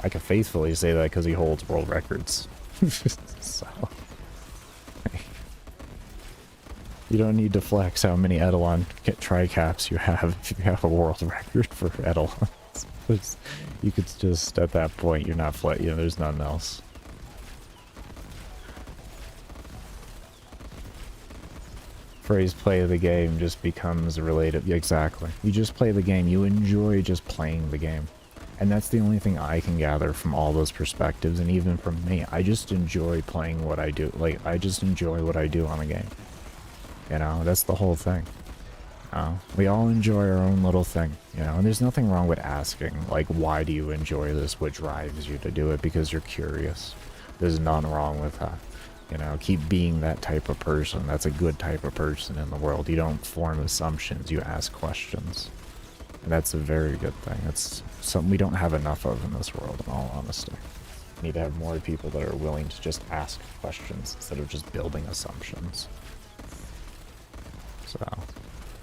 I can faithfully say that because he holds world records. So... You don't need to flex how many Eidolon tri-caps you have if you have a world record for Eidolons. You could just, at that point, you're not you know, there's nothing else. Phrase play the game just becomes related. Exactly. You just play the game. You enjoy just playing the game. And that's the only thing I can gather from all those perspectives, and even from me. I just enjoy playing what I do. Like, I just enjoy what I do on the game. You know, that's the whole thing. We all enjoy our own little thing, you know, and there's nothing wrong with asking, like, why do you enjoy this? What drives you to do it? Because you're curious. There's nothing wrong with that. You know, keep being that type of person. That's a good type of person in the world. You don't form assumptions, you ask questions. And that's a very good thing. That's something we don't have enough of in this world, in all honesty. We need to have more people that are willing to just ask questions instead of just building assumptions. So,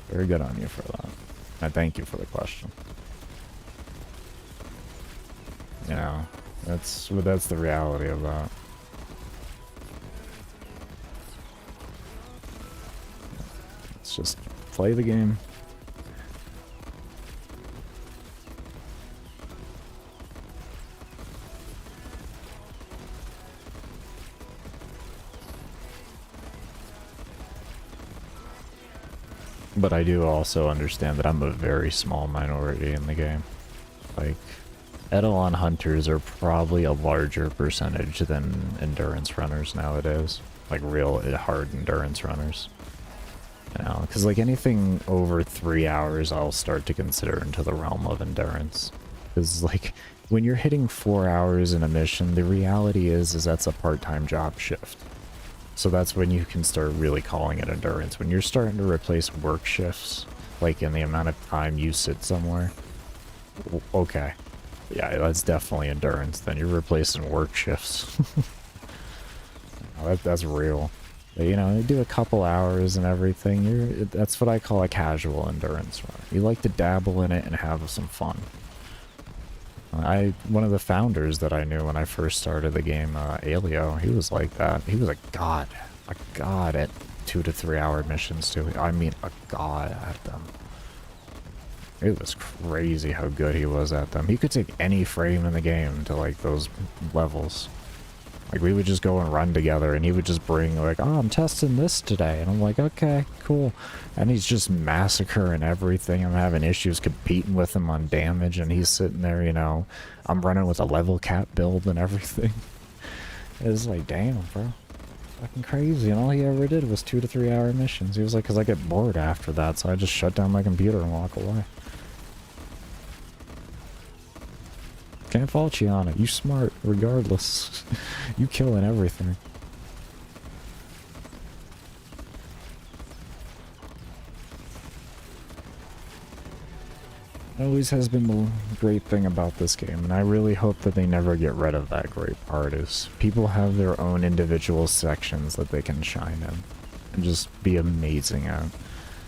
very good on you for that. I thank you for the question. You know, that's the reality of that. Let's just play the game, But I do also understand that I'm a very small minority in the game. Like, Eidolon hunters are probably a larger percentage than endurance runners nowadays. Like real hard endurance runners. You know, because like anything over 3 hours I'll start to consider into the realm of endurance. Because like when you're hitting 4 hours in a mission, the reality is that's a part-time job shift. So that's when you can start really calling it endurance. When you're starting to replace work shifts, like in the amount of time you sit somewhere, okay. Yeah, that's definitely endurance. Then you're replacing work shifts. That's real. But, you know, you do a couple hours and everything. That's what I call a casual endurance run. You like to dabble in it and have some fun. One of the founders that I knew when I first started the game, Alio, he was like that. He was a god at 2 to 3 hour missions too. I mean, a god at them. It was crazy how good he was at them. He could take any frame in the game to like those levels. Like we would just go and run together and he would just bring like, oh, I'm testing this today. And I'm like, okay, cool. And he's just massacring everything. I'm having issues competing with him on damage and he's sitting there, you know, I'm running with a level cap build and everything. It's like, damn, bro. Fucking crazy. And all he ever did was 2 to 3 hour missions. He was like, because I get bored after that, so I just shut down my computer and walk away. Can't fault you on it. You smart, regardless. You killing everything. It always has been the great thing about this game, and I really hope that they never get rid of that great part, is people have their own individual sections that they can shine in and just be amazing at.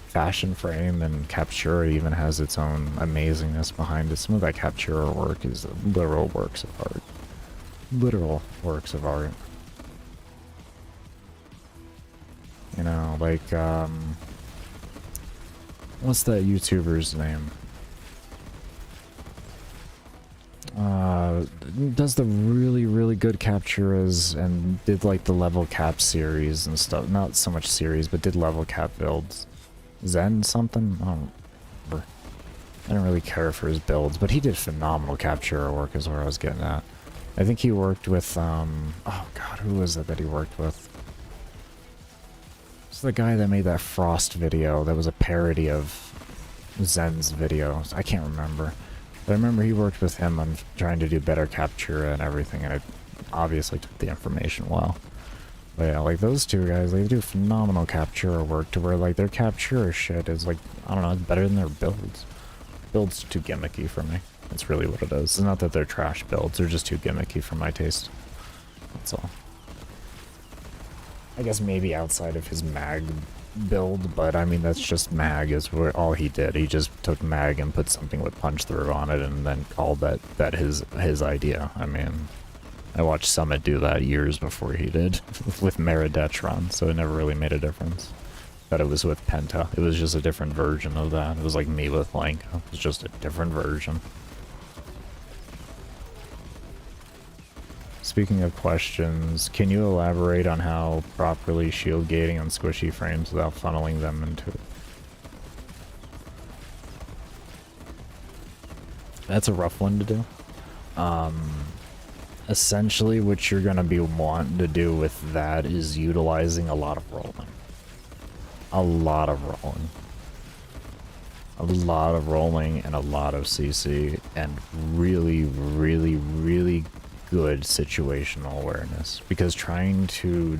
Fashion Frame and Captura even has its own amazingness behind it. Some of that Captura work is literal works of art. Literal works of art. You know, like, what's that YouTuber's name? Does the really, really good capturas and did like the level cap series and stuff. Not so much series, but did level cap builds. Zen something? I don't remember. I don't really care for his builds, but he did phenomenal capture work is where I was getting at. I think he worked with, oh god, who was it that he worked with? It's the guy that made that Frost video that was a parody of Zen's videos. I can't remember. But I remember he worked with him on trying to do better capture and everything, and I obviously took the information well. But yeah, like those two guys, they do phenomenal capture work to where like their capture shit is like, I don't know, it's better than their builds. Builds too gimmicky for me. That's really what it is. It's not that they're trash builds, they're just too gimmicky for my taste. That's all. I guess maybe outside of his mag build, but I mean that's just mag is where all he did. He just took mag and put something with punch through on it and then called that his idea. I mean, I watched Summit do that years before he did with Meridetron, so it never really made a difference. But it was with Penta. It was just a different version of that. It was like me with Lanka. It was just a different version. Speaking of questions, can you elaborate on how properly shield gating on squishy frames without funneling them into it? That's a rough one to do. Essentially what you're going to be wanting to do with that is utilizing a lot of rolling. A lot of rolling. A lot of rolling and a lot of CC and really, really, really good situational awareness. Because trying to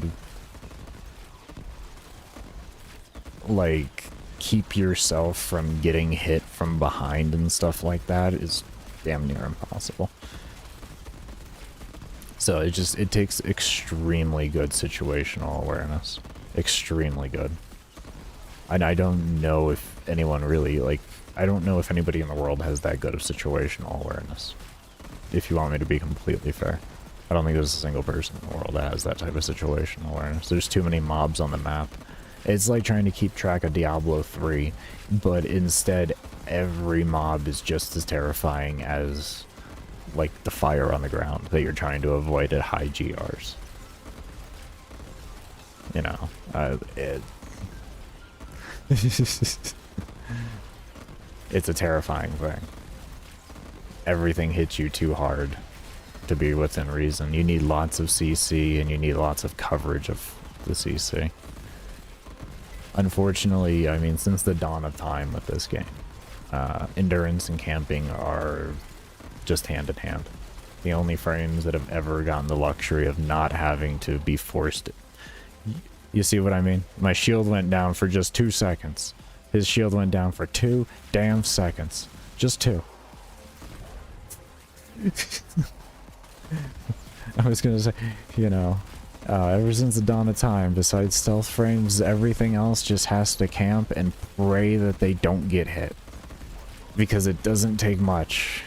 like keep yourself from getting hit from behind and stuff like that is damn near impossible. So it takes extremely good situational awareness. Extremely good. And I don't know if anyone really, like, I don't know if anybody in the world has that good of situational awareness. If you want me to be completely fair. I don't think there's a single person in the world that has that type of situational awareness. There's too many mobs on the map. It's like trying to keep track of Diablo 3, but instead every mob is just as terrifying as like the fire on the ground that you're trying to avoid at high GRs. You know, It's a terrifying thing. Everything hits you too hard to be within reason. You need lots of CC and you need lots of coverage of the CC. Unfortunately, I mean, since the dawn of time with this game, endurance and camping are just hand in hand. The only frames that have ever gotten the luxury of not having to be forced. You see what I mean? My shield went down for just 2 seconds. His shield went down for 2 damn seconds. Just 2. I was gonna say, you know, ever since the dawn of time, besides stealth frames, everything else just has to camp and pray that they don't get hit. Because it doesn't take much.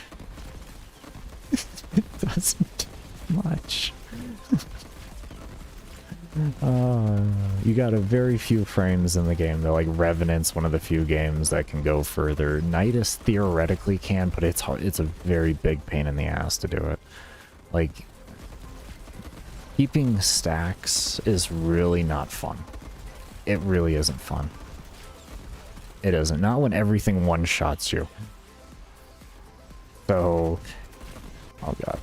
It doesn't take much. You got a very few frames in the game. They're like Revenant's one of the few games that can go further. Nidus theoretically can, but it's hard, it's a very big pain in the ass to do it. Like, keeping stacks is really not fun. It really isn't fun. It isn't. Not when everything one-shots you. So, oh god.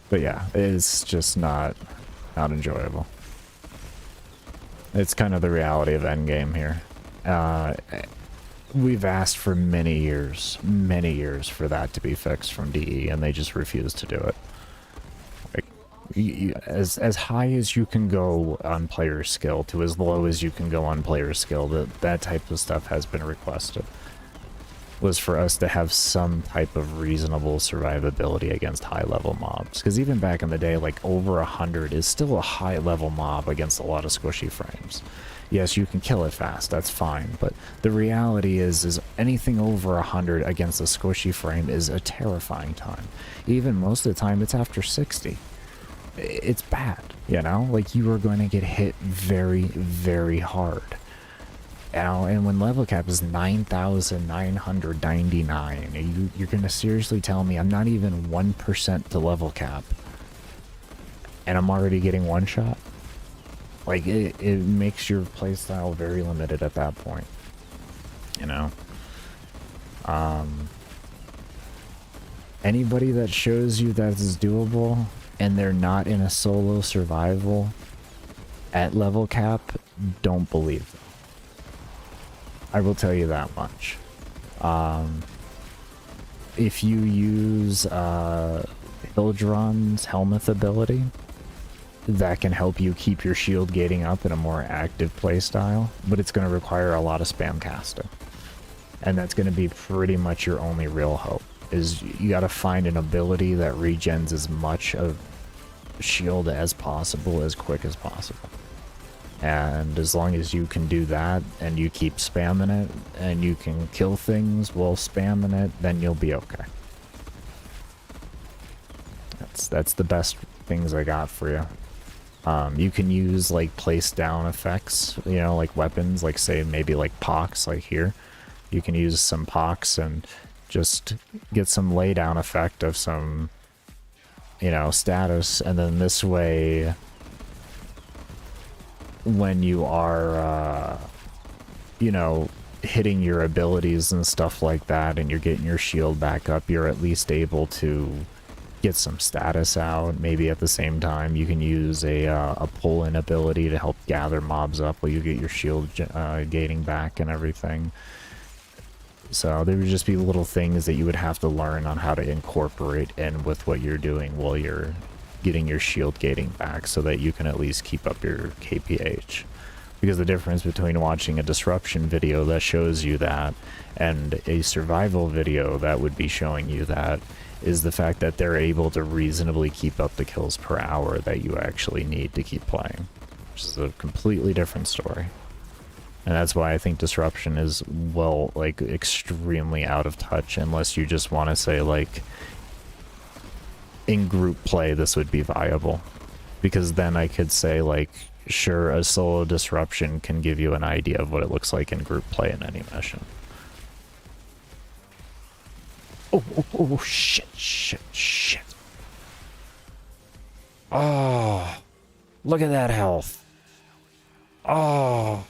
But yeah, it's just not enjoyable. It's kind of the reality of endgame here. We've asked for many years for that to be fixed from DE, and they just refuse to do it. Like, as high as you can go on player skill to as low as you can go on player skill, that type of stuff has been requested. Was for us to have some type of reasonable survivability against high-level mobs. Because even back in the day, like, over 100 is still a high-level mob against a lot of squishy frames. Yes, you can kill it fast, that's fine, but the reality is anything over 100 against a squishy frame is a terrifying time. Even most of the time, it's after 60. It's bad, you know? Like, you are going to get hit very, very hard. You know, and when level cap is 9,999, you're going to seriously tell me I'm not even 1% to level cap, and I'm already getting one shot? Like, it makes your playstyle very limited at that point, you know? Anybody that shows you that is doable, and they're not in a solo survival at level cap, don't believe them. I will tell you that much. If you use Hildron's Helmuth ability, that can help you keep your shield gating up in a more active playstyle, but it's going to require a lot of spam casting. And that's going to be pretty much your only real hope, is you got to find an ability that regens as much of shield as possible, as quick as possible. And as long as you can do that, and you keep spamming it, and you can kill things while spamming it, then you'll be okay. That's the best things I got for you. You can use, like, place down effects, you know, like weapons, like, say, maybe like pox, like here. You can use some pox and just get some lay down effect of some, you know, status, and then this way, when you are, you know, hitting your abilities and stuff like that, and you're getting your shield back up, you're at least able to get some status out. Maybe at the same time, you can use a pull-in ability to help gather mobs up while you get your shield gating back and everything. So there would just be little things that you would have to learn on how to incorporate in with what you're doing while you're getting your shield gating back, so that you can at least keep up your KPH. Because the difference between watching a disruption video that shows you that and a survival video that would be showing you that is the fact that they're able to reasonably keep up the kills per hour that you actually need to keep playing, which is a completely different story. And that's why I think disruption is, well, like, extremely out of touch, unless you just want to say, like, in group play this would be viable, because then I could say, like, sure, a solo disruption can give you an idea of what it looks like in group play in any mission. Oh, oh, oh, shit, shit, shit. Oh, look at that health. Oh.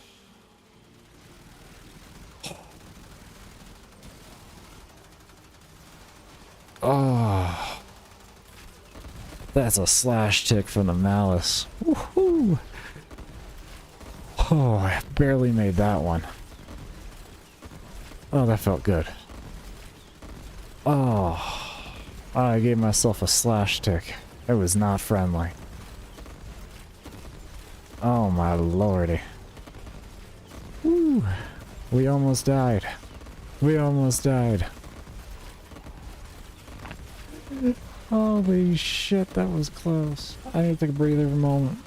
Oh. That's a slash tick from the malice. Woohoo. Oh, I barely made that one. Oh, that felt good. Oh, I gave myself a slash tick. It was not friendly. Oh my lordy. Woo. We almost died. We almost died. Holy shit, that was close. I need to take a breather for a moment.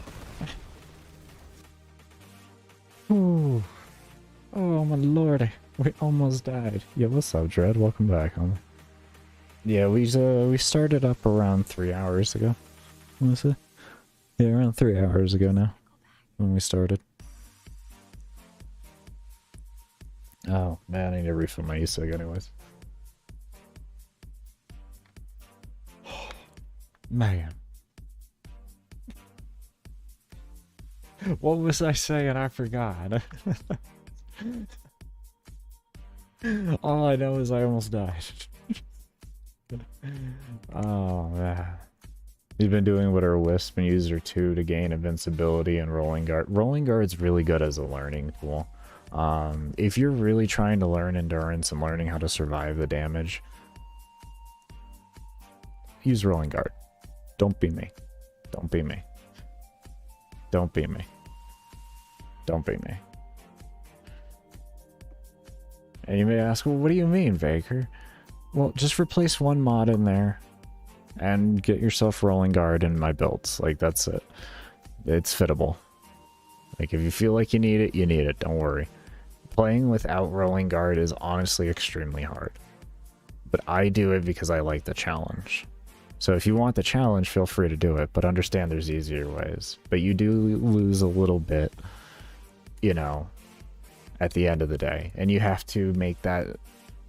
Ooh. Oh my lordy. We almost died. Yeah, what's up, Dread? Welcome back, homie. Yeah, we started up around 3 hours ago. What was it? Yeah, around 3 hours ago now. When we started. Oh, man, I need to refill my e-cig anyways. Man. What was I saying? I forgot. All I know is I almost died. Oh, man. He's been doing what our Wisp and User 2 to gain invincibility and Rolling Guard. Rolling Guard's really good as a learning tool. If you're really trying to learn endurance and learning how to survive the damage, use Rolling Guard. Don't be me. Don't be me. Don't be me. Don't be me. And you may ask, well, what do you mean, Baker? Well, just replace one mod in there and get yourself Rolling Guard in my builds. Like, that's it. It's fittable. Like, if you feel like you need it, you need it. Don't worry. Playing without Rolling Guard is honestly extremely hard. But I do it because I like the challenge. So if you want the challenge, feel free to do it. But understand there's easier ways. But you do lose a little bit, you know, at the end of the day. And you have to make that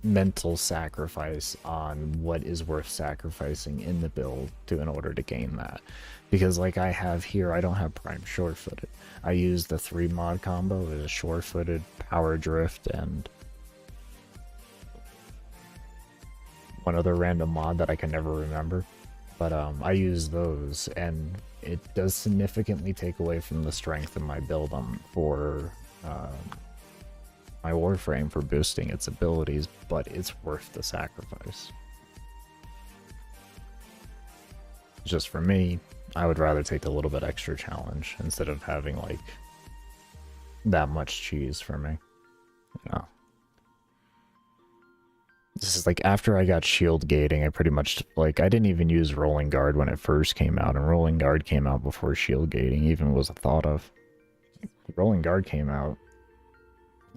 mental sacrifice on what is worth sacrificing in the build in order to gain that. Because like I have here, I don't have Prime Short-Footed. I use the 3 mod combo with a Short-Footed, Power Drift, and one other random mod that I can never remember. But I use those, and it does significantly take away from the strength of my build for my Warframe for boosting its abilities, but it's worth the sacrifice. Just for me, I would rather take a little bit extra challenge instead of having like that much cheese for me. You know. This is like after I got shield gating, I pretty much like I didn't even use Rolling Guard when it first came out, and Rolling Guard came out before shield gating even was a thought of. Rolling Guard came out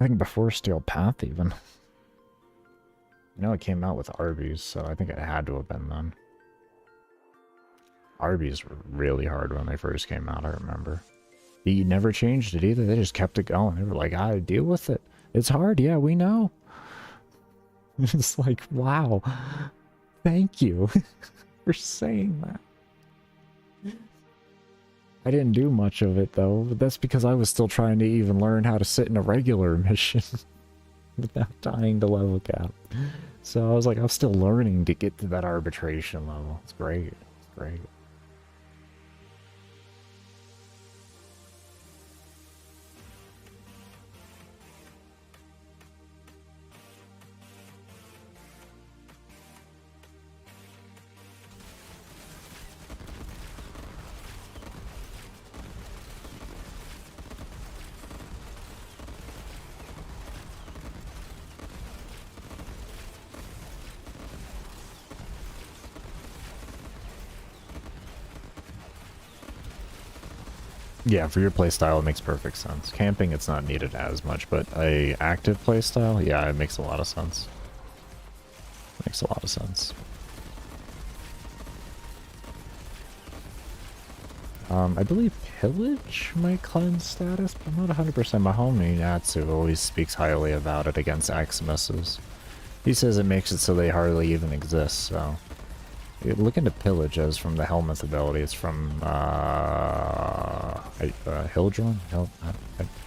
I think before Steel Path even. I know it came out with Arby's, so I think it had to have been then. Arby's were really hard when they first came out, I remember. They never changed it either, they just kept it going. They were like, I deal with it. It's hard, yeah, we know. It's like, wow. Thank you for saying that. I didn't do much of it though, but that's because I was still trying to even learn how to sit in a regular mission without dying to level cap. So I was like, I'm still learning to get to that arbitration level. It's great. It's great. Yeah, for your playstyle, it makes perfect sense. Camping, it's not needed as much, but a active playstyle, yeah, it makes a lot of sense. Makes a lot of sense. I believe Pillage might cleanse status, but I'm not 100%. My homie Natsu always speaks highly about it against Xmas. He says it makes it so they hardly even exist, so... Look into pillages from the Helmuth ability. It's from, Hildron?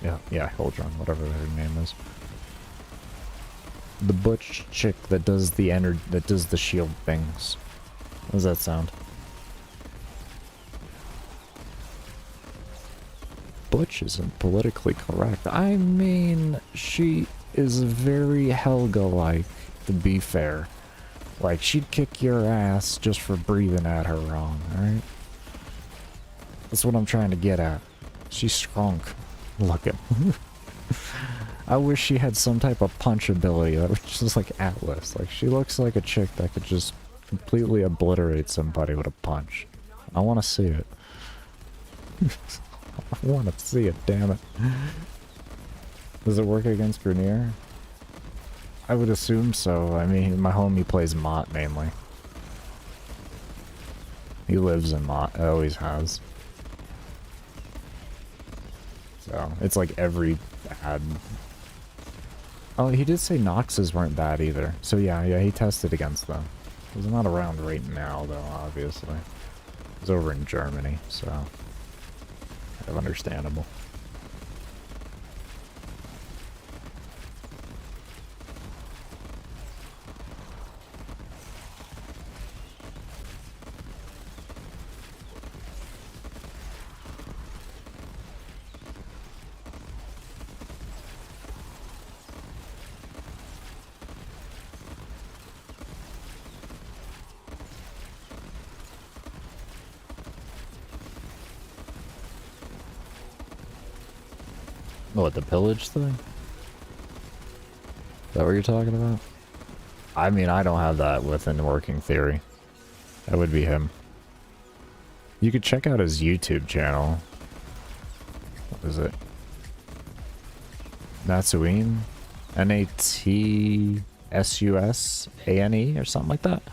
Yeah, Hildron, whatever her name is. The butch chick that does the shield things. How does that sound? Butch isn't politically correct. I mean, she is very Helga-like, to be fair. Like, she'd kick your ass just for breathing at her wrong, alright? That's what I'm trying to get at. She's strong looking. I wish she had some type of punch ability that was just like Atlas. Like, she looks like a chick that could just completely obliterate somebody with a punch. I want to see it. I want to see it, damn it. Does it work against Grenier? I would assume so. I mean, my homie plays Mott mainly. He lives in Mott, always has. So, it's like every bad... Oh, he did say Noxes weren't bad either. So yeah, he tested against them. He's not around right now, though, obviously. He's over in Germany, so... kind of understandable. What, the pillage thing? Is that what you're talking about? I mean, I don't have that within working theory. That would be him. You could check out his YouTube channel. What is it? Natsuine? N-A-T-S-U-S-A-N-E or something like that?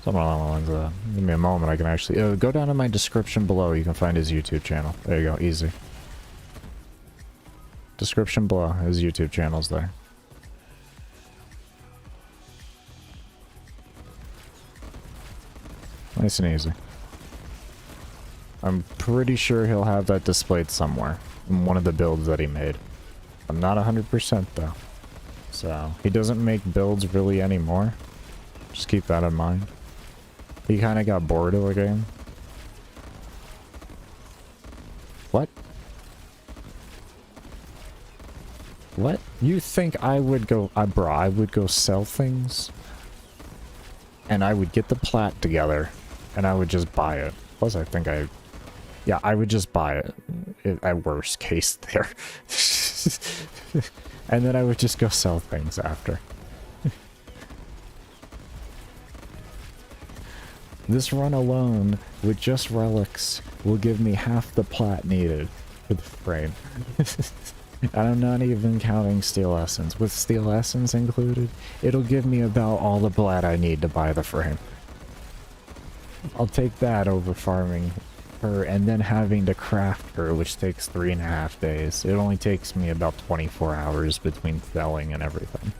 Something along the lines of that. Give me a moment, I can actually... go down to my description below, you can find his YouTube channel. There you go, easy. Description below, his YouTube channel's there. Nice and easy. I'm pretty sure he'll have that displayed somewhere in one of the builds that he made. I'm not 100% though. So, he doesn't make builds really anymore. Just keep that in mind. He kind of got bored of the game. What? What? You think I would go... bro, I would go sell things? And I would get the plat together, and I would just buy it. Plus, I think I... Yeah, I would just buy it. At worst case there. And then I would just go sell things after. This run alone, with just relics, will give me half the plat needed for the frame. And I'm not even counting Steel Essence. With Steel Essence included, it'll give me about all the plat I need to buy the frame. I'll take that over farming her and then having to craft her, which takes 3.5 days. It only takes me about 24 hours between selling and everything.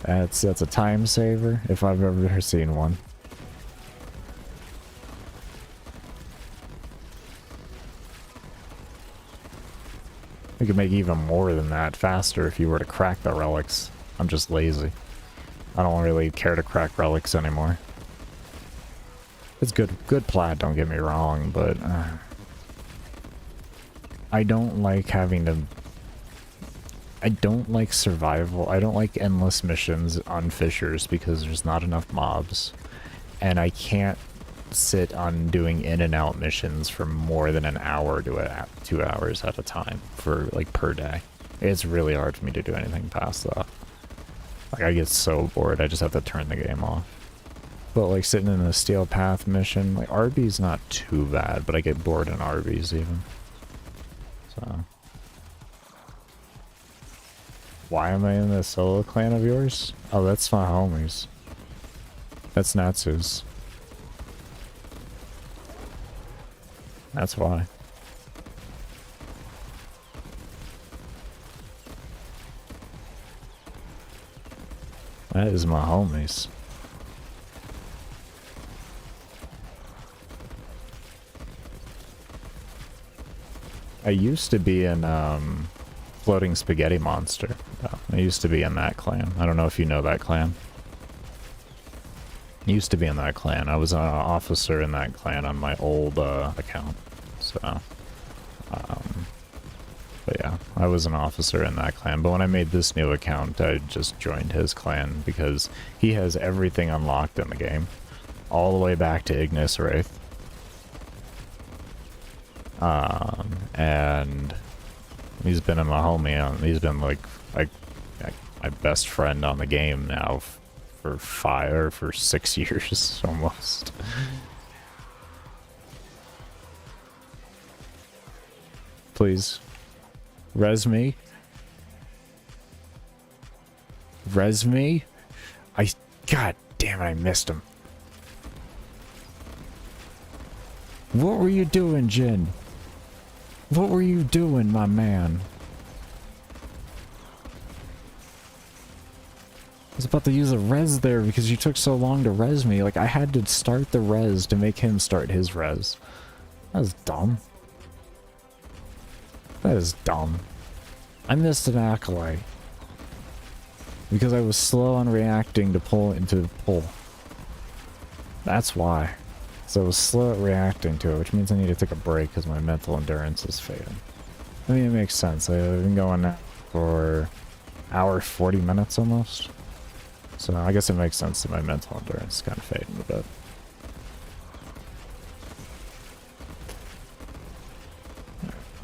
That's a time saver, if I've ever seen one. You could make even more than that faster if you were to crack the relics. I'm just lazy. I don't really care to crack relics anymore. It's good plat, don't get me wrong, but I don't like having to... I don't like survival. I don't like endless missions on fissures because there's not enough mobs. And I can't sit on doing in and out missions for more than an hour to 2 hours at a time for like per day. It's really hard for me to do anything past that. Like, I get so bored, I just have to turn the game off. But like sitting in a Steel Path mission, like Arby's not too bad, but I get bored in Arby's even. So. Why am I in the solo clan of yours? Oh, that's my homies. That's Natsu's. That's why. That is my homies. I used to be in, Floating Spaghetti Monster. I used to be in that clan. I don't know if you know that clan. I used to be in that clan. I was an officer in that clan on my old, account. So, but yeah, I was an officer in that clan. But when I made this new account, I just joined his clan because he has everything unlocked in the game. All the way back to Ignis Wraith. And he's been my homie. He's been like my best friend on the game now for 6 years almost. Please, res me. Res me. God damn it! I missed him. What were you doing, Jin? What were you doing, my man? I was about to use a res there because you took so long to res me. Like, I had to start the res to make him start his res. That was dumb. That is dumb. I missed an acolyte. Because I was slow on reacting to pull. That's why. So I was slow at reacting to it, which means I need to take a break because my mental endurance is fading. I mean, it makes sense. I've been going now for hour 40 minutes almost. So I guess it makes sense that my mental endurance is kind of fading a bit.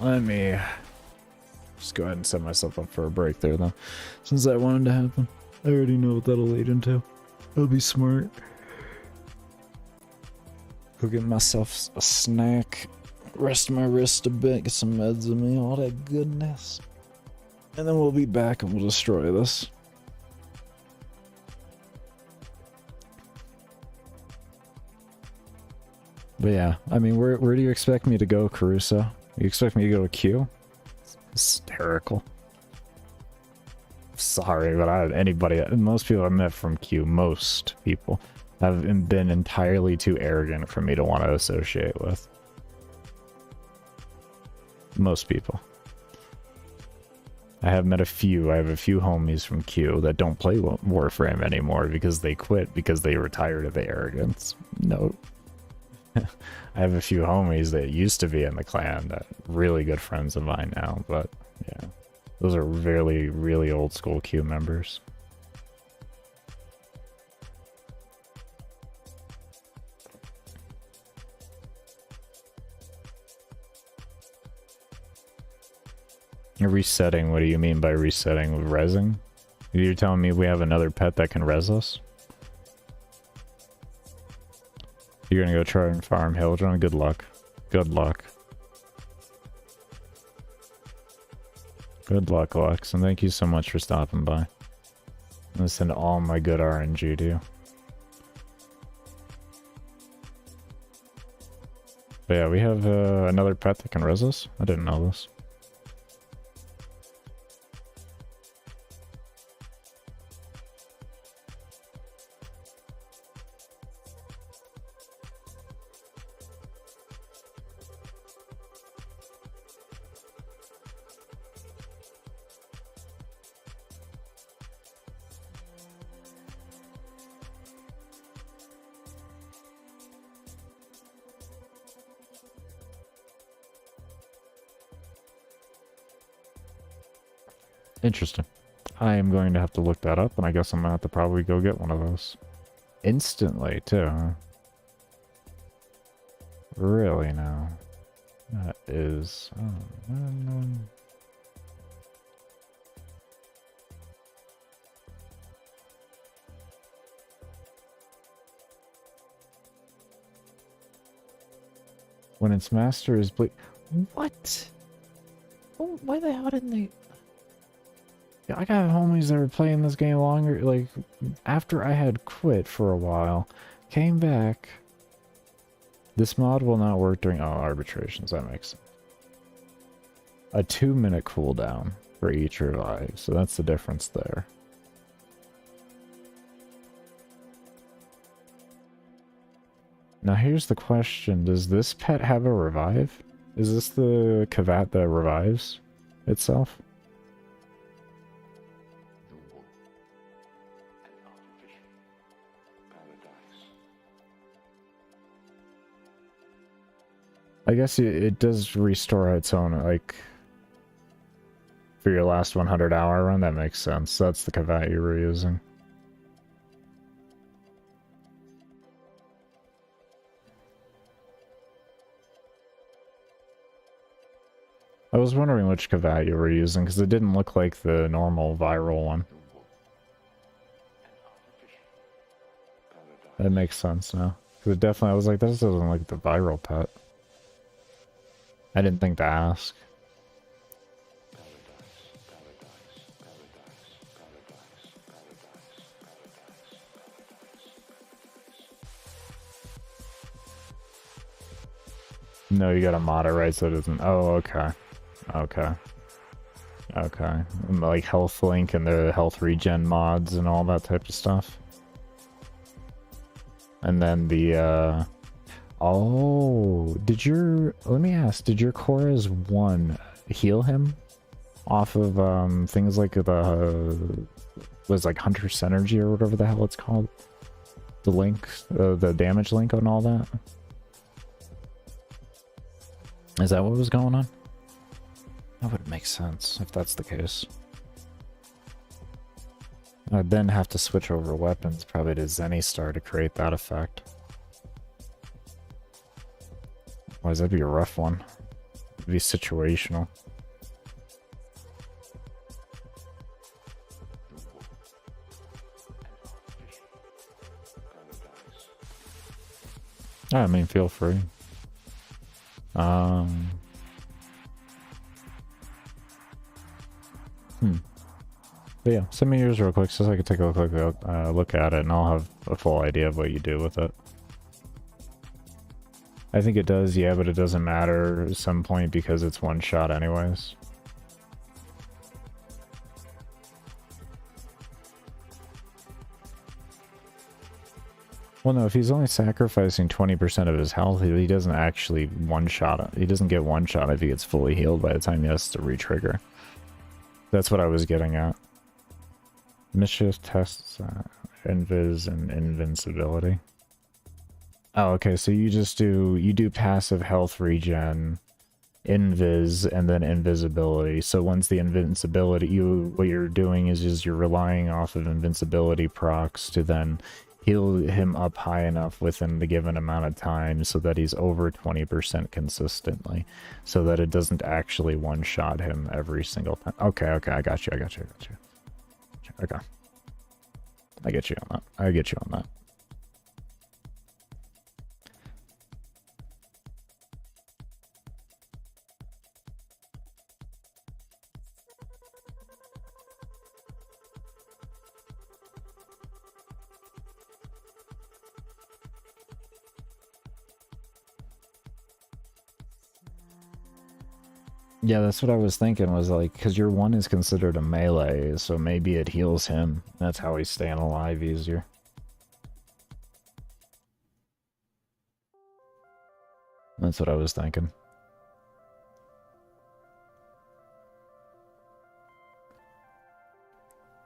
Let me just go ahead and set myself up for a break there, though. Since that wanted to happen. I already know what that'll lead into. I'll be smart. Go get myself a snack, rest my wrist a bit, get some meds in me, all that goodness. And then we'll be back and we'll destroy this. But yeah, I mean, where do you expect me to go, Caruso? You expect me to go to Q? It's hysterical. Sorry, but most people I met from Q, most people, have been entirely too arrogant for me to want to associate with. Most people. I have met a few. I have a few homies from Q that don't play Warframe anymore because they quit because they were tired of the arrogance. No. I have a few homies that used to be in the clan that really good friends of mine now, but yeah. Those are really, really old school Q members. Resetting, what do you mean by resetting? With rezzing? You're telling me we have another pet that can res us? You're gonna go try and farm Hildron? Good luck. Good luck. Good luck, Lux, and thank you so much for stopping by. I'm gonna send all my good RNG to you. But yeah, we have another pet that can res us? I didn't know this. Interesting. I am going to have to look that up, and I guess I'm going to have to probably go get one of those. Instantly, too, huh? Really, now? That is... Oh, man. When its master is What? Oh, why the hell didn't they... I got homies that were playing this game longer, like, after I had quit for a while, came back. This mod will not work during arbitrations, that makes sense. A 2-minute cooldown for each revive, so that's the difference there. Now here's the question, does this pet have a revive? Is this the Kavat that revives itself? I guess it does restore its own, like, for your last 100 hour run, that makes sense. That's the Kavat you were using. I was wondering which Kavat you were using, because it didn't look like the normal viral one. That makes sense now. Because it definitely, I was like, this doesn't look like the viral pet. I didn't think to ask. No, you gotta mod it right so it doesn't. Oh, okay. Okay. Okay. And like health link and the health regen mods and all that type of stuff. And then the, oh, did your, let me ask, did your Korra's 1 heal him off of, things like the, was like Hunter's Energy or whatever the hell it's called? The link, the damage link and all that? Is that what was going on? That would make sense if that's the case. I'd then have to switch over weapons, probably to Zenny Star to create that effect. Why that'd be a rough one. It'd be situational. I mean, feel free. But yeah, send me yours real quick so I can take a quick look at it, and I'll have a full idea of what you do with it. I think it does, yeah, but it doesn't matter at some point because it's one shot anyways. Well, no, if he's only sacrificing 20% of his health, he doesn't actually one-shot it. He doesn't get one-shot if he gets fully healed by the time he has to re-trigger. That's what I was getting at. Mischief tests invis and invincibility. Oh, okay, so you do passive health regen, invis, and then invisibility. So once the invincibility, what you're doing is you're relying off of invincibility procs to then heal him up high enough within the given amount of time so that he's over 20% consistently, so that it doesn't actually one-shot him every single time. Okay, I got you. Okay. I get you on that. Yeah, that's what I was thinking, was like, because your 1 is considered a melee, so maybe it heals him. That's how he's staying alive easier. That's what I was thinking.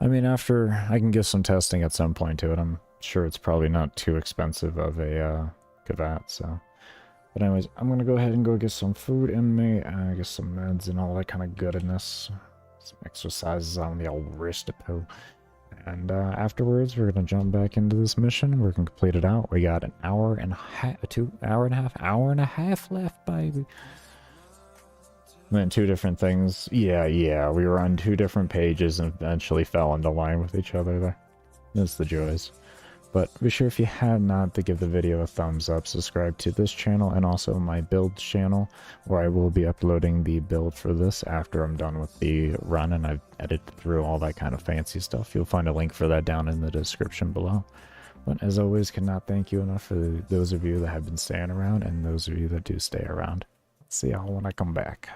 I mean, after I can get some testing at some point to it, I'm sure it's probably not too expensive of a Kavat, so. But anyways, I'm gonna go ahead and go get some food in me, get some meds and all that kind of goodness. Some exercises on the old wristipo. And afterwards, we're gonna jump back into this mission. We're gonna complete it out. We got an hour and a half left, baby. And then 2 different things. Yeah, we were on 2 different pages and eventually fell into line with each other there. That's the joys. But be sure, if you have not, to give the video a thumbs up, subscribe to this channel and also my build channel, where I will be uploading the build for this after I'm done with the run and I've edited through all that kind of fancy stuff. You'll find a link for that down in the description below. But as always, cannot thank you enough for those of you that have been staying around and those of you that do stay around. See y'all when I come back.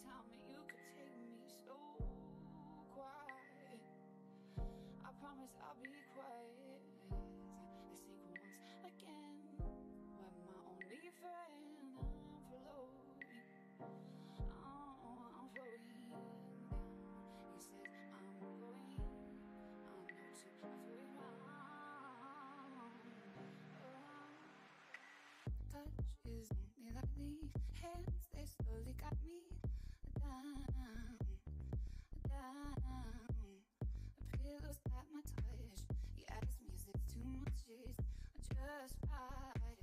tell me you could take me so quiet. I promise I'll be quiet. Let's take once again. When my only friend, I'm floating. Oh, I'm floating down. He says I'm going. I'm not too floating round. Touch is only like the hands, they slowly got me down, down. The pillows at my touch. You ask me, is it too much? It's just right.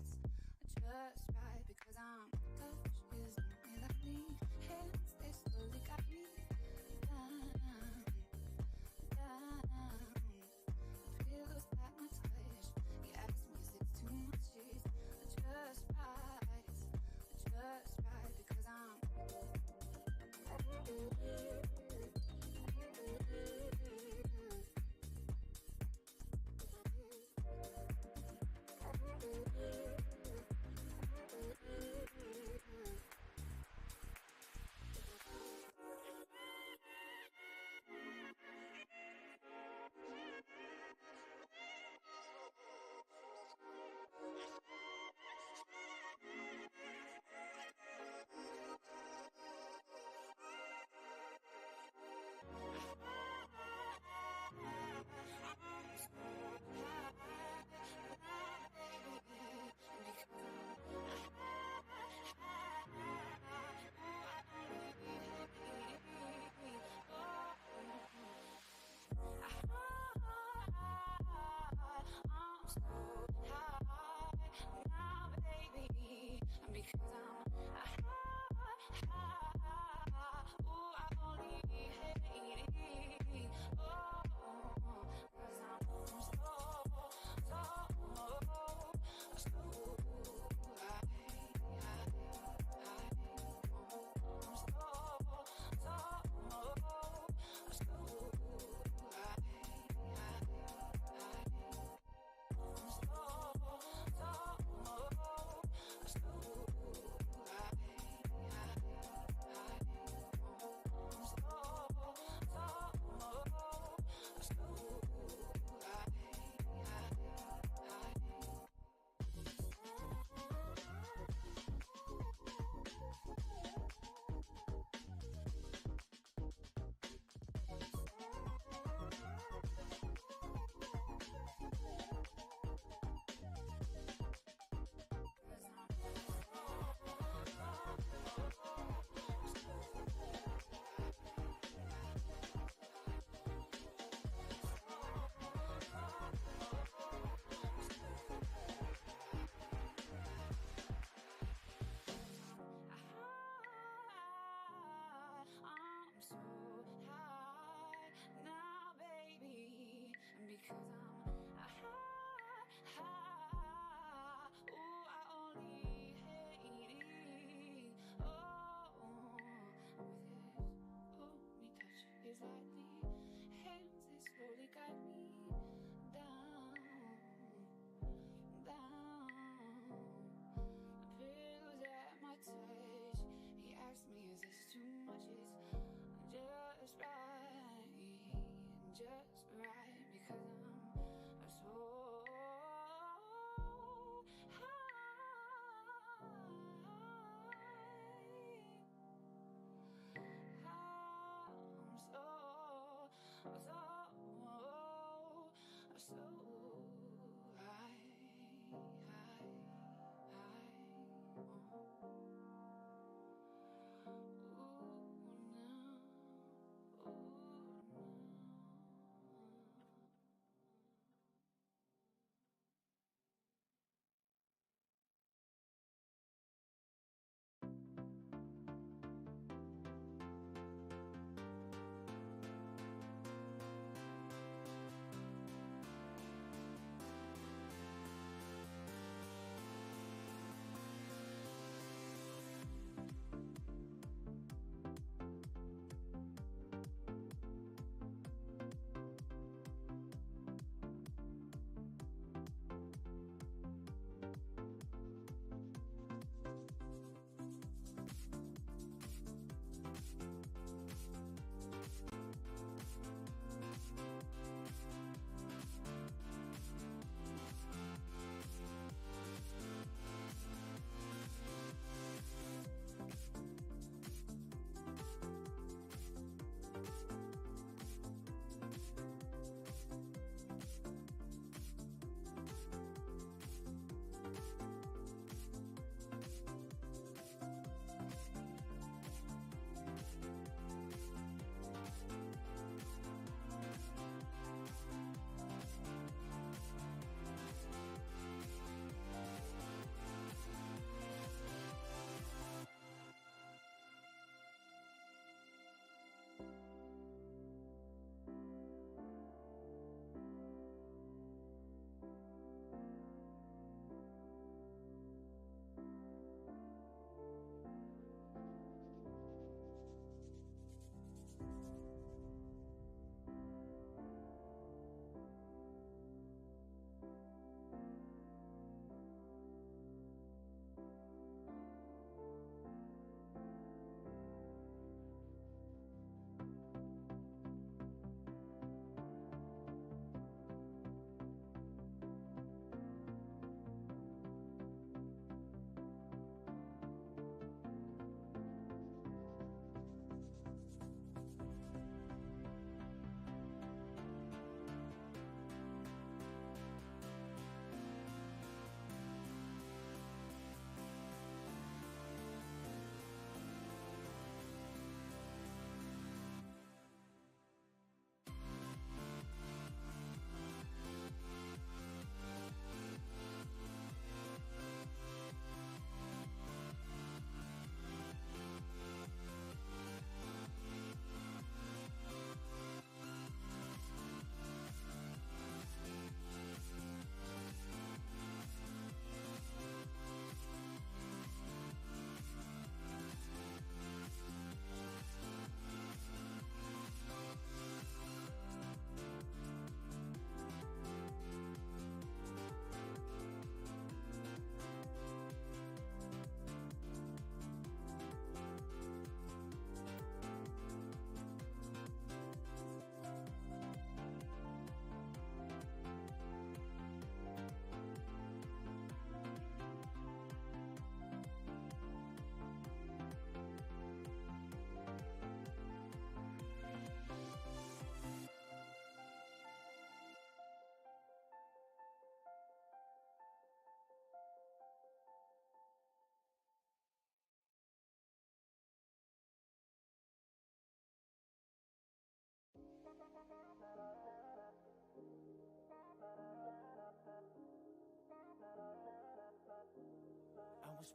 It's just right because I'm touch is only like the hands, they slowly got me down, down. The pillows at my touch. You ask me, is it too much? It's just right. It's just right because I'm. I'm so high now, baby, because I'm high. Ooh, I only hate it. Oh, with his only touch is like the hands that slowly guide me down, down. The pillows at my touch. He asked me, is this too much? It's just right, because I'm so high. I'm so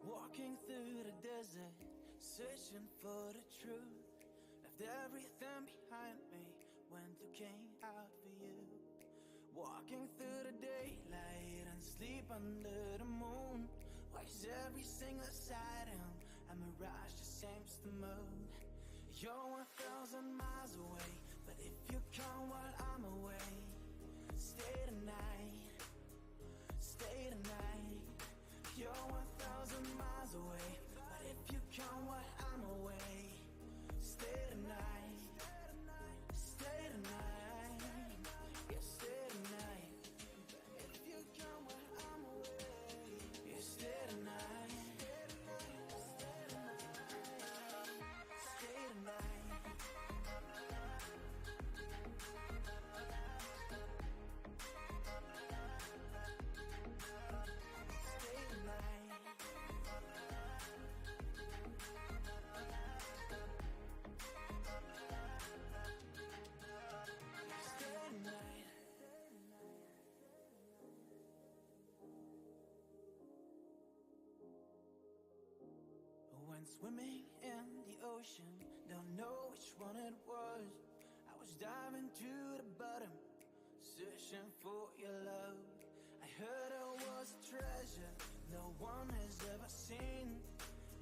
Walking through the desert, searching for the truth. Left everything behind me, went looking out for you. Walking through the daylight and sleep under the moon. Why is every single sighting a mirage, the same as the moon? You're 1,000 miles away, but if you come while I'm away, stay tonight, stay tonight. You're 1,000 miles away, but if you come while I'm away, stay tonight, stay tonight, yeah, stay tonight. If you come while I'm away, yeah, stay tonight, stay tonight, stay tonight. Went swimming in the ocean, don't know which one it was. I was diving to the bottom, searching for your love. I heard it was a treasure no one has ever seen.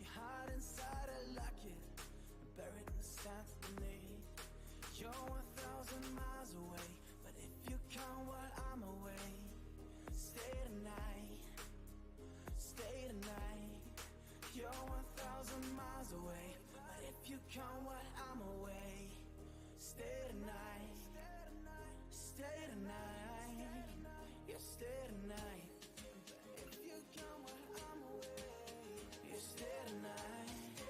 You hide inside a locket, buried in the sand beneath. You're 1,000 miles away, but if you come while I'm away, stay tonight, stay tonight. You're 1,000 miles away, but if you come while I'm away, stay tonight, stay tonight, yeah, stay tonight. If you come while I'm away, yeah, stay tonight,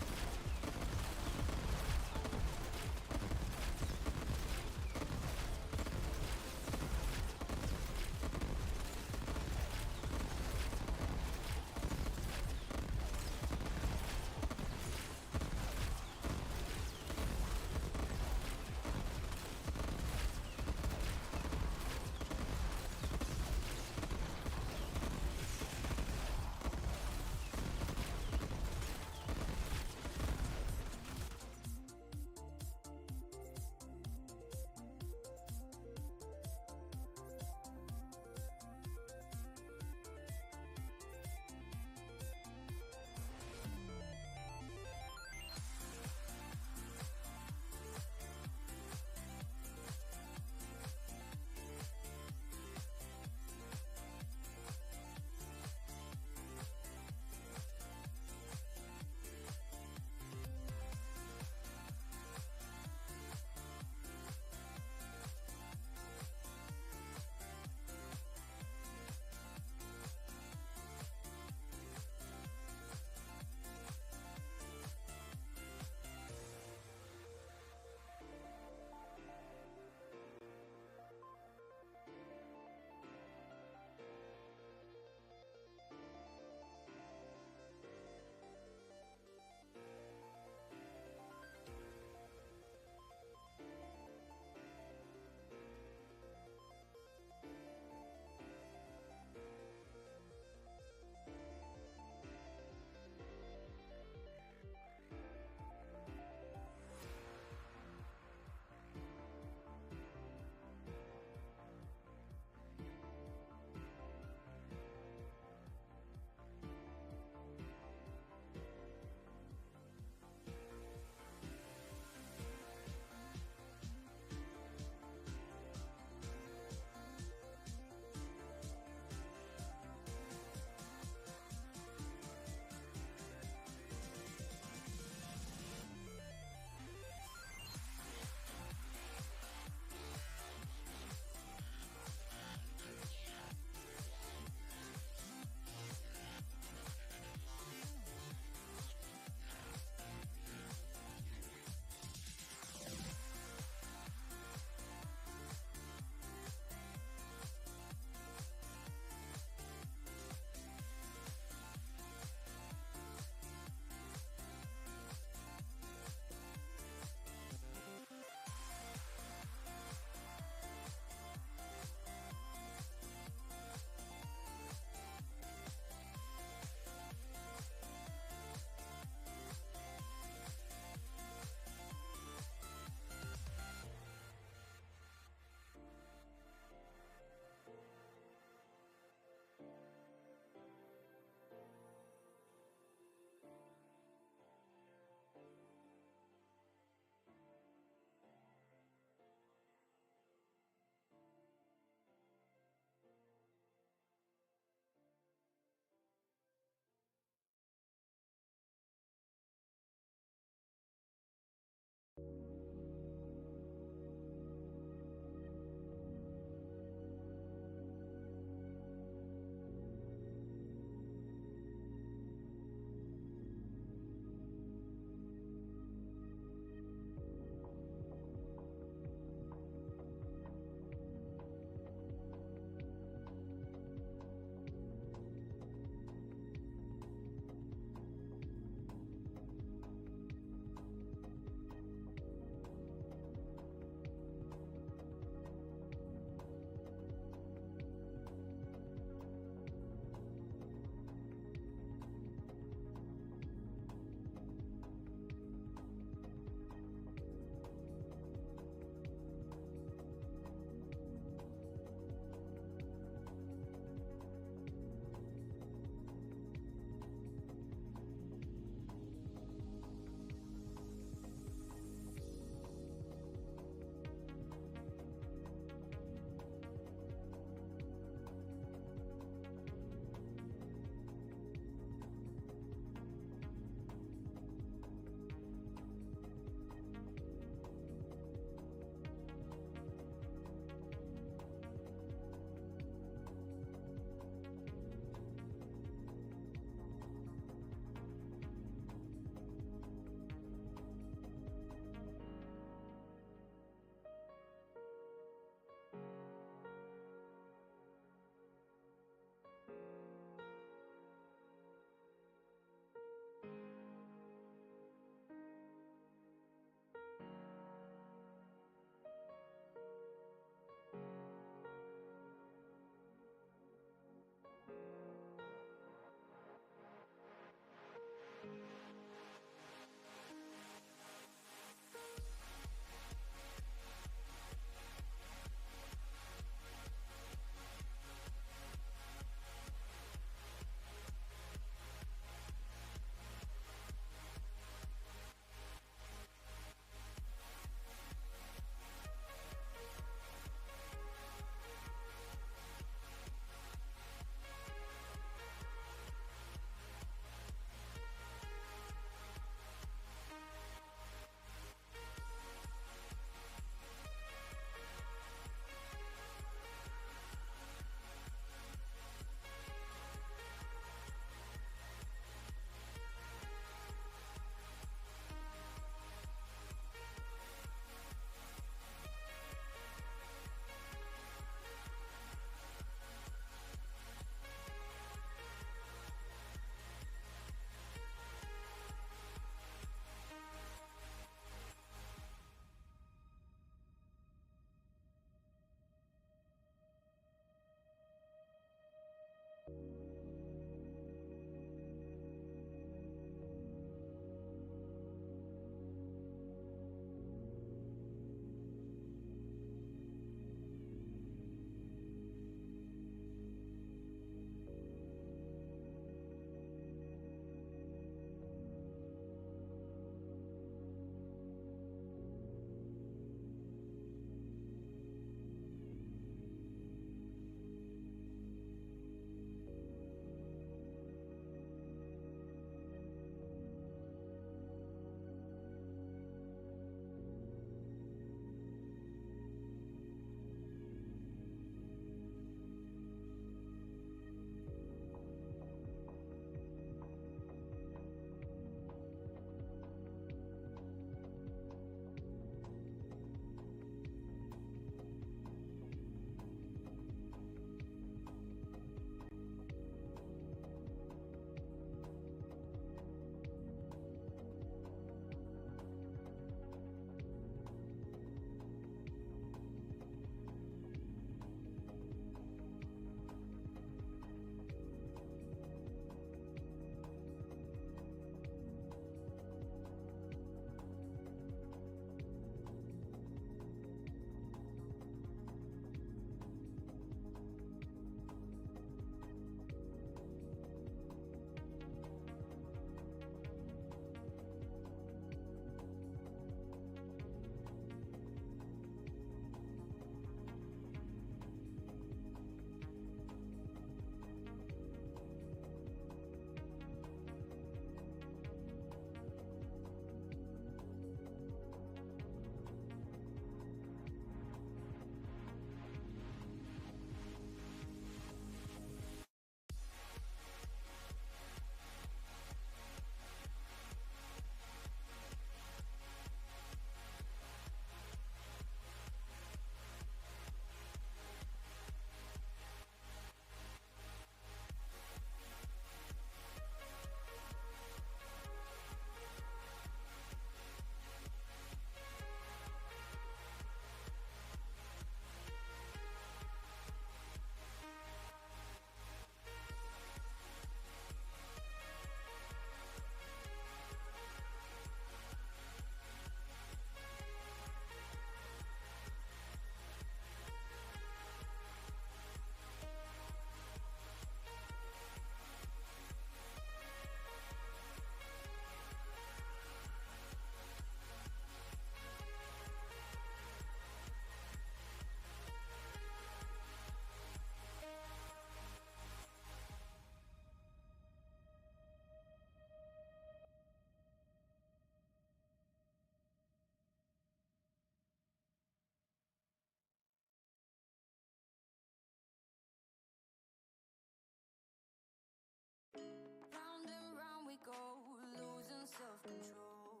of control.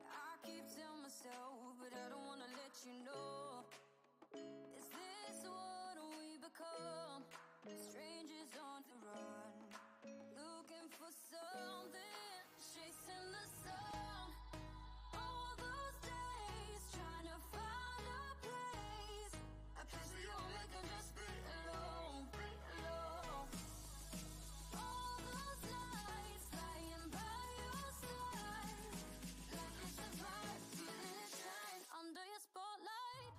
I keep telling myself, but I don't wanna let you know. Is this what we become? Strangers on the run, looking for something, chasing the sun. All those days trying to find a place where you won't make them just be alone, be alone. All those nights lying by your side, like it's a vibe, feeling it shine under your spotlight.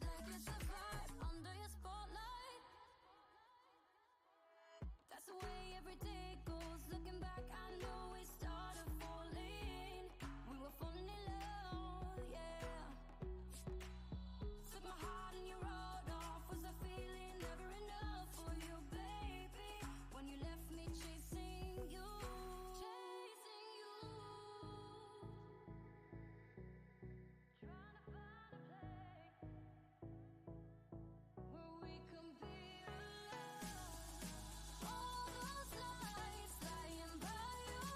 Like it's a vibe under your spotlight. That's the way every day goes. Looking back, I know we started falling. We were falling in love, yeah. Took my heart and you rode off. Was I feeling never enough for you, baby? When you left me chasing you, chasing you. Trying to find a place where we can be alone. All those nights lying by your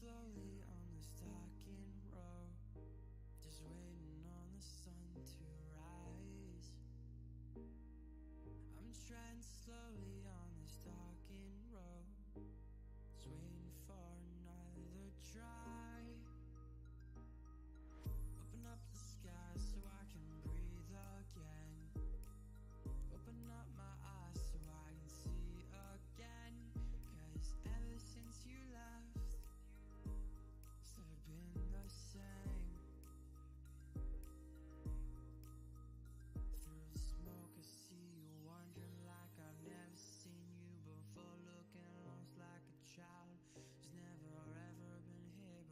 slowly on this docking road, just waiting on the sun to rise. I'm treading slowly on this docking road, just waiting for another try. Open up the sky so I can breathe again. Open up my eyes so I can see again. 'Cause ever since you left, it's never been the same. Through the smoke I see you wandering like I've never seen you before. Looking lost like a child who's never ever been here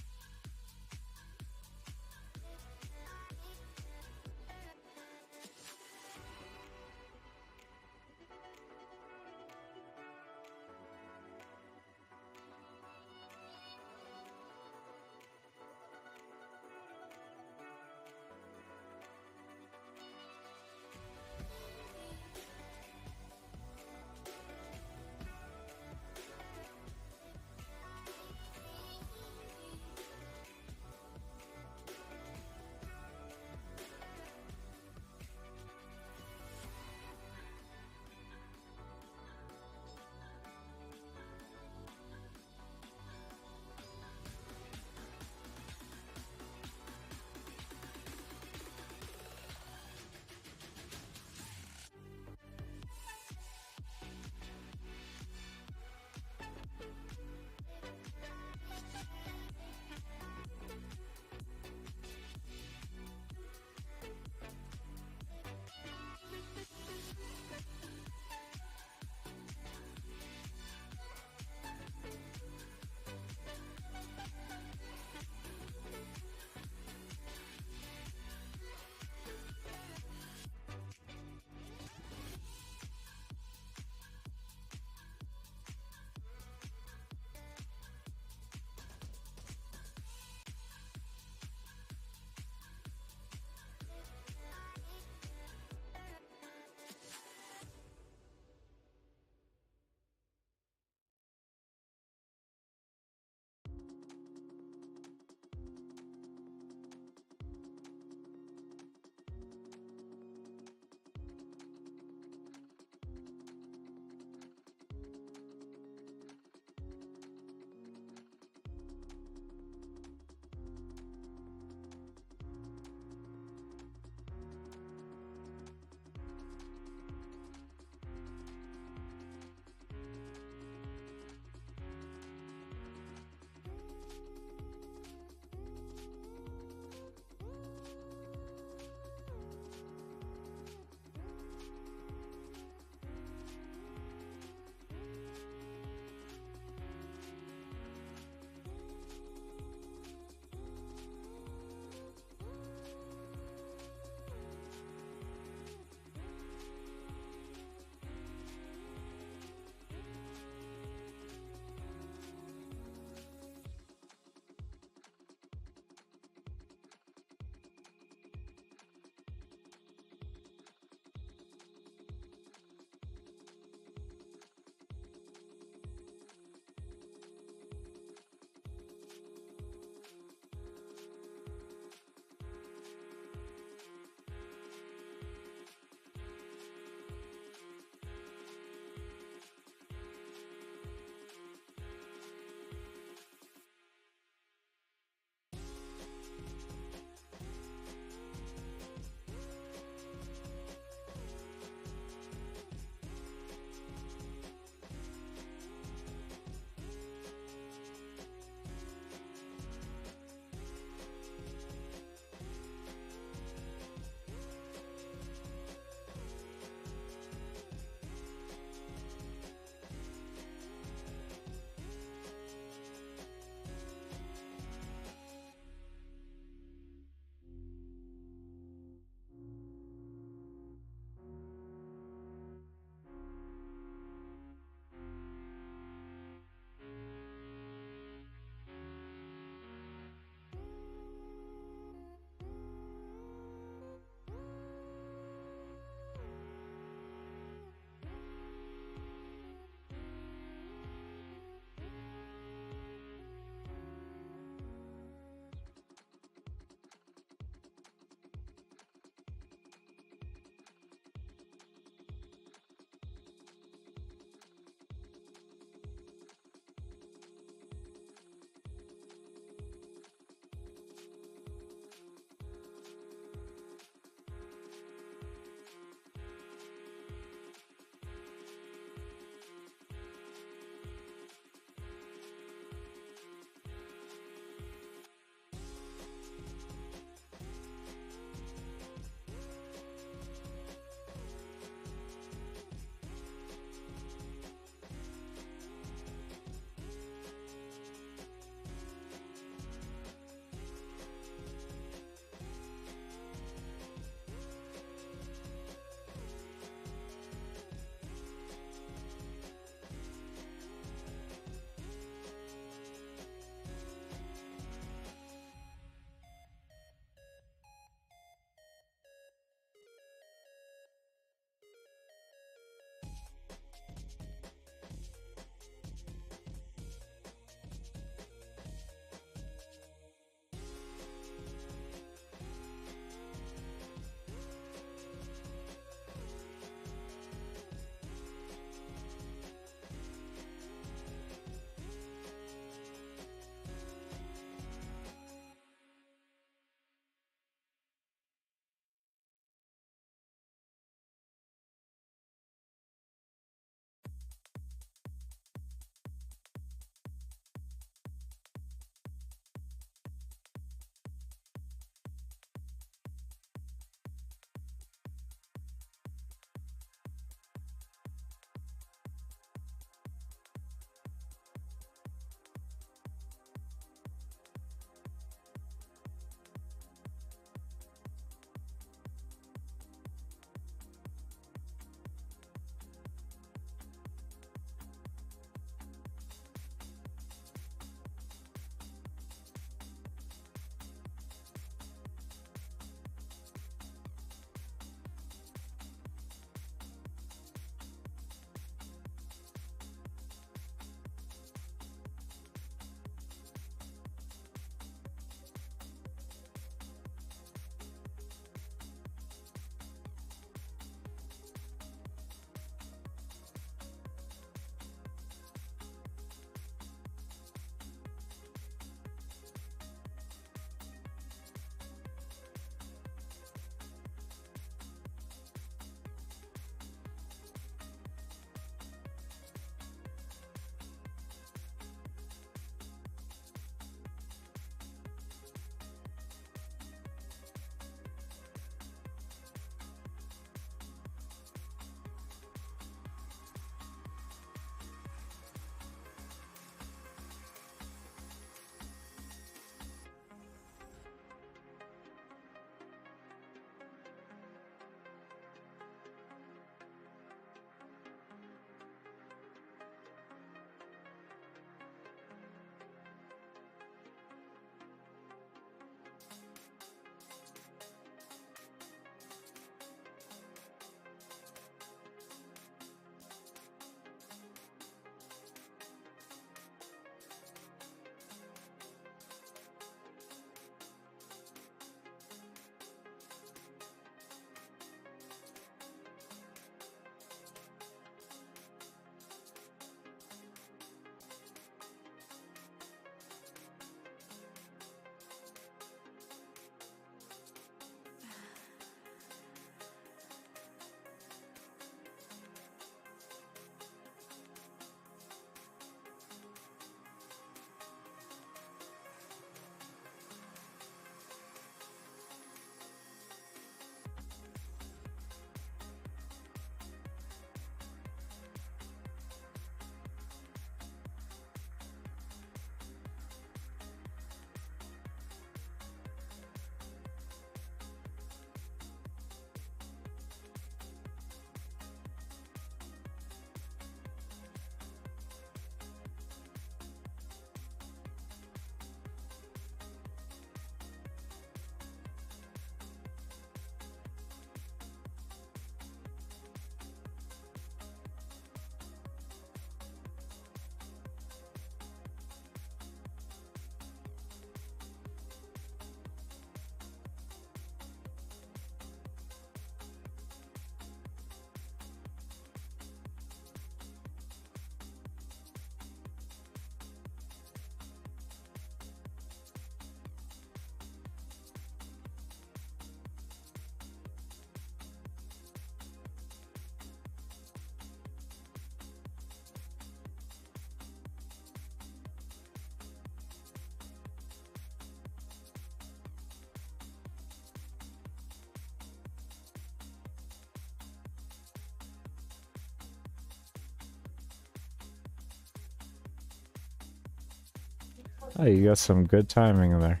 Oh, you got some good timing there.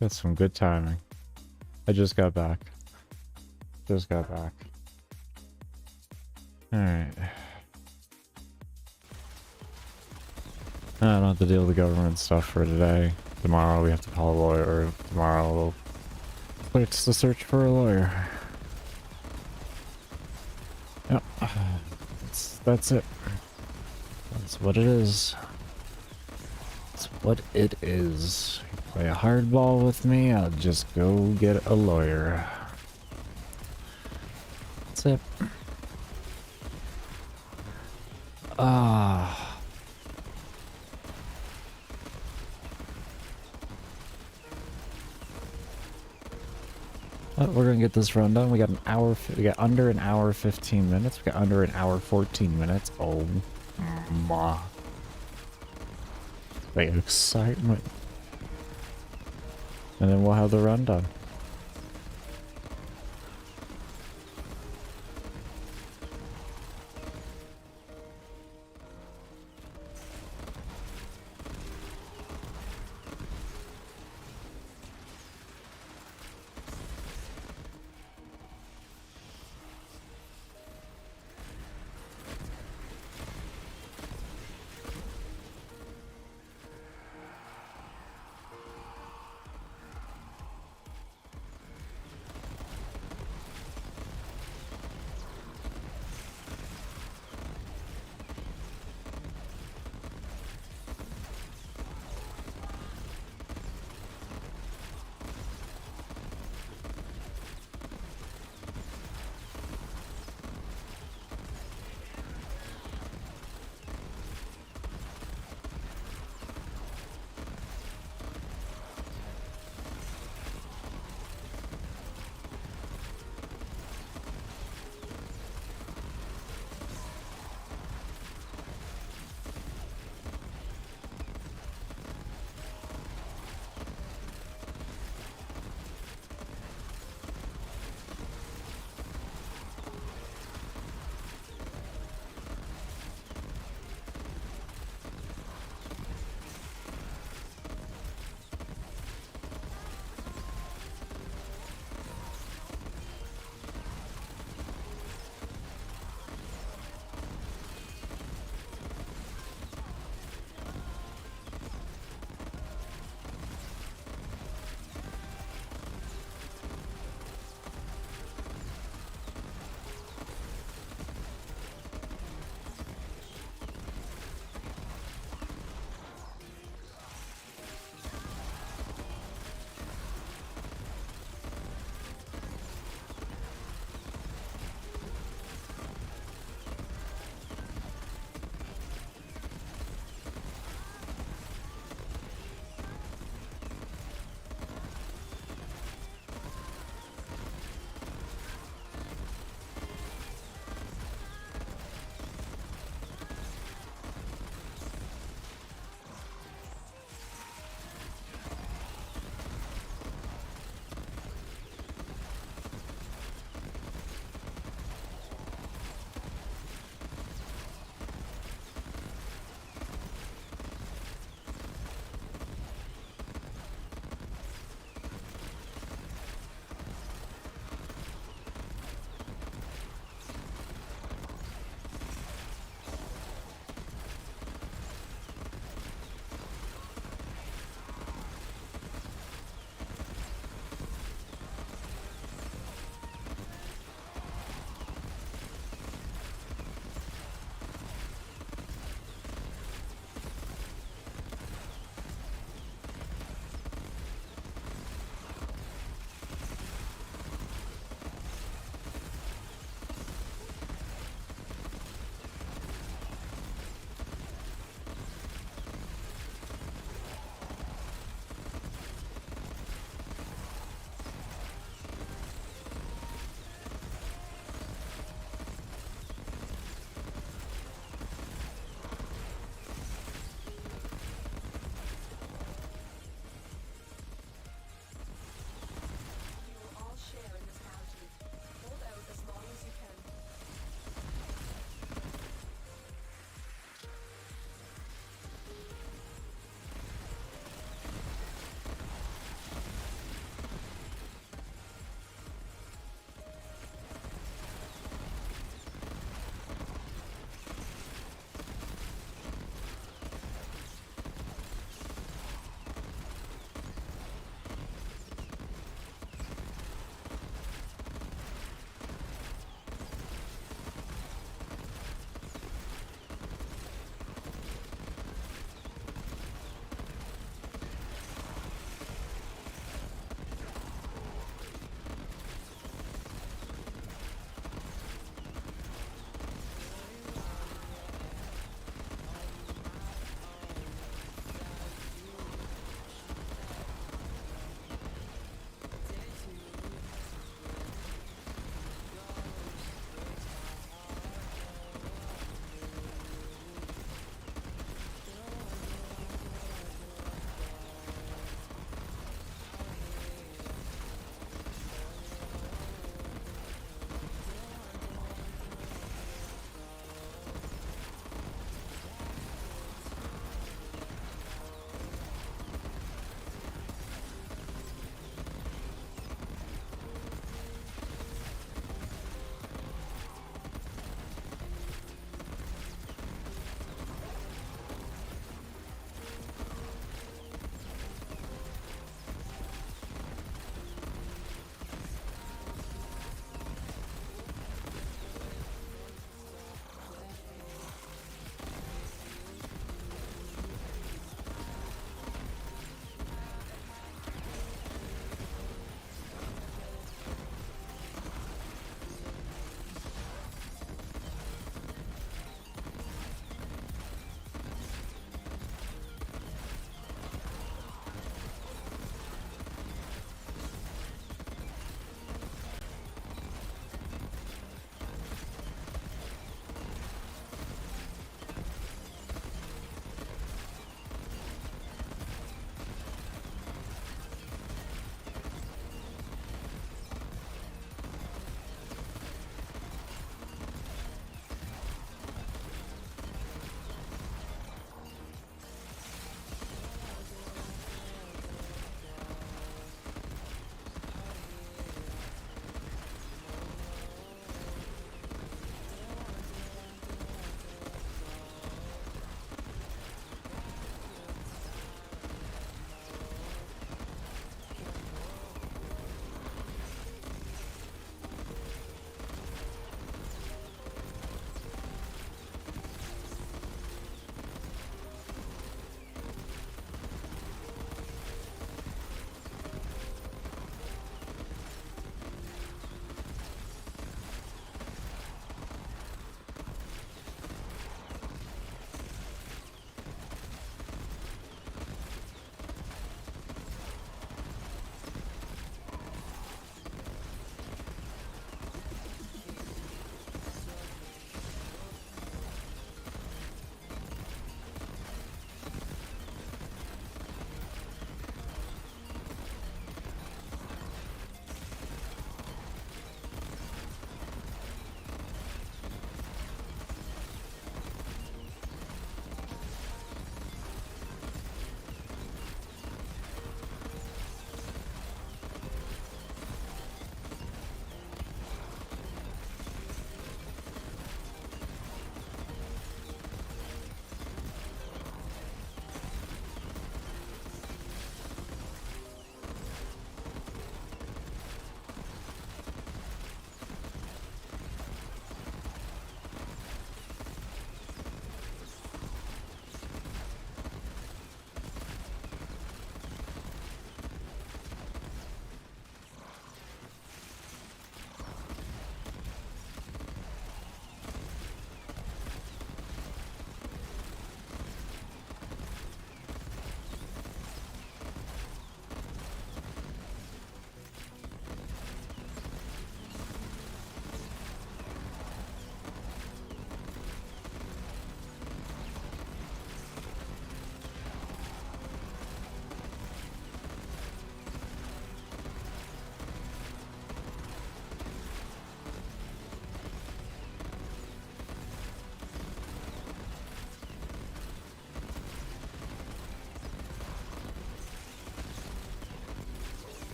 Got some good timing. I just got back. Just got back. Alright. I don't have to deal with the government stuff for today. Tomorrow we have to call a lawyer. Tomorrow we'll fix the search for a lawyer. Yep. That's it. That's what it is. That's what it is. You play a hardball with me, I'll just go get a lawyer. That's it. Ah. We're gonna get this run done. We got an hour. We got under an hour 15 minutes. We got under an hour 14 minutes. Oh my! The excitement. And then we'll have the run done.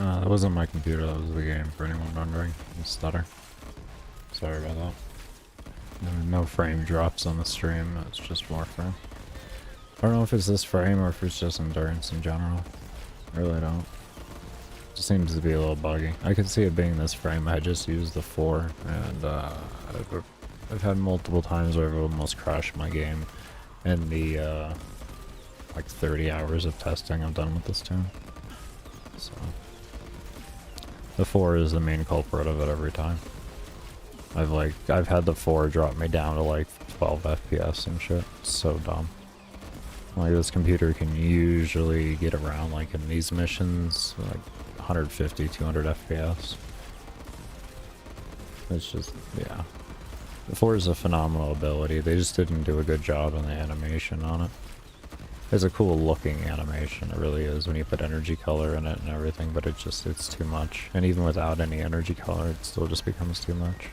That wasn't my computer, that was the game, for anyone wondering. It stutter. Sorry about that. No frame drops on the stream, it's just Warframe. I don't know if it's this frame or if it's just endurance in general. I really don't. It just seems to be a little buggy. I could see it being this frame, I just used the 4, and I've had multiple times where I've almost crashed my game in the like 30 hours of testing I've done with this tune. So the 4 is the main culprit of it every time. I've had the 4 drop me down to like 12 FPS and shit. It's so dumb. Like this computer can usually get around like in these missions like 150, 200 FPS. It's just, yeah. The 4 is a phenomenal ability. They just didn't do a good job on the animation on it. It's a cool looking animation, it really is, when you put energy color in it and everything, but it's too much. And even without any energy color, it still just becomes too much.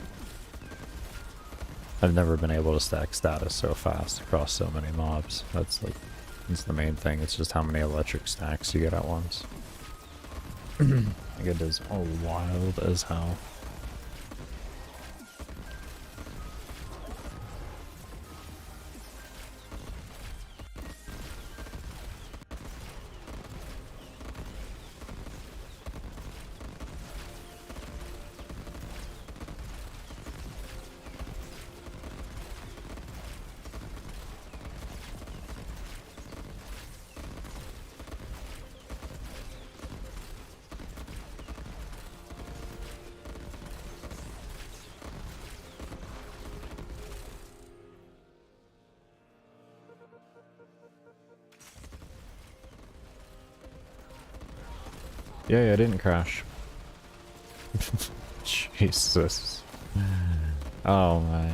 I've never been able to stack status so fast across so many mobs. That's the main thing, it's just how many electric stacks you get at once. Like it is wild as hell. Yeah, I didn't crash. Jesus. Oh my.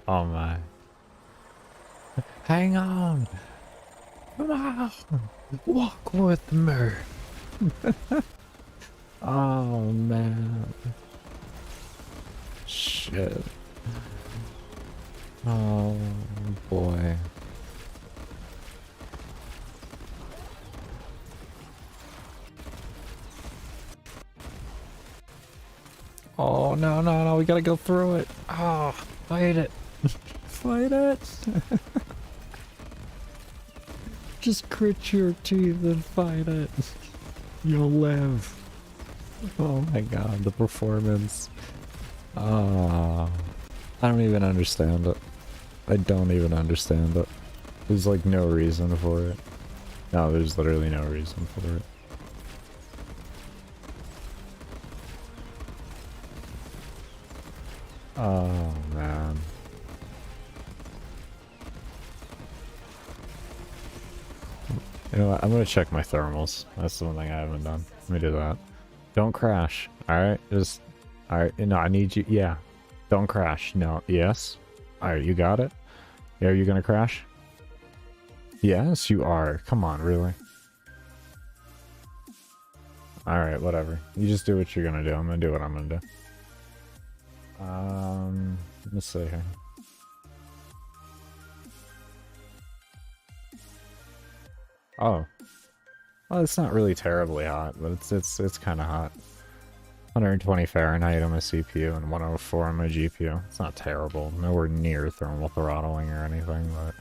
Oh my. Hang on! Come on! Walk with me! Oh man. Shit. Oh boy. Oh, no, we gotta go through it. Oh, fight it. Fight it. Just grit your teeth and fight it. You'll live. Oh my god, the performance. Ah, I don't even understand it. I don't even understand it. There's like no reason for it. No, there's literally no reason for it. Oh man. You know what? I'm gonna check my thermals. That's the one thing I haven't done. Let me do that. Don't crash. Alright, just... Alright, no, I need you... Yeah. Don't crash. No. Yes? Alright, you got it? Yeah, are you gonna crash? Yes, you are. Come on, really? Alright, whatever. You just do what you're gonna do. I'm gonna do what I'm gonna do. Let's see here. Oh. Well, it's not really terribly hot, but it's kind of hot. 120 Fahrenheit on my CPU and 104 on my GPU. It's not terrible. Nowhere near thermal throttling or anything, but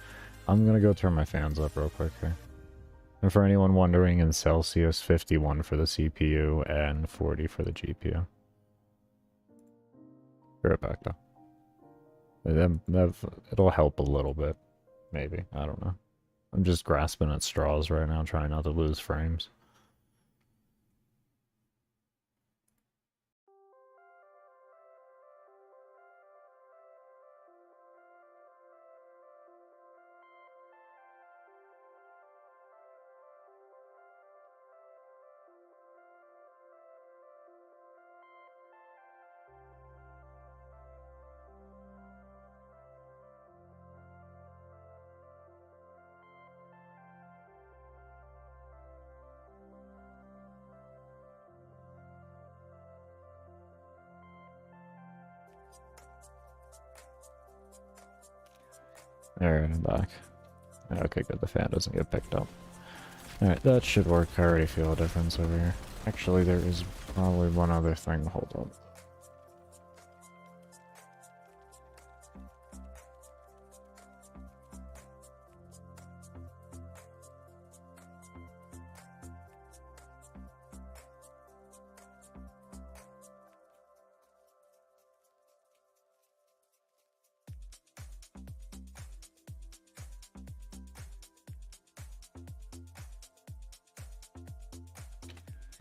I'm gonna go turn my fans up real quick here. And for anyone wondering, in Celsius, 51 for the CPU and 40 for the GPU. Be right back though. It'll help a little bit. Maybe. I don't know. I'm just grasping at straws right now, trying not to lose frames. Alright, I'm back. Okay, good. The fan doesn't get picked up. Alright, that should work. I already feel a difference over here. Actually, there is probably one other thing. Hold on.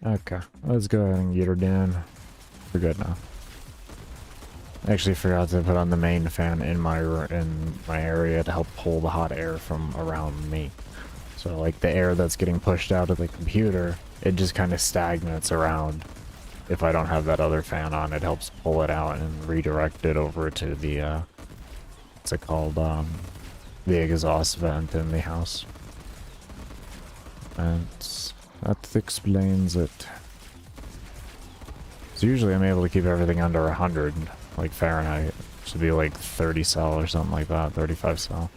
Okay, let's go ahead and get her down. We're good now. I actually forgot to put on the main fan in my area to help pull the hot air from around me. So like the air that's getting pushed out of the computer, it just kind of stagnates around. If I don't have that other fan on, it helps pull it out and redirect it over to the what's it called? The exhaust vent in the house. And that explains it. So usually I'm able to keep everything under 100, like Fahrenheit. Should be like 30 cell or something like that, 35 cell.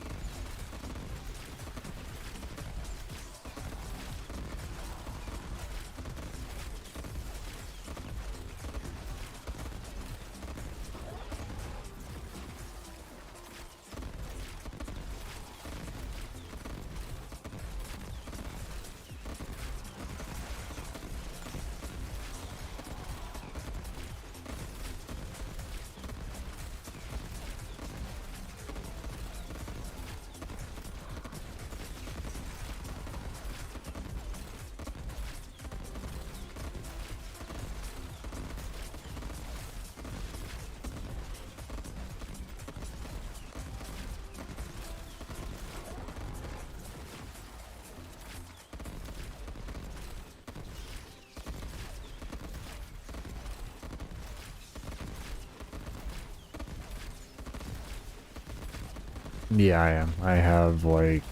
Yeah, I am. I have like...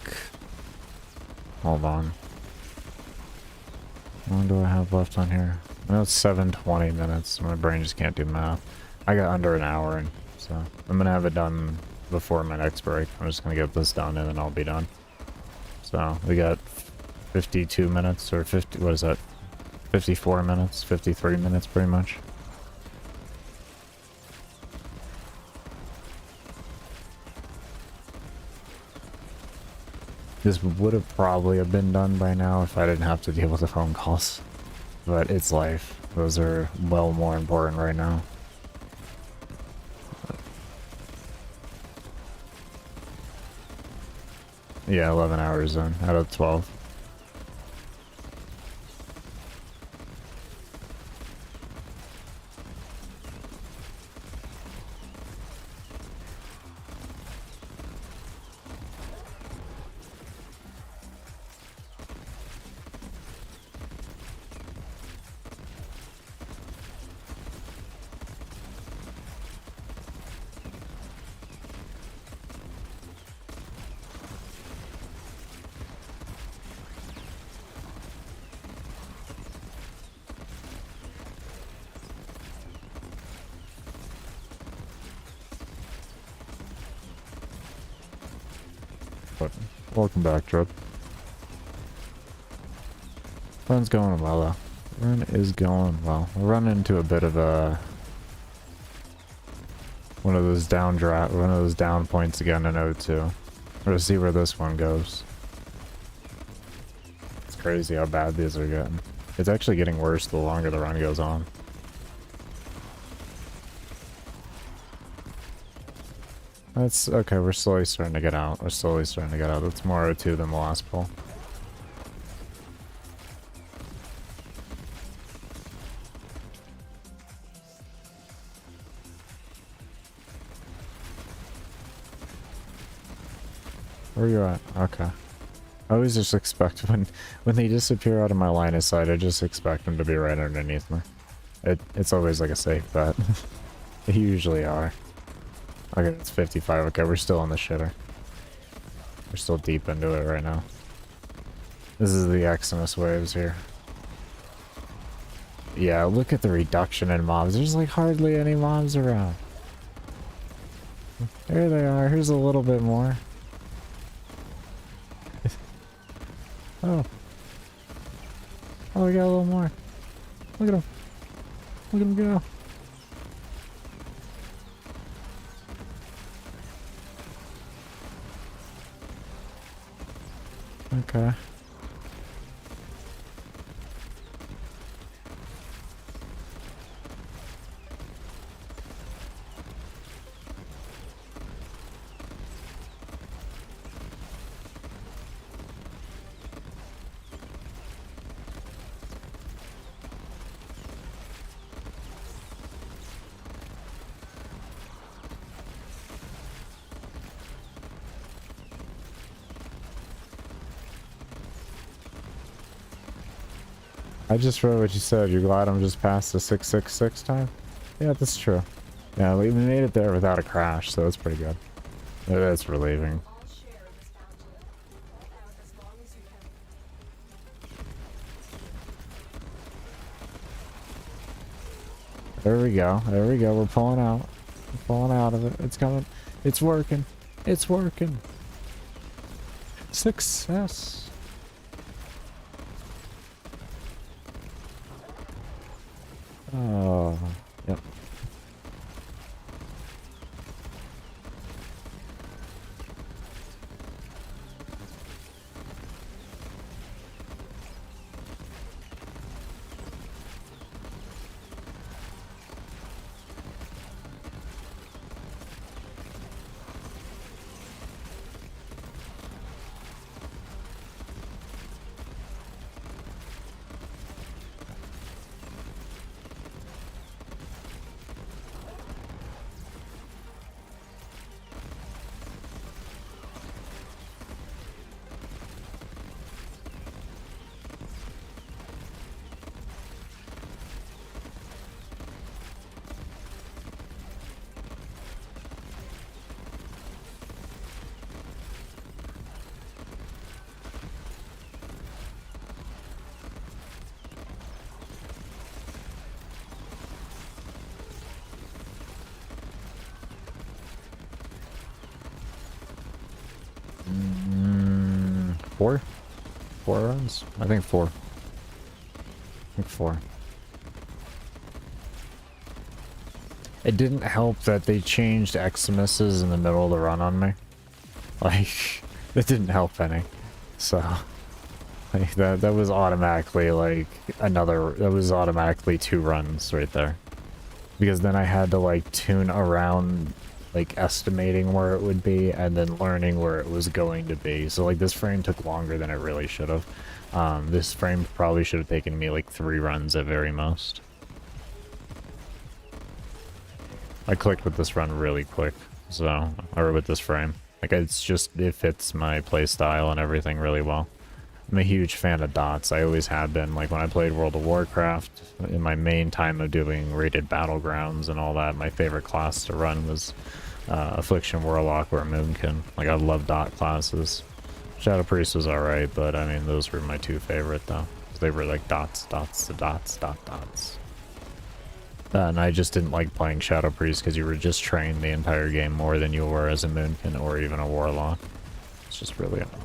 Hold on. How long do I have left on here? I know it's 7:20 minutes. My brain just can't do math. I got under an hour, and so I'm gonna have it done before my next break. I'm just gonna get this done and then I'll be done. So we got 52 minutes, or 50, what is that? 54 minutes, 53 minutes pretty much. This would have probably have been done by now if I didn't have to deal with the phone calls. But it's life. Those are well more important right now. Yeah, 11 hours then, out of 12. But welcome back, Trip. Run's going well though. Run is going well. We're running into a bit of a one of those down points again in O2. We'll see where this one goes. It's crazy how bad these are getting. It's actually getting worse the longer the run goes on. That's okay, we're slowly starting to get out. We're slowly starting to get out. It's more O2 than the last pull. Where are you at? Okay. I always just expect when they disappear out of my line of sight, I just expect them to be right underneath me. It's always like a safe bet. They usually are. Okay, it's 55. Okay, we're still on the shitter. We're still deep into it right now. This is the Exodus waves here. Yeah, look at the reduction in mobs. There's like hardly any mobs around. There they are. Here's a little bit more. Oh. Oh, we got a little more. Look at him. Look at him go. Okay. I just read what you said. You're glad I'm just past the 666 time? Yeah, that's true. Yeah, we made it there without a crash, so that's pretty good. That's relieving. There we go. There we go. We're pulling out. We're pulling out of it. It's coming. It's working. It's working. Success. Oh, yep. Four? 4 runs? I think 4. I think 4. It didn't help that they changed Xmas in the middle of the run on me. Like, it didn't help any. So, like, that was automatically, like, that was automatically 2 runs right there. Because then I had to, like, tune around, like, estimating where it would be and then learning where it was going to be. So, like, this frame took longer than it really should have. This frame probably should have taken me, like, 3 runs at very most. I clicked with this run really quick, so, or with this frame. Like, it's just, it fits my playstyle and everything really well. I'm a huge fan of dots. I always have been. Like, when I played World of Warcraft, in my main time of doing rated battlegrounds and all that, my favorite class to run was Affliction Warlock or Moonkin. Like, I love dot classes. Shadow Priest was alright, but I mean, those were my 2 favorite, though. They were like dots, dots, dots, dots. And I just didn't like playing Shadow Priest because you were just trained the entire game more than you were as a Moonkin or even a Warlock. It's just really annoying.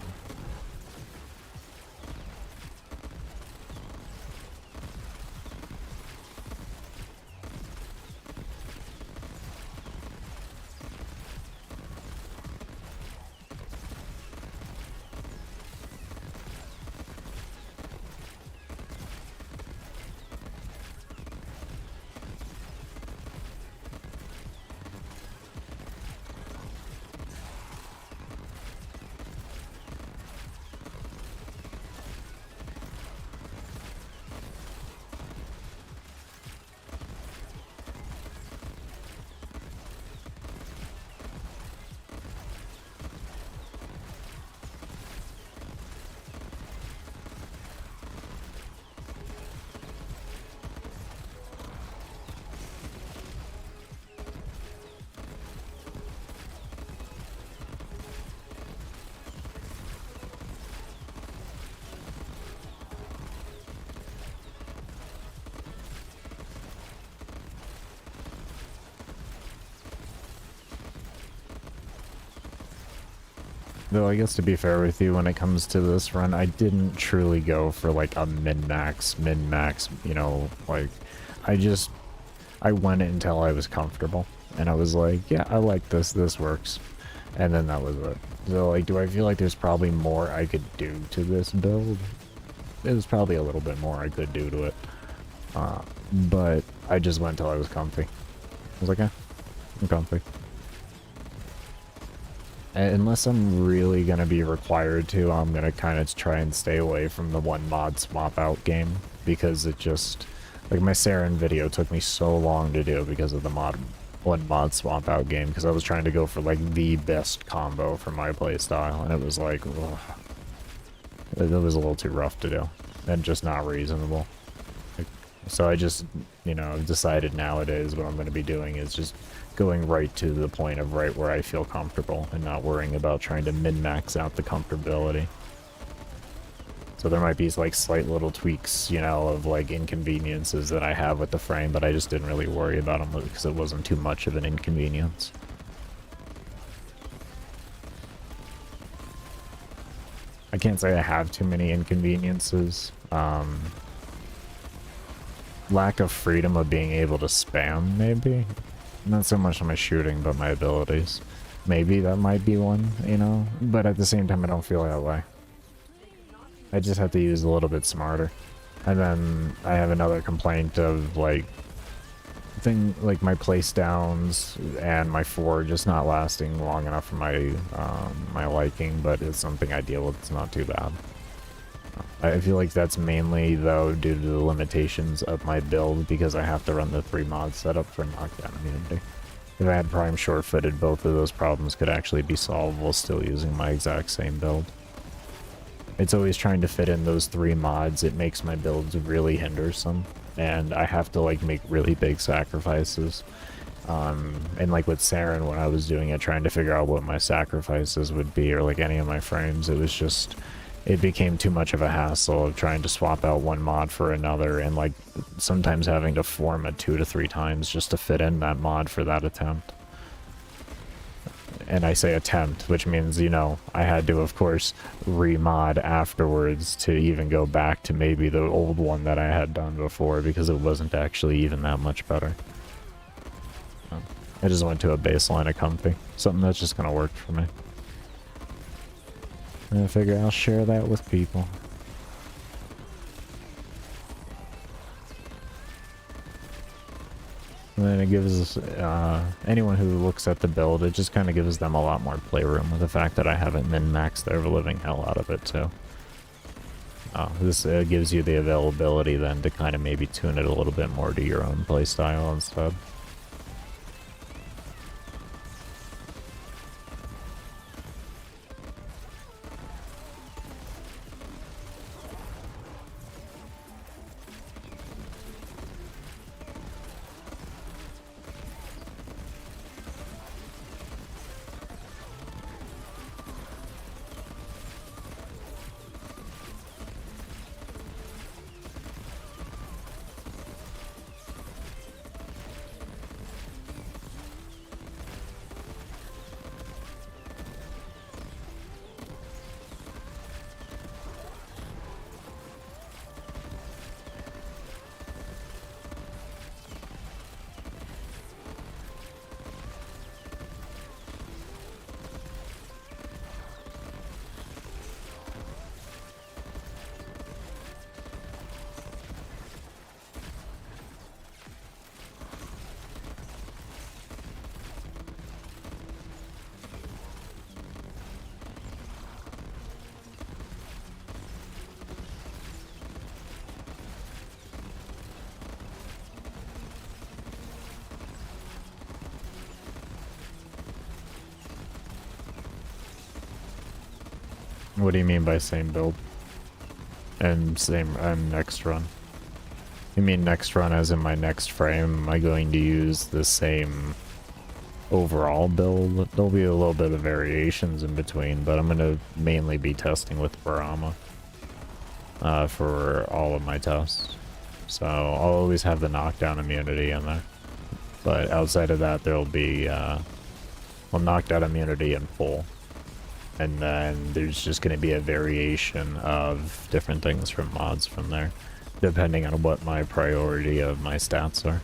Though I guess to be fair with you, when it comes to this run, I didn't truly go for like a min-max, you know, like, I went until I was comfortable. And I was like, yeah, I like this works. And then that was it. So like, do I feel like there's probably more I could do to this build? There's probably a little bit more I could do to it. But I just went till I was comfy. I was like, yeah, I'm comfy. Unless I'm really going to be required to, I'm going to kind of try and stay away from the one mod swap out game. Because it just, like my Saren video took me so long to do because of the one mod swap out game. Because I was trying to go for like the best combo for my playstyle. And it was like, ugh. It was a little too rough to do. And just not reasonable. So I just, you know, decided nowadays what I'm going to be doing is just going right to the point of right where I feel comfortable and not worrying about trying to min-max out the comfortability. So there might be like slight little tweaks, you know, of like inconveniences that I have with the frame, but I just didn't really worry about them because it wasn't too much of an inconvenience. I can't say I have too many inconveniences. Lack of freedom of being able to spam, maybe? Not so much my shooting, but my abilities. Maybe that might be one, you know? But at the same time, I don't feel that way. I just have to use a little bit smarter. And then I have another complaint of, like, like my place downs and my 4 just not lasting long enough for my, my liking, but it's something I deal with. It's not too bad. I feel like that's mainly, though, due to the limitations of my build, because I have to run the 3 mod setup for knockdown immunity. If I had Prime short-footed, both of those problems could actually be solved while still using my exact same build. It's always trying to fit in those 3 mods. It makes my builds really hindersome, and I have to, like, make really big sacrifices. And like with Saren, when I was doing it, trying to figure out what my sacrifices would be, or like any of my frames, it was just... It became too much of a hassle of trying to swap out one mod for another, and like sometimes having to form it 2 to 3 times just to fit in that mod for that attempt. And I say attempt, which means, you know, I had to, of course, remod afterwards to even go back to maybe the old one that I had done before, because it wasn't actually even that much better. I just went to a baseline of comfy, something that's just gonna work for me. And I figure I'll share that with people. And then it gives anyone who looks at the build, it just kind of gives them a lot more playroom with the fact that I haven't min-maxed the ever-living hell out of it, too. This gives you the availability then to kind of maybe tune it a little bit more to your own playstyle instead. What do you mean by same build? And same, and next run? You mean next run as in my next frame? Am I going to use the same overall build? There'll be a little bit of variations in between, but I'm going to mainly be testing with Barama for all of my tests. So I'll always have the knockdown immunity in there. But outside of that, there'll be, well, knockdown immunity in full. And then there's just going to be a variation of different things from mods from there, depending on what my priority of my stats are.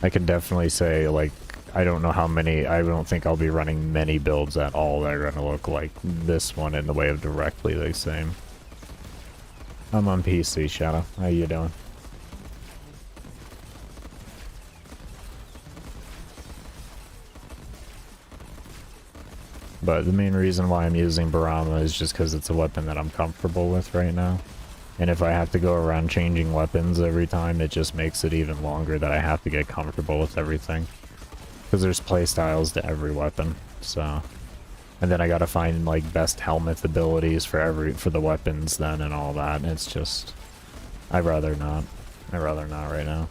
I can definitely say, like, I don't know how many, I don't think I'll be running many builds at all that are going to look like this one in the way of directly the same. I'm on PC, Shadow. How you doing? But the main reason why I'm using Barama is just because it's a weapon that I'm comfortable with right now. And if I have to go around changing weapons every time, it just makes it even longer that I have to get comfortable with everything. Because there's playstyles to every weapon, so... And then I gotta find, like, best helmet abilities for the weapons then and all that, and it's just... I'd rather not. I'd rather not right now.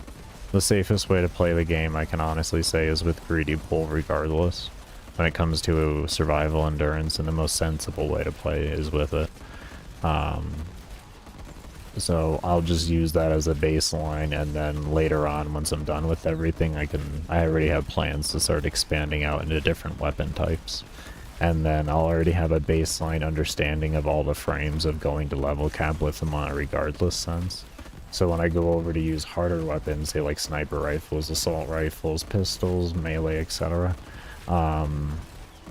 The safest way to play the game, I can honestly say, is with greedy pull regardless. When it comes to survival endurance, and the most sensible way to play is with it. So I'll just use that as a baseline, and then later on, once I'm done with everything, I already have plans to start expanding out into different weapon types. And then I'll already have a baseline understanding of all the frames of going to level cap with them on a regardless sense. So when I go over to use harder weapons, say like sniper rifles, assault rifles, pistols, melee, etc.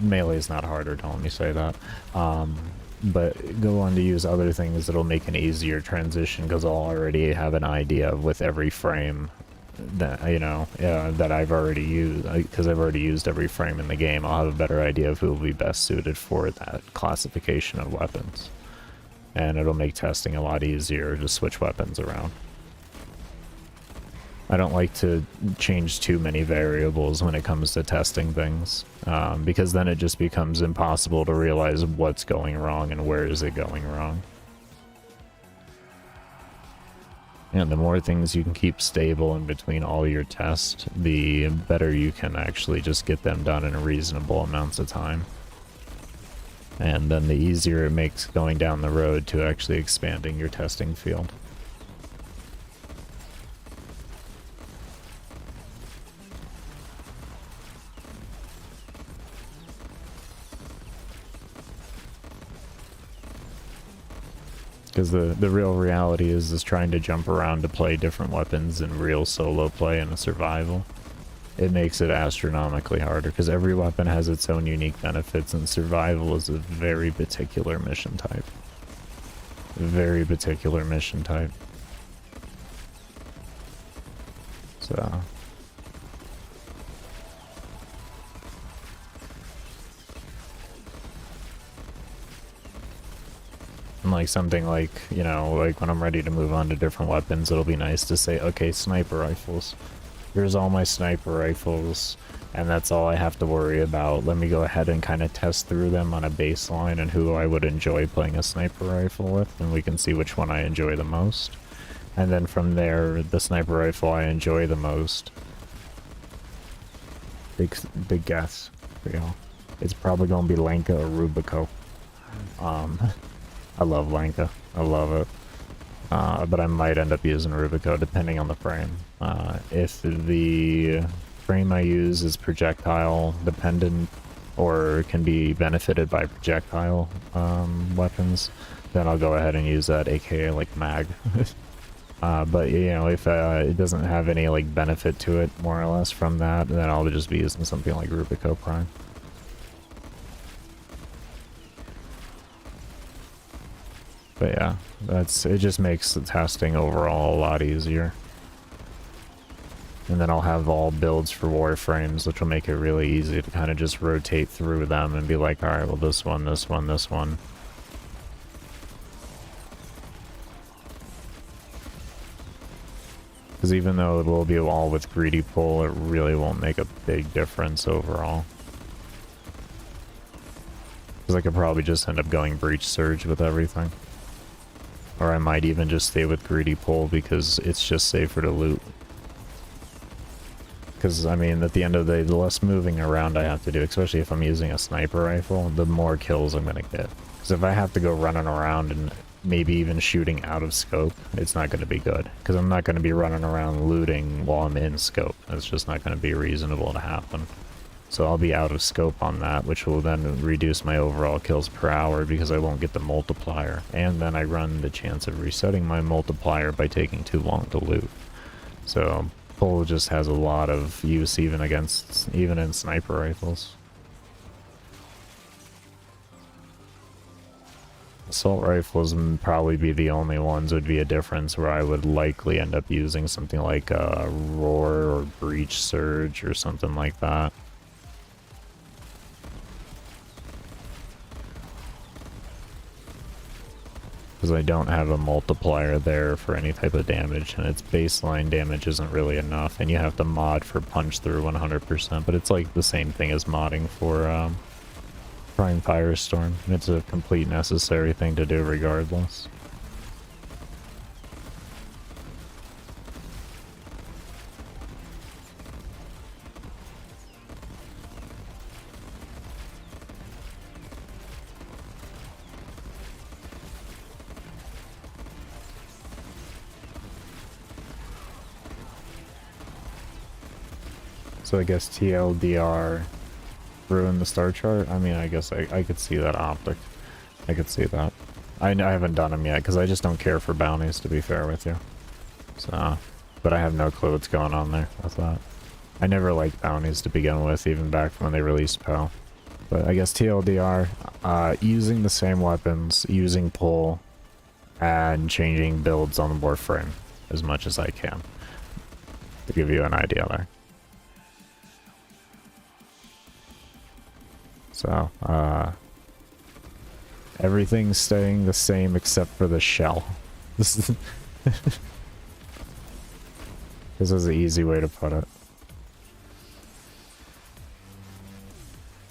Melee is not harder, don't let me say that. But go on to use other things that'll make an easier transition, because I'll already have an idea of with every frame that, you know, that I've already used, because I've already used every frame in the game. I'll have a better idea of who will be best suited for that classification of weapons. And it'll make testing a lot easier to switch weapons around. I don't like to change too many variables when it comes to testing things, because then it just becomes impossible to realize what's going wrong and where is it going wrong. And the more things you can keep stable in between all your tests, the better you can actually just get them done in a reasonable amounts of time. And then the easier it makes going down the road to actually expanding your testing field. Because the real reality is trying to jump around to play different weapons in real solo play and a survival. It makes it astronomically harder, because every weapon has its own unique benefits, and survival is a very particular mission type. Very particular mission type. So... And like something like, you know, like when I'm ready to move on to different weapons, it'll be nice to say, okay, sniper rifles. Here's all my sniper rifles, and that's all I have to worry about. Let me go ahead and kind of test through them on a baseline and who I would enjoy playing a sniper rifle with, and we can see which one I enjoy the most. And then from there, the sniper rifle I enjoy the most. Big guess for y'all. It's probably going to be Lanka or Rubico. I love Lanka. I love it. But I might end up using Rubico depending on the frame. If the frame I use is projectile dependent or can be benefited by projectile weapons, then I'll go ahead and use that, aka like mag. But you know, if it doesn't have any like benefit to it more or less from that, then I'll just be using something like Rubico Prime. But yeah, it just makes the testing overall a lot easier. And then I'll have all builds for warframes, which will make it really easy to kind of just rotate through them and be like, alright, well this one, this one, this one. Because even though it will be all with greedy pull, it really won't make a big difference overall. Because I could probably just end up going breach surge with everything. Or I might even just stay with greedy pull because it's just safer to loot. Because, I mean, at the end of the day, the less moving around I have to do, especially if I'm using a sniper rifle, the more kills I'm going to get. Because if I have to go running around and maybe even shooting out of scope, it's not going to be good. Because I'm not going to be running around looting while I'm in scope. It's just not going to be reasonable to happen. So I'll be out of scope on that, which will then reduce my overall kills per hour because I won't get the multiplier. And then I run the chance of resetting my multiplier by taking too long to loot. So pull just has a lot of use even in sniper rifles. Assault rifles would probably be the only ones would be a difference where I would likely end up using something like a Roar or Breach Surge or something like that. Because I don't have a multiplier there for any type of damage, and its baseline damage isn't really enough, and you have to mod for punch through 100%, but it's like the same thing as modding for Prime Firestorm. It's a complete necessary thing to do regardless. So I guess TLDR ruin the star chart? I mean, I guess I could see that optic. I could see that. I haven't done them yet because I just don't care for bounties, to be fair with you. So, but I have no clue what's going on there with that. I never liked bounties to begin with, even back when they released POW. But I guess TLDR, using the same weapons, using pull, and changing builds on the Warframe as much as I can. To give you an idea there. So, everything's staying the same except for the shell. This is this is the easy way to put it.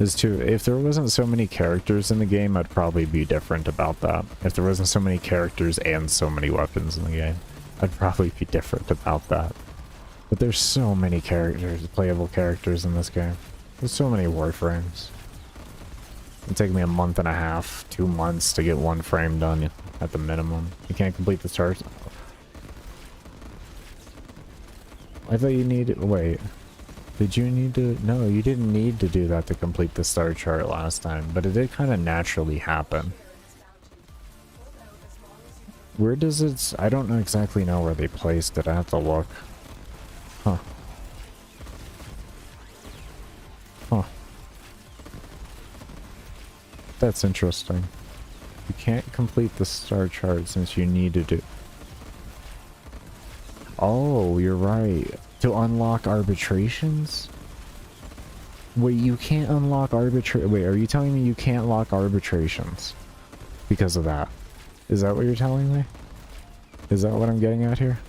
If there wasn't so many characters in the game, I'd probably be different about that. If there wasn't so many characters and so many weapons in the game, I'd probably be different about that. But there's so many characters, playable characters in this game. There's so many Warframes. It'll take me a month and a half, 2 months to get one frame done at the minimum. You can't complete the stars. I thought you needed. Wait. Did you need to? No, you didn't need to do that to complete the star chart last time, but it did kind of naturally happen. Where does it? I don't know exactly know where they placed it. I have to look. Huh. Huh. That's interesting. You can't complete the star chart since you need to do... Oh, you're right. To unlock arbitrations? Wait, you can't unlock Wait, are you telling me you can't lock arbitrations because of that? Is that what you're telling me? Is that what I'm getting at here?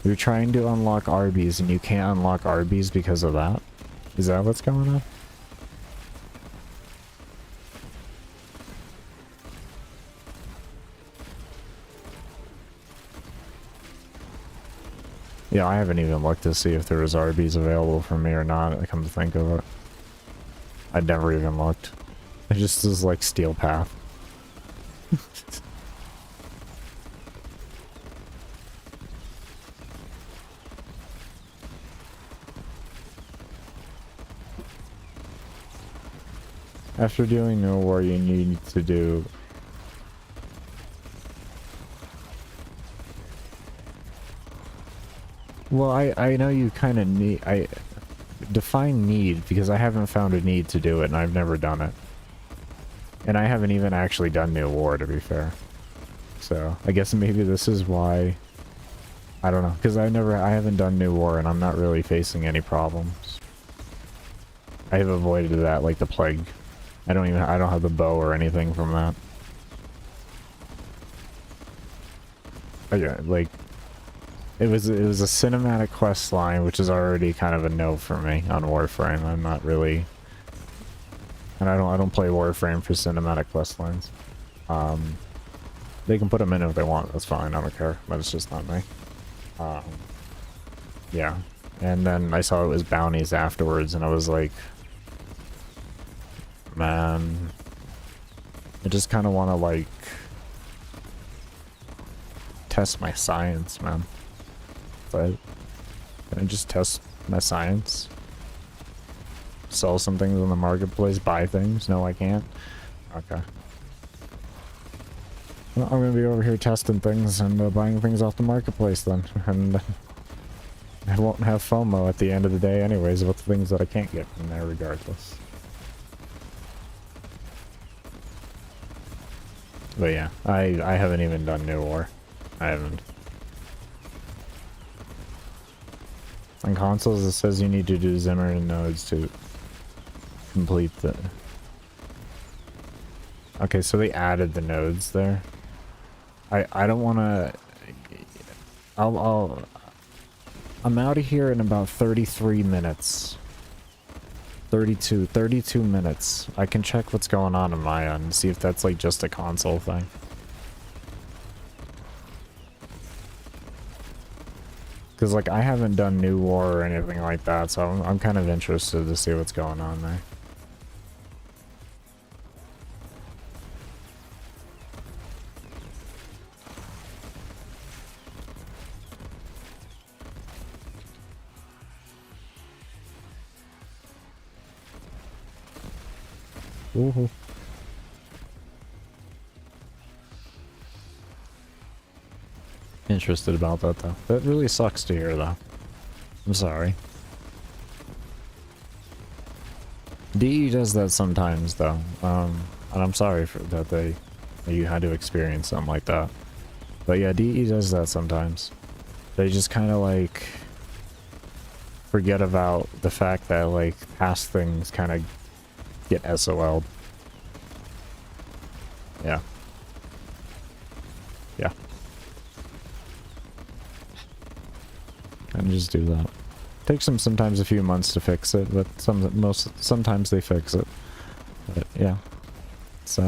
You're trying to unlock Arby's and you can't unlock Arby's because of that? Is that what's going on? Yeah, I haven't even looked to see if there was Arby's available for me or not, come to think of it. I'd never even looked. It just is like Steel Path. After doing No War, you need to do... Well, I know you kind of need... define need, because I haven't found a need to do it, and I've never done it. And I haven't even actually done New War, to be fair. So, I guess maybe this is why... I don't know, because I haven't done New War, and I'm not really facing any problems. I have avoided that like the plague. I don't have the bow or anything from that. Yeah, like... It was a cinematic quest line, which is already kind of a no for me on Warframe. I'm not really, and I don't play Warframe for cinematic quest lines. They can put them in if they want. That's fine. I don't care. But it's just not me. Yeah. And then I saw it was bounties afterwards, and I was like, man, I just kind of want to like test my science, man. But can I just test my science? sell some things on the marketplace, buy things? No, I can't. Okay. Well, I'm gonna be over here testing things and buying things off the marketplace then, and I won't have FOMO at the end of the day anyways about the things that I can't get from there regardless. But yeah, I haven't even done New War. I haven't. On consoles it says you need to do Zimmer and nodes to complete the... Okay, so they added the nodes there. I don't want to... I'm out of here in about 33 minutes. 32 minutes. I can check what's going on my end, see if that's like just a console thing. Because like I haven't done New War or anything like that, so I'm kind of interested to see what's going on there. Woohoo. Interested about that though. That really sucks to hear though. I'm sorry. DE does that sometimes though. And I'm sorry for that you had to experience something like that. But yeah, DE does that sometimes. They just kind of like forget about the fact that like past things kind of get SOL'd. Yeah. Yeah. And just do that. Takes them sometimes a few months to fix it, but sometimes they fix it. But yeah. It's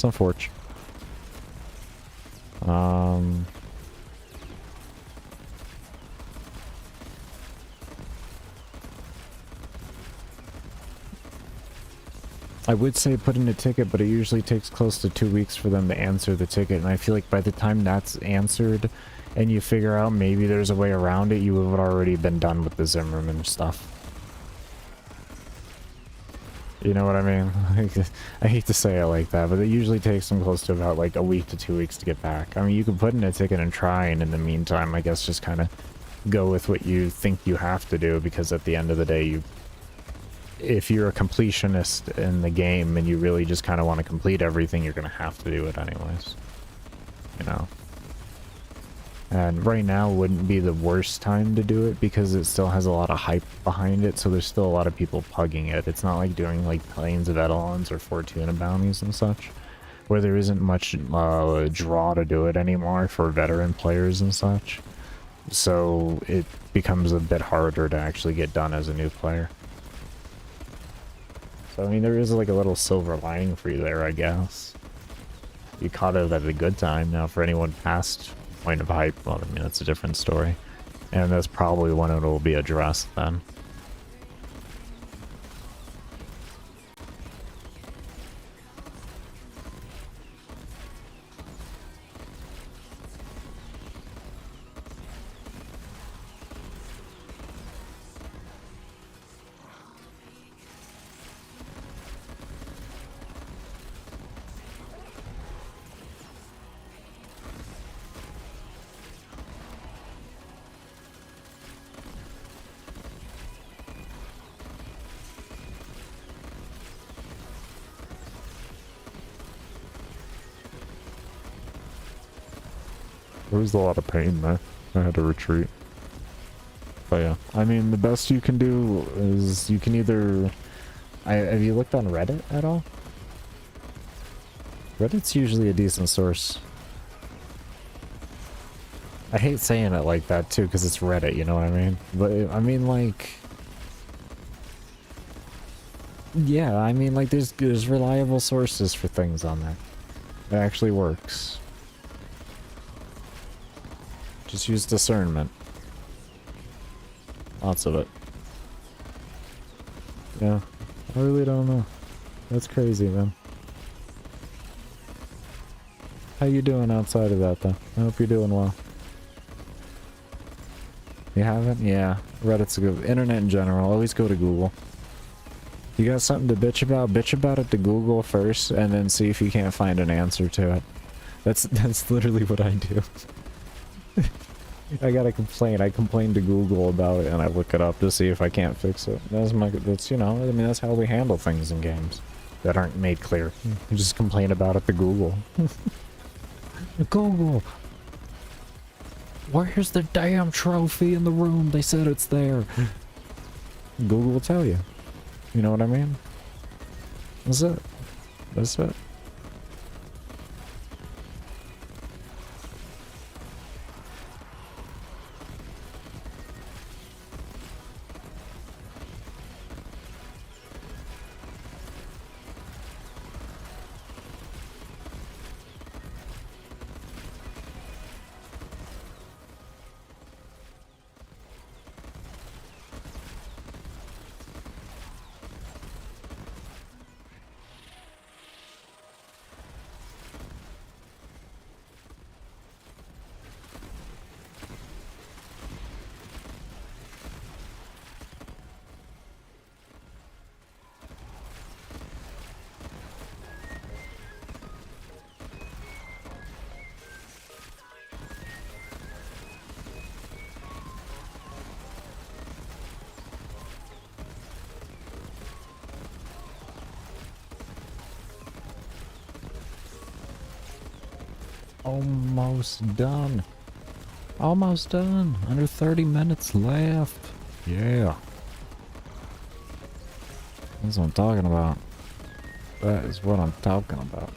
unfortunate. I would say put in a ticket, but it usually takes close to 2 weeks for them to answer the ticket, and I feel like by the time that's answered and you figure out maybe there's a way around it, you have already been done with the Zimmerman stuff. You know what I mean? I hate to say it like that, but it usually takes them close to about like a week to 2 weeks to get back. I mean, you can put in a ticket and try, and in the meantime, I guess just kind of go with what you think you have to do, because at the end of the day, if you're a completionist in the game and you really just kind of want to complete everything, you're going to have to do it anyways. You know? And right now wouldn't be the worst time to do it because it still has a lot of hype behind it, so there's still a lot of people pugging it. It's not like doing like Plains of Eidolons or Fortuna bounties and such, where there isn't much draw to do it anymore for veteran players and such. So it becomes a bit harder to actually get done as a new player. So, I mean, there is like a little silver lining for you there, I guess. You caught it at a good time. Now, for anyone past point of hype, well, I mean, that's a different story. And that's probably when it will be addressed then. There was a lot of pain there. I had to retreat. But yeah, I mean, the best you can do is you can either... have you looked on Reddit at all? Reddit's usually a decent source. I hate saying it like that too, because it's Reddit, you know what I mean? But, I mean, like... Yeah, I mean, like, there's reliable sources for things on there. It actually works. Just use discernment. Lots of it. Yeah, I really don't know. That's crazy, man. How you doing outside of that, though? I hope you're doing well. You haven't? Yeah. Reddit's a good... Internet in general. Always go to Google. You got something to bitch about? Bitch about it to Google first, and then see if you can't find an answer to it. That's literally what I do. I got a complaint. I complain to Google about it, and I look it up to see if I can't fix it. That's you know, I mean, that's how we handle things in games that aren't made clear. You just complain about it to Google. Google! Where's the damn trophy in the room? They said it's there. Google will tell you. You know what I mean? That's it. That's it. Almost done. Almost done. Under 30 minutes left. Yeah. That's what I'm talking about. That is what I'm talking about.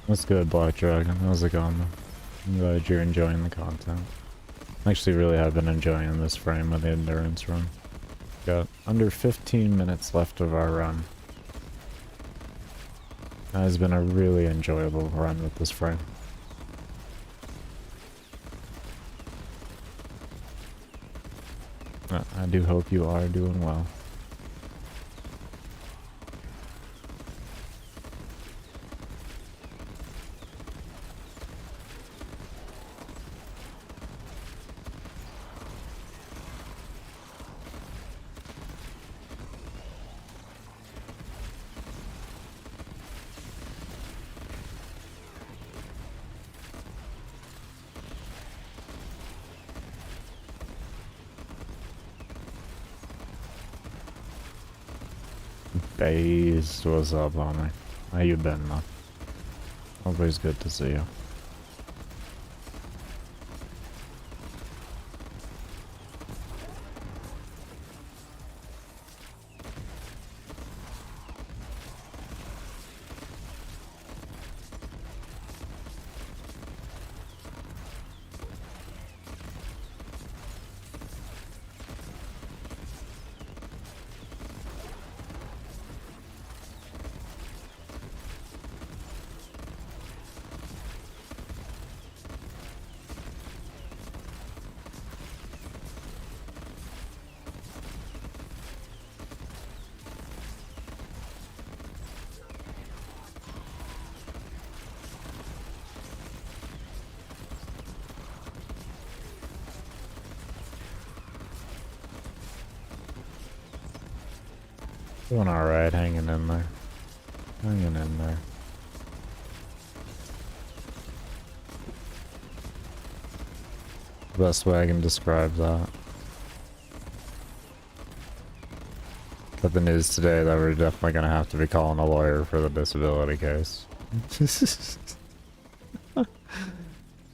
What's good, Black Dragon? How's it going? I'm glad you're enjoying the content. Actually, really have been enjoying this frame of the endurance run. Got under 15 minutes left of our run. That has been a really enjoyable run with this frame. I do hope you are doing well. Based, what's up, homie? How you been, man? Always good to see you. Doing alright, hanging in there. Hanging in there. Best way I can describe that. Got the news today that we're definitely gonna have to be calling a lawyer for the disability case.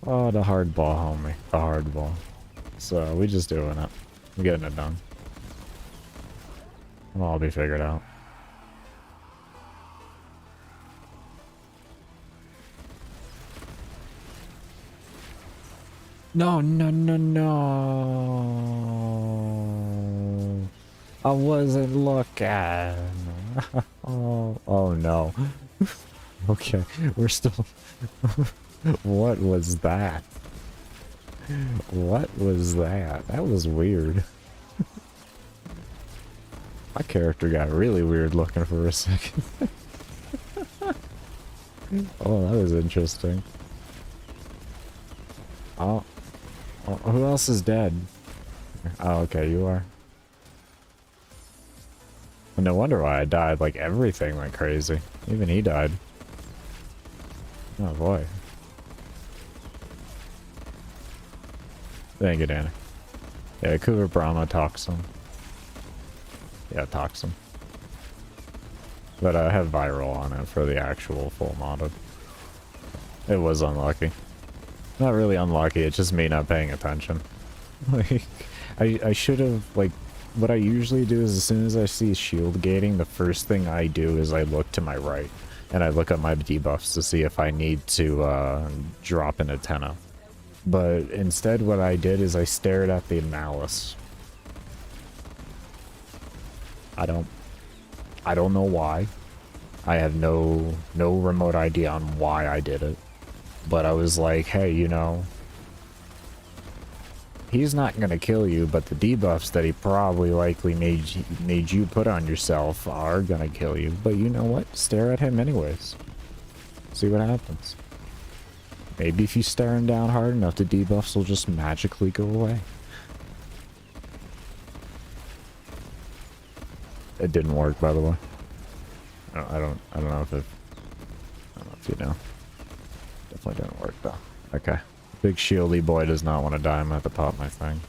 Oh, the hard ball, homie. The hard ball. So, we just doing it. We're getting it done. It'll all be figured out. No, no, no, no. I wasn't looking. Oh no. Okay, we're still... What was that? What was that? That was weird. My character got really weird looking for a second. Oh, that was interesting. Oh, who else is dead? Oh, okay, you are. No wonder why I died. Like, everything went crazy. Even he died. Oh, boy. Thank you, Danny. Yeah, Cougar Brahma talks him. Yeah, toxin. But I have viral on it for the actual full modded. It was unlucky. Not really unlucky, it's just me not paying attention. Like, I should have, like, what I usually do is as soon as I see shield gating, the first thing I do is I look to my right. And I look at my debuffs to see if I need to drop an antenna. But instead what I did is I stared at the malice. I don't know why. I have no remote idea on why I did it. But I was like, hey, you know, he's not gonna kill you, but the debuffs that he probably likely made you put on yourself are gonna kill you. But you know what? Stare at him anyways. See what happens. Maybe if you stare him down hard enough, the debuffs will just magically go away. It didn't work, by the way. I don't know if you know. Definitely didn't work though. Okay. Big shieldy boy does not want to die. I'm gonna have to pop my thing.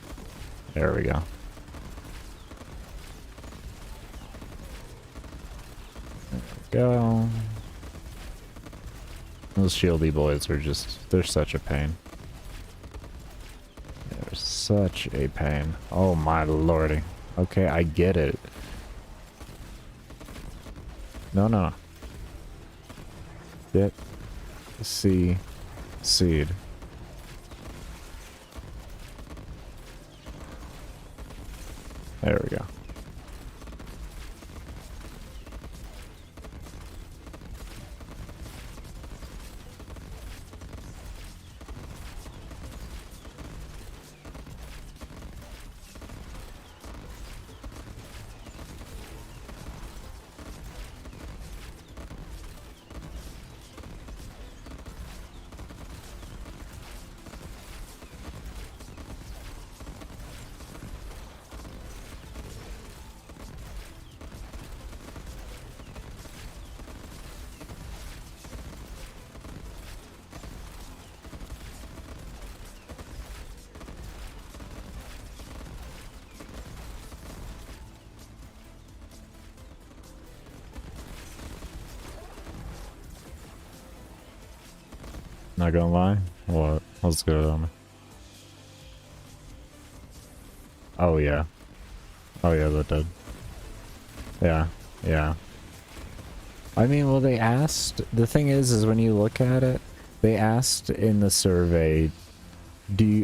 There we go. There we go. Those shieldy boys are just, they're such a pain. They're such a pain. Oh my lordy. Okay, I get it. No, no. Sit. C, seed. There we go. Not gonna lie. What? Let's go on. Oh yeah. Oh yeah, that did. Yeah, yeah. I mean, well, they asked. The thing is when you look at it, they asked in the survey,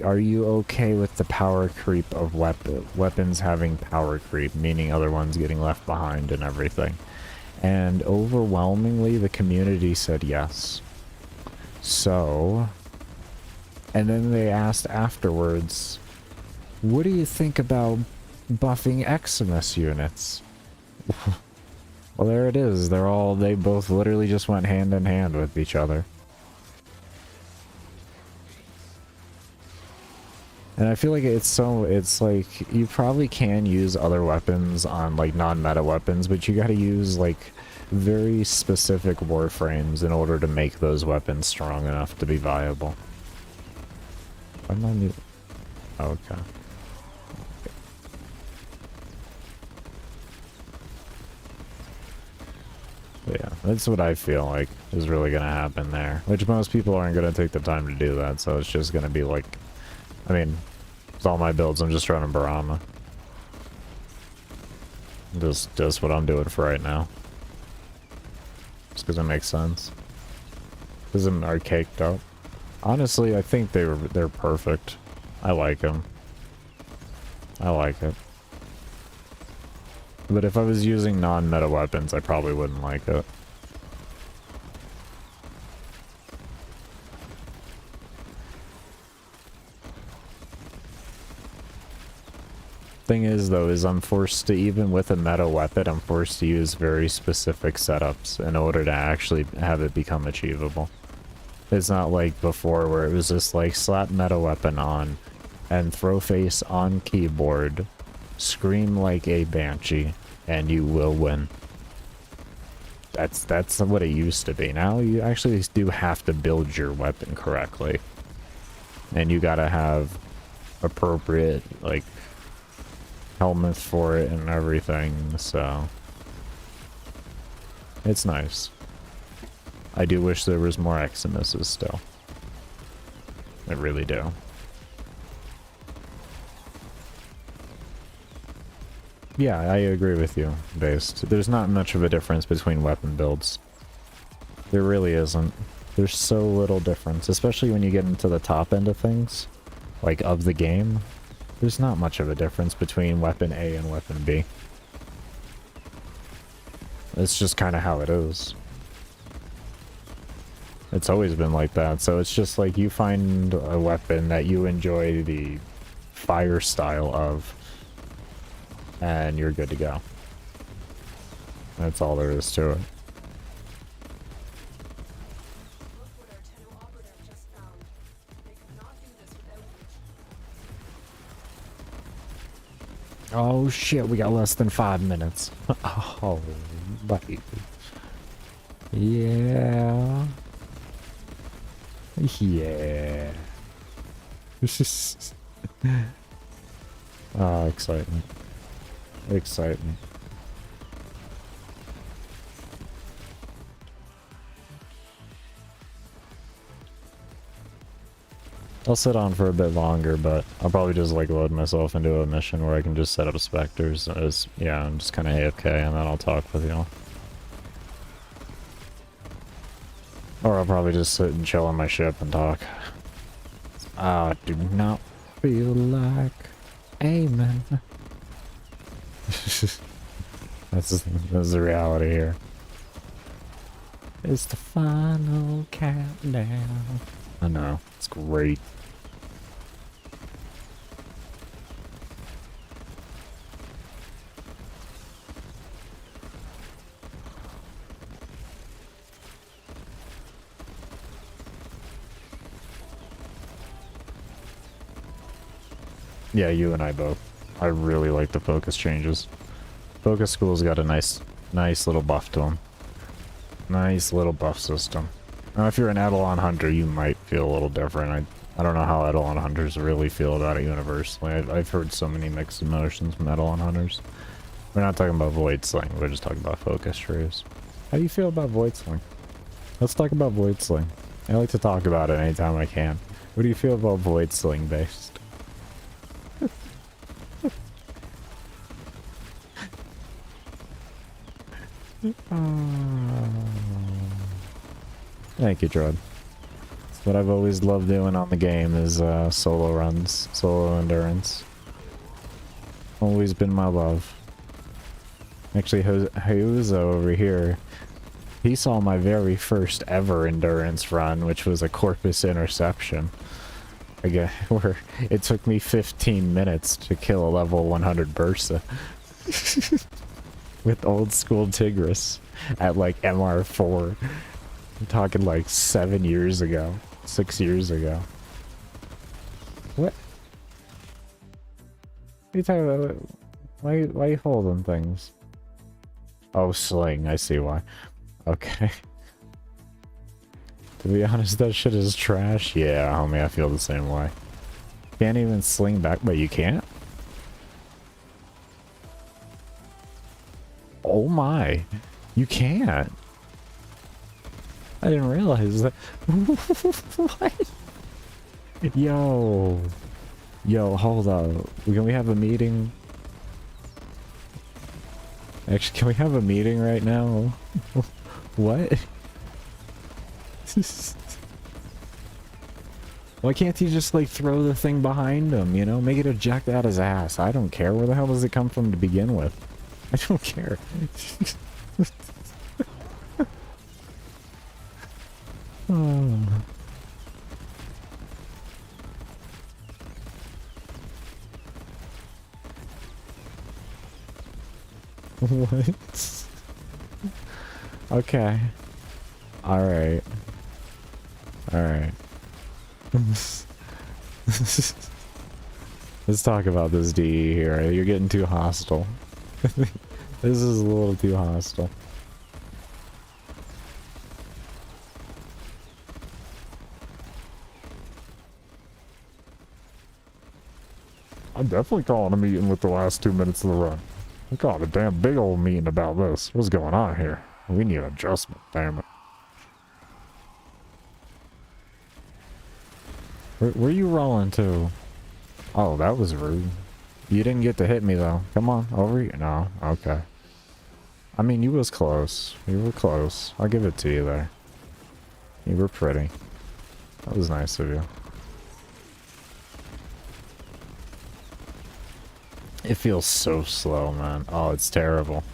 are you okay with the power creep of weapons having power creep, meaning other ones getting left behind and everything? And overwhelmingly, the community said yes. So, and then they asked afterwards, what do you think about buffing Eximus units? Well, there it is. They both literally just went hand in hand with each other. And I feel like it's like, you probably can use other weapons on like non-meta weapons, but you gotta use like very specific warframes in order to make those weapons strong enough to be viable. I'm not new. Okay. Yeah, that's what I feel like is really gonna happen there. Which most people aren't gonna take the time to do that, so it's just gonna be like, I mean, with all my builds, I'm just running Brahma. Just what I'm doing for right now. Just because it makes sense. Because I'm archaic up. Honestly, I think they're perfect. I like them. I like it. But if I was using non-meta weapons, I probably wouldn't like it. Thing is, though, is I'm forced to, even with a meta weapon, I'm forced to use very specific setups in order to actually have it become achievable. It's not like before where it was just like slap meta weapon on and throw face on keyboard, scream like a banshee, and you will win. That's what it used to be. Now you actually do have to build your weapon correctly. And you gotta have appropriate, like, helmets for it and everything, so it's nice. I do wish there was more Eximuses still. I really do. Yeah, I agree with you, Based. There's not much of a difference between weapon builds. There really isn't. There's so little difference, especially when you get into the top end of things, like of the game. There's not much of a difference between weapon A and weapon B. It's just kind of how it is. It's always been like that, so it's just like you find a weapon that you enjoy the fire style of, and you're good to go. That's all there is to it. Oh shit, we got less than 5 minutes. Oh, buddy. Yeah. Yeah. Ah, excitement. Excitement. I'll sit on for a bit longer, but I'll probably just like load myself into a mission where I can just set up specters as, yeah, I'm just kind of AFK, and then I'll talk with y'all. Or I'll probably just sit and chill on my ship and talk. I do not feel like amen. That's the reality here. It's the final countdown. I know, it's great. Yeah, you and I both. I really like the focus changes. Focus school's got a nice little buff to them. Nice little buff system. Now, if you're an Eidolon hunter, you might feel a little different. I don't know how Eidolon hunters really feel about it universally. I've heard so many mixed emotions from Eidolon hunters. We're not talking about Void Sling. We're just talking about focus trees. How do you feel about Void Sling? Let's talk about Void Sling. I like to talk about it anytime I can. What do you feel about Void Sling based? Thank you, Drud. What I've always loved doing on the game is solo runs, solo endurance. Always been my love. Actually, Hayuza over here, he saw my very first ever endurance run, which was a Corpus Interception. Again, where it took me 15 minutes to kill a level 100 Bursa. With old school Tigris at like MR4. I'm talking like 7 years ago. 6 years ago. What? What are you talking about? Why are you holding things? Oh, sling. I see why. Okay. To be honest, that shit is trash. Yeah, homie, I feel the same way. Can't even sling back, but you can't? Oh my. You can't. I didn't realize that. What? Yo. Yo, hold up. Can we have a meeting? Actually, can we have a meeting right now? What? Why can't he just, like, throw the thing behind him, you know? Make it eject out his ass. I don't care. Where the hell does it come from to begin with? I don't care. Oh. What? Okay. Alright. Alright. Let's talk about this DE here. You're getting too hostile. This is a little too hostile. I'm definitely calling a meeting with the last 2 minutes of the run. I'm calling a damn big old meeting about this. What's going on here? We need adjustment, damn it. Where you rolling to? Oh, that was rude. You didn't get to hit me though. Come on, over here. No, okay. I mean, you was close. You were close. I'll give it to you there. You were pretty. That was nice of you. It feels so slow, man. Oh, it's terrible.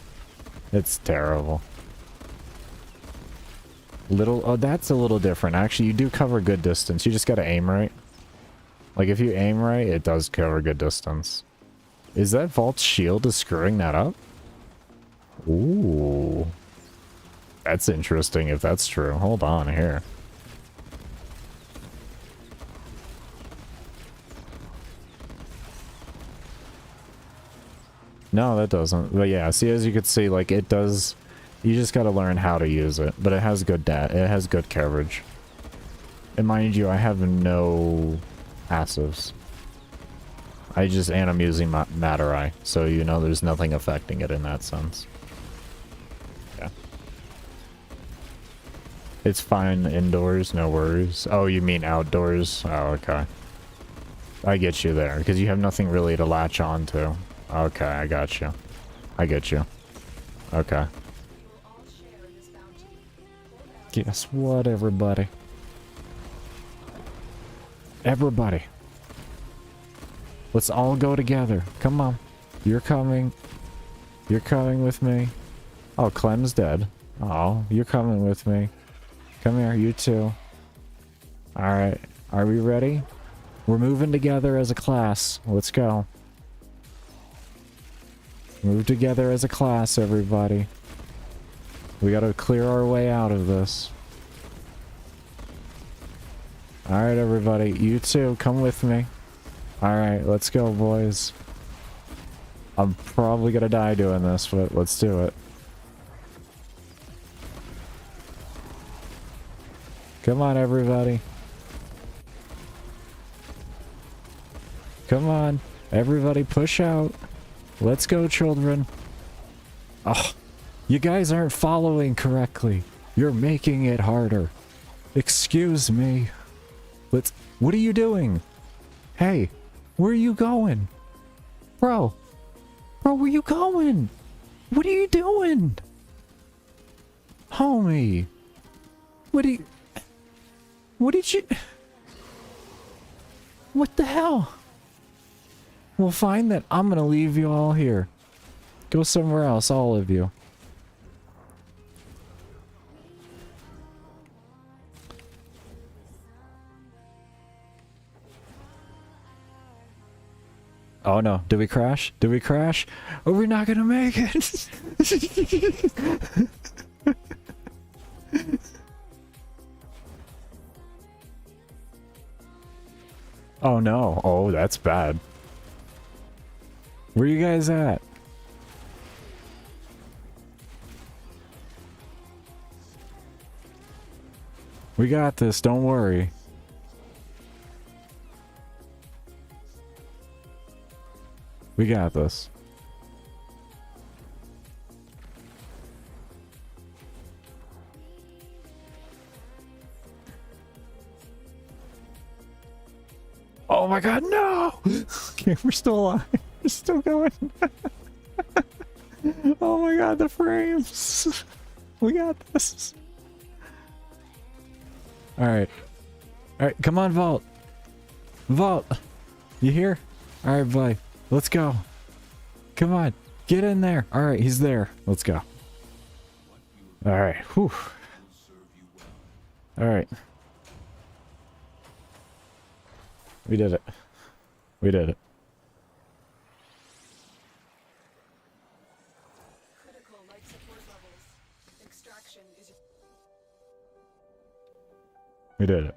It's terrible. Oh, that's a little different. Actually, you do cover good distance. You just gotta aim right. Like, if you aim right, it does cover good distance. Is that Vault's shield is screwing that up? Ooh. That's interesting if that's true. Hold on here. No, that doesn't. But yeah, see, as you can see, like, it does... You just gotta learn how to use it. But it has good it has good coverage. And mind you, I have no passives. I'm using Matter Eye, so you know there's nothing affecting it in that sense. Yeah. It's fine indoors, no worries. Oh, you mean outdoors? Oh, okay. I get you there, because you have nothing really to latch on to. Okay, I got you. I get you. Okay. Guess what, everybody? Everybody. Let's all go together. Come on. You're coming. You're coming with me. Oh, Clem's dead. Oh, you're coming with me. Come here, you too. Alright. Are we ready? We're moving together as a class. Let's go. Move together as a class, everybody. We gotta clear our way out of this. Alright, everybody. You too. Come with me. Alright, let's go, boys. I'm probably gonna die doing this, but let's do it. Come on, everybody. Come on. Everybody push out. Let's go, children. Oh, you guys aren't following correctly. You're making it harder. Excuse me. What are you doing? Hey, where are you going? Bro, where you going? What are you doing? Homie. What did you... What the hell? Well, fine then. I'm gonna leave you all here. Go somewhere else, all of you. Oh no, did we crash? Did we crash? Oh, we're not gonna make it! Oh no, oh that's bad. Where you guys at? We got this, don't worry. We got this. Oh my god, no! Okay, we're still alive. We're still going. Oh my god, the frames. We got this. Alright. Alright, come on, Vault. Vault. You here? Alright, bye. Let's go. Come on. Get in there. Alright, he's there. Let's go. Alright. Whew. Alright. We did it. We did it. Critical life support levels. Extraction is... We did it.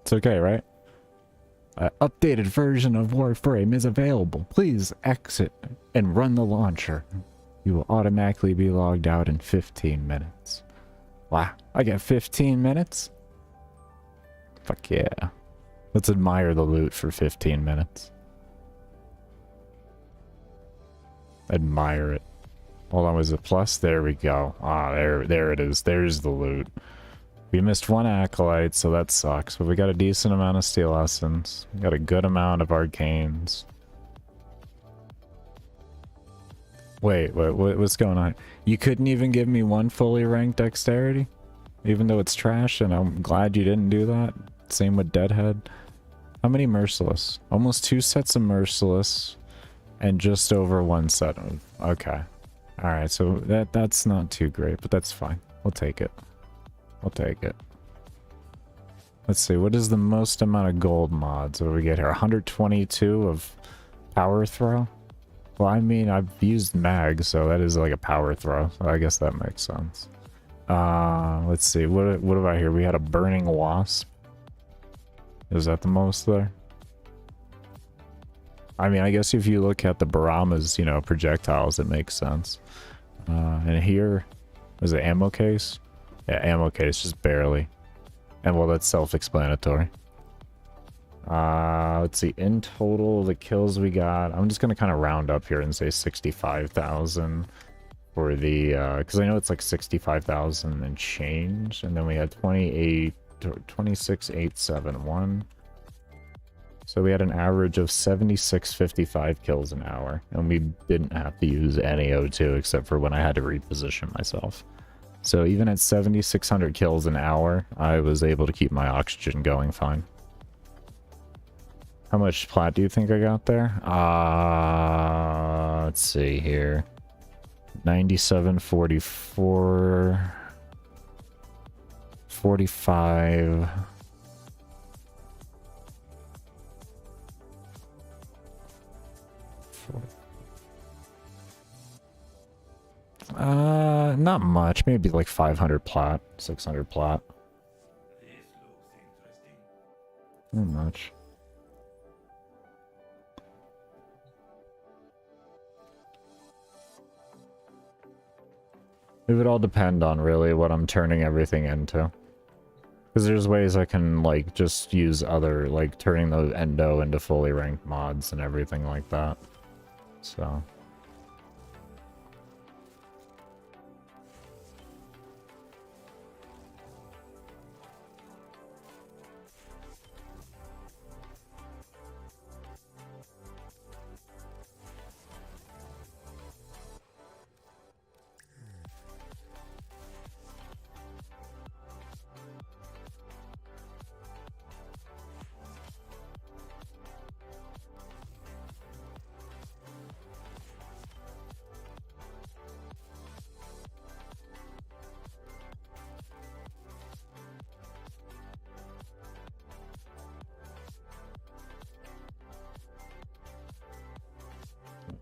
It's okay, right? An updated version of Warframe is available. Please exit and run the launcher. You will automatically be logged out in 15 minutes. Wow, I get 15 minutes? Fuck yeah. Let's admire the loot for 15 minutes. Admire it. Hold on, was it plus? There we go. Ah, there it is. There's the loot. We missed one acolyte, so that sucks. But we got a decent amount of steel essence. We got a good amount of arcanes. Wait, what's going on? You couldn't even give me one fully ranked dexterity? Even though it's trash, and I'm glad you didn't do that. Same with Deadhead. How many Merciless? Almost 2 sets of Merciless, and just over 1 set of... Okay. Alright, so that's not too great, but that's fine. We'll take it. We'll take it. Let's see, what is the most amount of gold mods? What do we get here? 122 of power throw? Well, I mean, I've used mag, so that is like a power throw. So I guess that makes sense. Let's see, what about here? We had a burning wasp. Is that the most there? I mean, I guess if you look at the Barama's, you know, projectiles, it makes sense. And here, is it ammo case? Yeah, ammo case, just barely. And well, that's self-explanatory. Let's see, in total, the kills we got, I'm just gonna kind of round up here and say 65,000 for the, because I know it's like 65,000 and change, and then we had 26,871. So we had an average of 76.55 kills an hour, and we didn't have to use any O2 except for when I had to reposition myself. So even at 7,600 kills an hour, I was able to keep my oxygen going fine. How much plat do you think I got there? Let's see here. 97.44... 45... Not much. Maybe like 500 plat, 600 plat. Not much. It would all depend on really what I'm turning everything into. Because there's ways I can like just use other, like turning the endo into fully ranked mods and everything like that. So...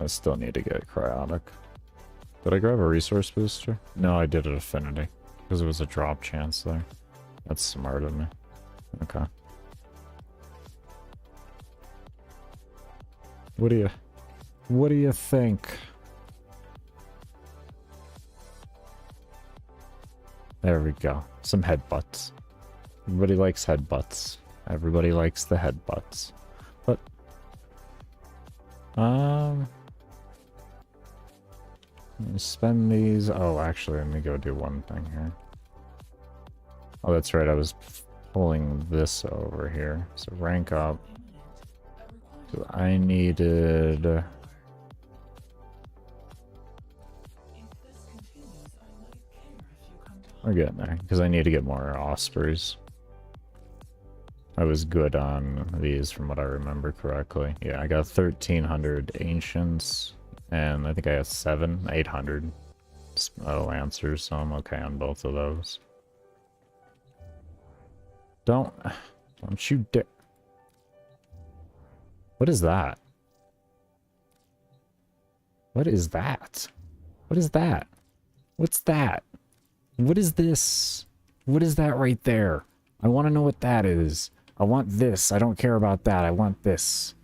I still need to get cryotic. Did I grab a resource booster? No, I did at affinity. Because it was a drop chance there. That's smart of me. Okay. What do you think? There we go. Some headbutts. Everybody likes headbutts. Everybody likes the headbutts. But spend these. Oh, actually, let me go do one thing here. Oh, that's right. I was pulling this over here. So rank up. So I needed... We're getting there, because I need to get more Ospreys. I was good on these from what I remember correctly. Yeah, I got 1,300 Ancients, and I think I got 800 Lancers, so I'm okay on both of those. Don't you dare. What is that? What is that? What is that? What's that? What is this? What is that right there? I want to know what that is. I want this. I don't care about that. I want this.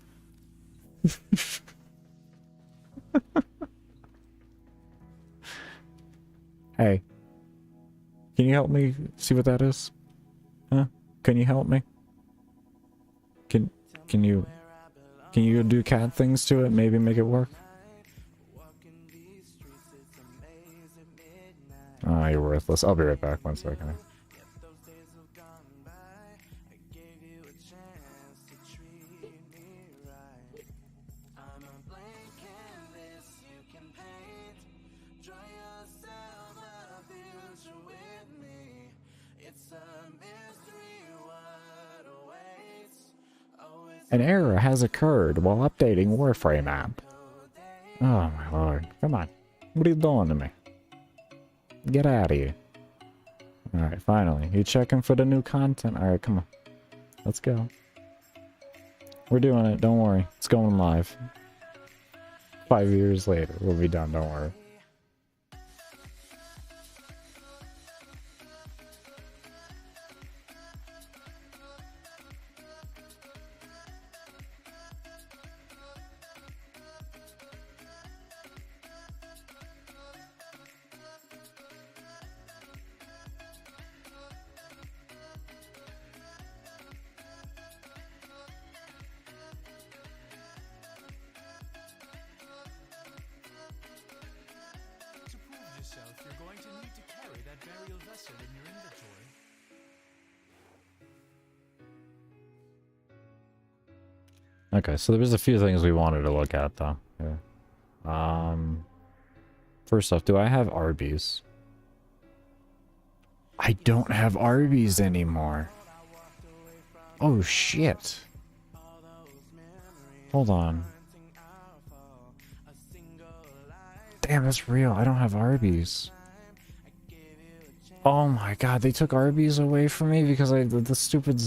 Hey. Can you help me see what that is? Huh? Can you help me? Can you do cat things to it? Maybe make it work? Ah, you're worthless. I'll be right back. 1 second. An error has occurred while updating Warframe app. Oh my lord. Come on. What are you doing to me? Get out of here. Alright, finally. You checking for the new content? Alright, come on. Let's go. We're doing it. Don't worry. It's going live. 5 years later. We'll be done. Don't worry. Okay, so there was a few things we wanted to look at, though. Yeah. First off, do I have Arby's? I don't have Arby's anymore. Oh, shit. Hold on. Damn, that's real. I don't have Arby's. Oh my god, they took Arby's away from me because the stupid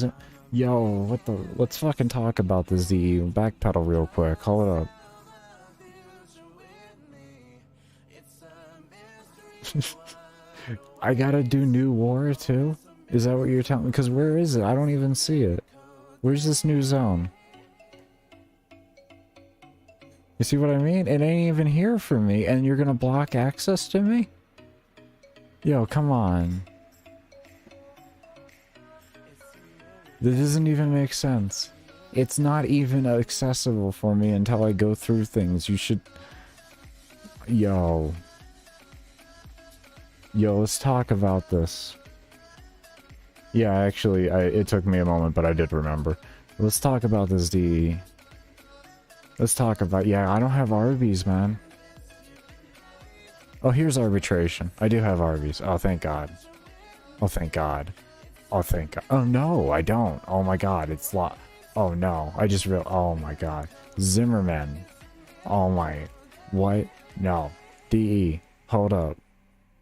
Yo, what the... Let's fucking talk about the Z. Backpedal real quick. Hold up. I gotta do New War too? Is that what you're telling me? Because where is it? I don't even see it. Where's this new zone? You see what I mean? It ain't even here for me, and you're gonna block access to me? Yo, come on. That doesn't even make sense. It's not even accessible for me until I go through things. You should... Yo. Yo, let's talk about this. Yeah, actually, it took me a moment, but I did remember. Let's talk about this DE. Let's talk about... Yeah, I don't have Arby's, man. Oh, here's arbitration. I do have Arby's. Oh, thank God. Oh, thank God. Oh, thank God. Oh, no, I don't. Oh, my God, it's locked. Oh, no. I just real... Oh, my God. Zimmerman. Oh, my... What? No. DE. Hold up.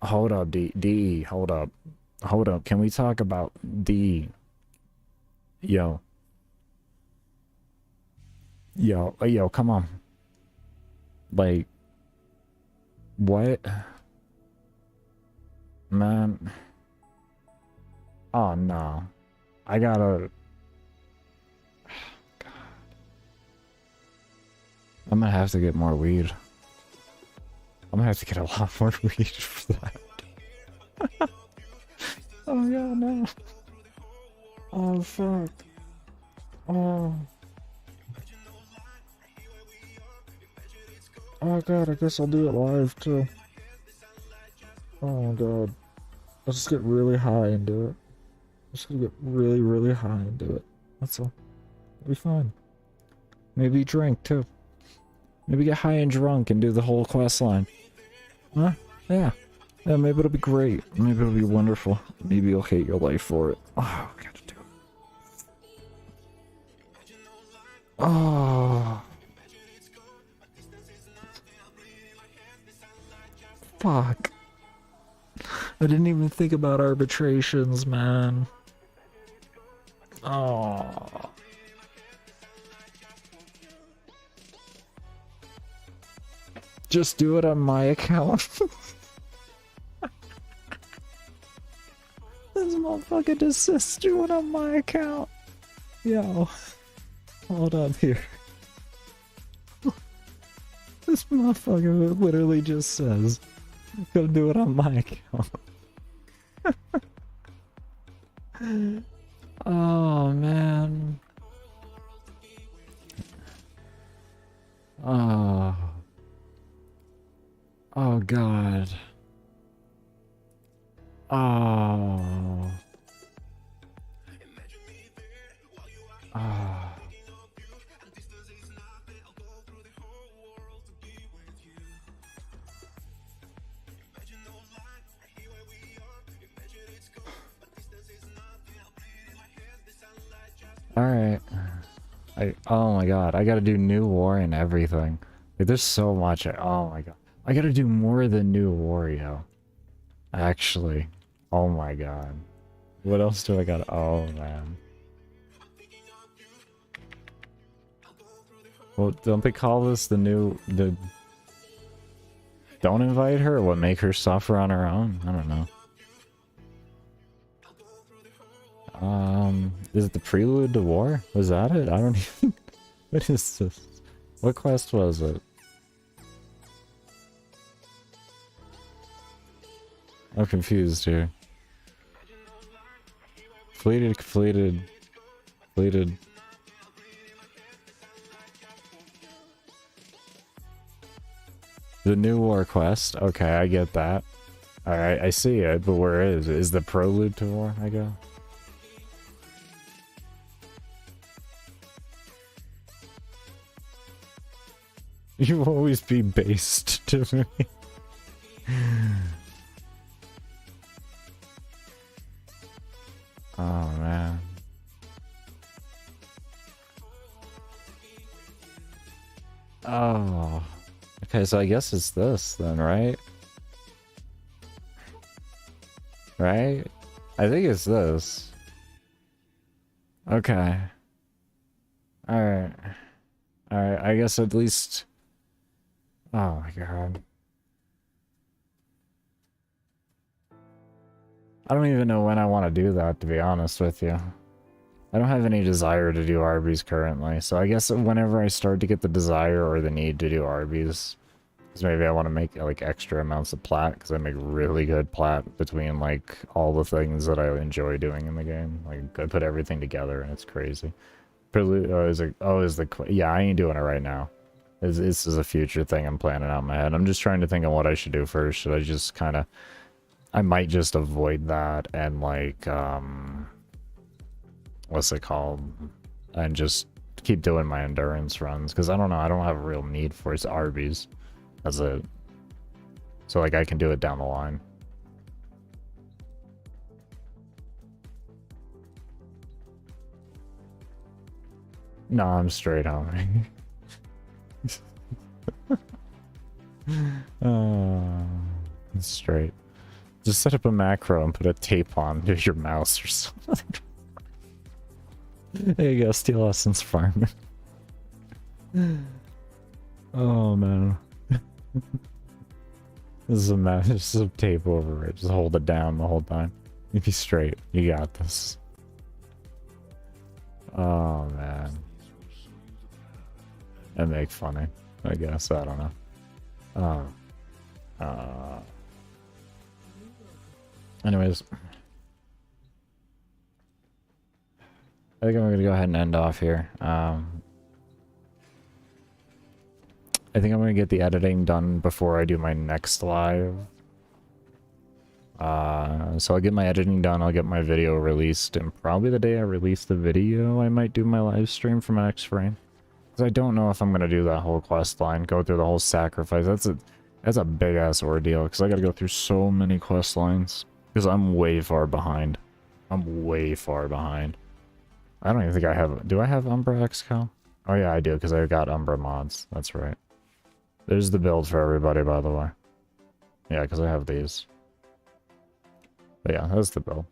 Hold up, DE. Hold up. Hold up. Can we talk about DE? Yo. Yo, come on. Like... What? Man. Oh, no. I gotta... God. I'm gonna have to get more weed. I'm gonna have to get a lot more weed for that. Oh, yeah, no. Oh, fuck. Oh. Oh, God, I guess I'll do it live, too. Oh, God. I'll just get really high and do it. I'm just gonna get really, really high and do it. That's all. It'll be fine. Maybe drink, too. Maybe get high and drunk and do the whole quest line. Huh? Yeah. Yeah, maybe it'll be great. Maybe it'll be wonderful. Maybe you'll hate your life for it. Oh, I gotta do it. Oh. Fuck. I didn't even think about arbitrations, man. Oh. Just do it on my account. This motherfucker just says do it on my account. Yo. Hold on here. This motherfucker literally just says go do it on my account. Oh, man. Oh. Oh, God. Oh. Oh. Alright. Oh my god, I gotta do New War and everything. Like, there's so much. Oh my god. I gotta do more than New Wario. Actually. Oh my god. What else do I got? Oh man. Well, don't they call this the new... Don't invite her? What, make her suffer on her own? I don't know. Is it the Prelude to War? Was that it? I don't even... What is this? What quest was it? I'm confused here. Completed. The New War quest. Okay, I get that. Alright, I see it, but where is it? Is the Prelude to War, I guess? You always be based to me. Oh man. Oh. Okay, so I guess it's this then, right? Right? I think it's this. Okay. Alright. Alright, I guess at least... Oh my god. I don't even know when I want to do that, to be honest with you. I don't have any desire to do Arby's currently, so I guess whenever I start to get the desire or the need to do Arby's, because maybe I want to make like extra amounts of plat, because I make really good plat between like all the things that I enjoy doing in the game. Like I put everything together and it's crazy. Yeah, I ain't doing it right now. This is a future thing I'm planning out in my head. I'm just trying to think of what I should do first. Should I just kind of... I might just avoid that and like, what's it called? And just keep doing my endurance runs. Because I don't know, I don't have a real need for it. It's Arby's. That's it. So like I can do it down the line. No, I'm straight homie. Straight. Just set up a macro and put a tape on to your mouse or something. There you go, Steel Essence Farmer. Oh man. This is a mess. This is a tape over it. Just hold it down the whole time. You be straight. You got this. Oh man. That make funny. I guess. I don't know. Anyways. I think I'm going to go ahead and end off here. I think I'm going to get the editing done before I do my next live. So I'll get my editing done, I'll get my video released, and probably the day I release the video, I might do my live stream for my next frame. Because I don't know if I'm going to do that whole quest line, go through the whole sacrifice. That's a big-ass ordeal, because I got to go through so many quest lines. Because I'm way far behind. I'm way far behind. I don't even think I have... Do I have Umbra XCal? Oh yeah, I do, because I got Umbra mods. That's right. There's the build for everybody, by the way. Yeah, because I have these. But yeah, that's the build.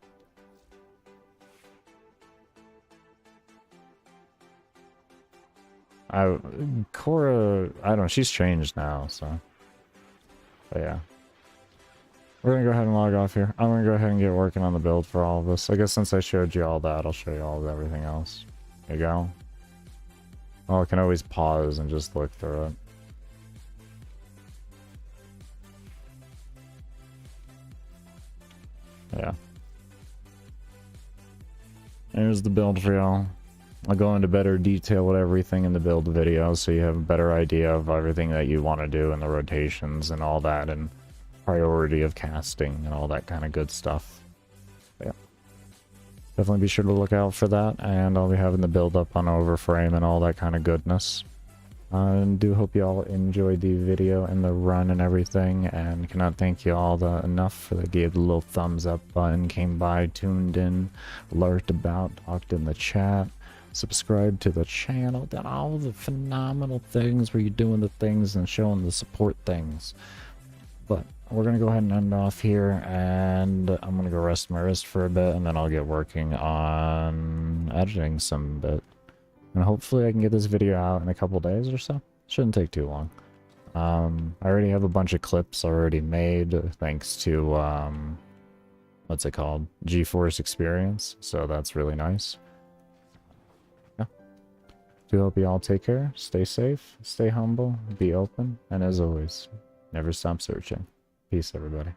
Cora... I don't know, she's changed now, so... But yeah. We're gonna go ahead and log off here. I'm gonna go ahead and get working on the build for all of this. I guess since I showed you all that, I'll show you all of everything else. There you go. Oh, I can always pause and just look through it. Yeah. There's the build for y'all. I'll go into better detail with everything in the build video so you have a better idea of everything that you want to do and the rotations and all that and priority of casting and all that kind of good stuff. But yeah. Definitely be sure to look out for that, and I'll be having the build up on Overframe and all that kind of goodness. And do hope you all enjoyed the video and the run and everything, and cannot thank you all enough for the gave the little thumbs up button, came by, tuned in, learned about, talked in the chat, subscribed to the channel, done all the phenomenal things where you're doing the things and showing the support things. But we're gonna go ahead and end off here, and I'm gonna go rest my wrist for a bit, and then I'll get working on editing some bit. And hopefully I can get this video out in a couple days or so. Shouldn't take too long. I already have a bunch of clips already made, thanks to, what's it called? GeForce Experience, so that's really nice. Yeah. Do hope you all take care, stay safe, stay humble, be open, and as always, never stop searching. Peace, everybody.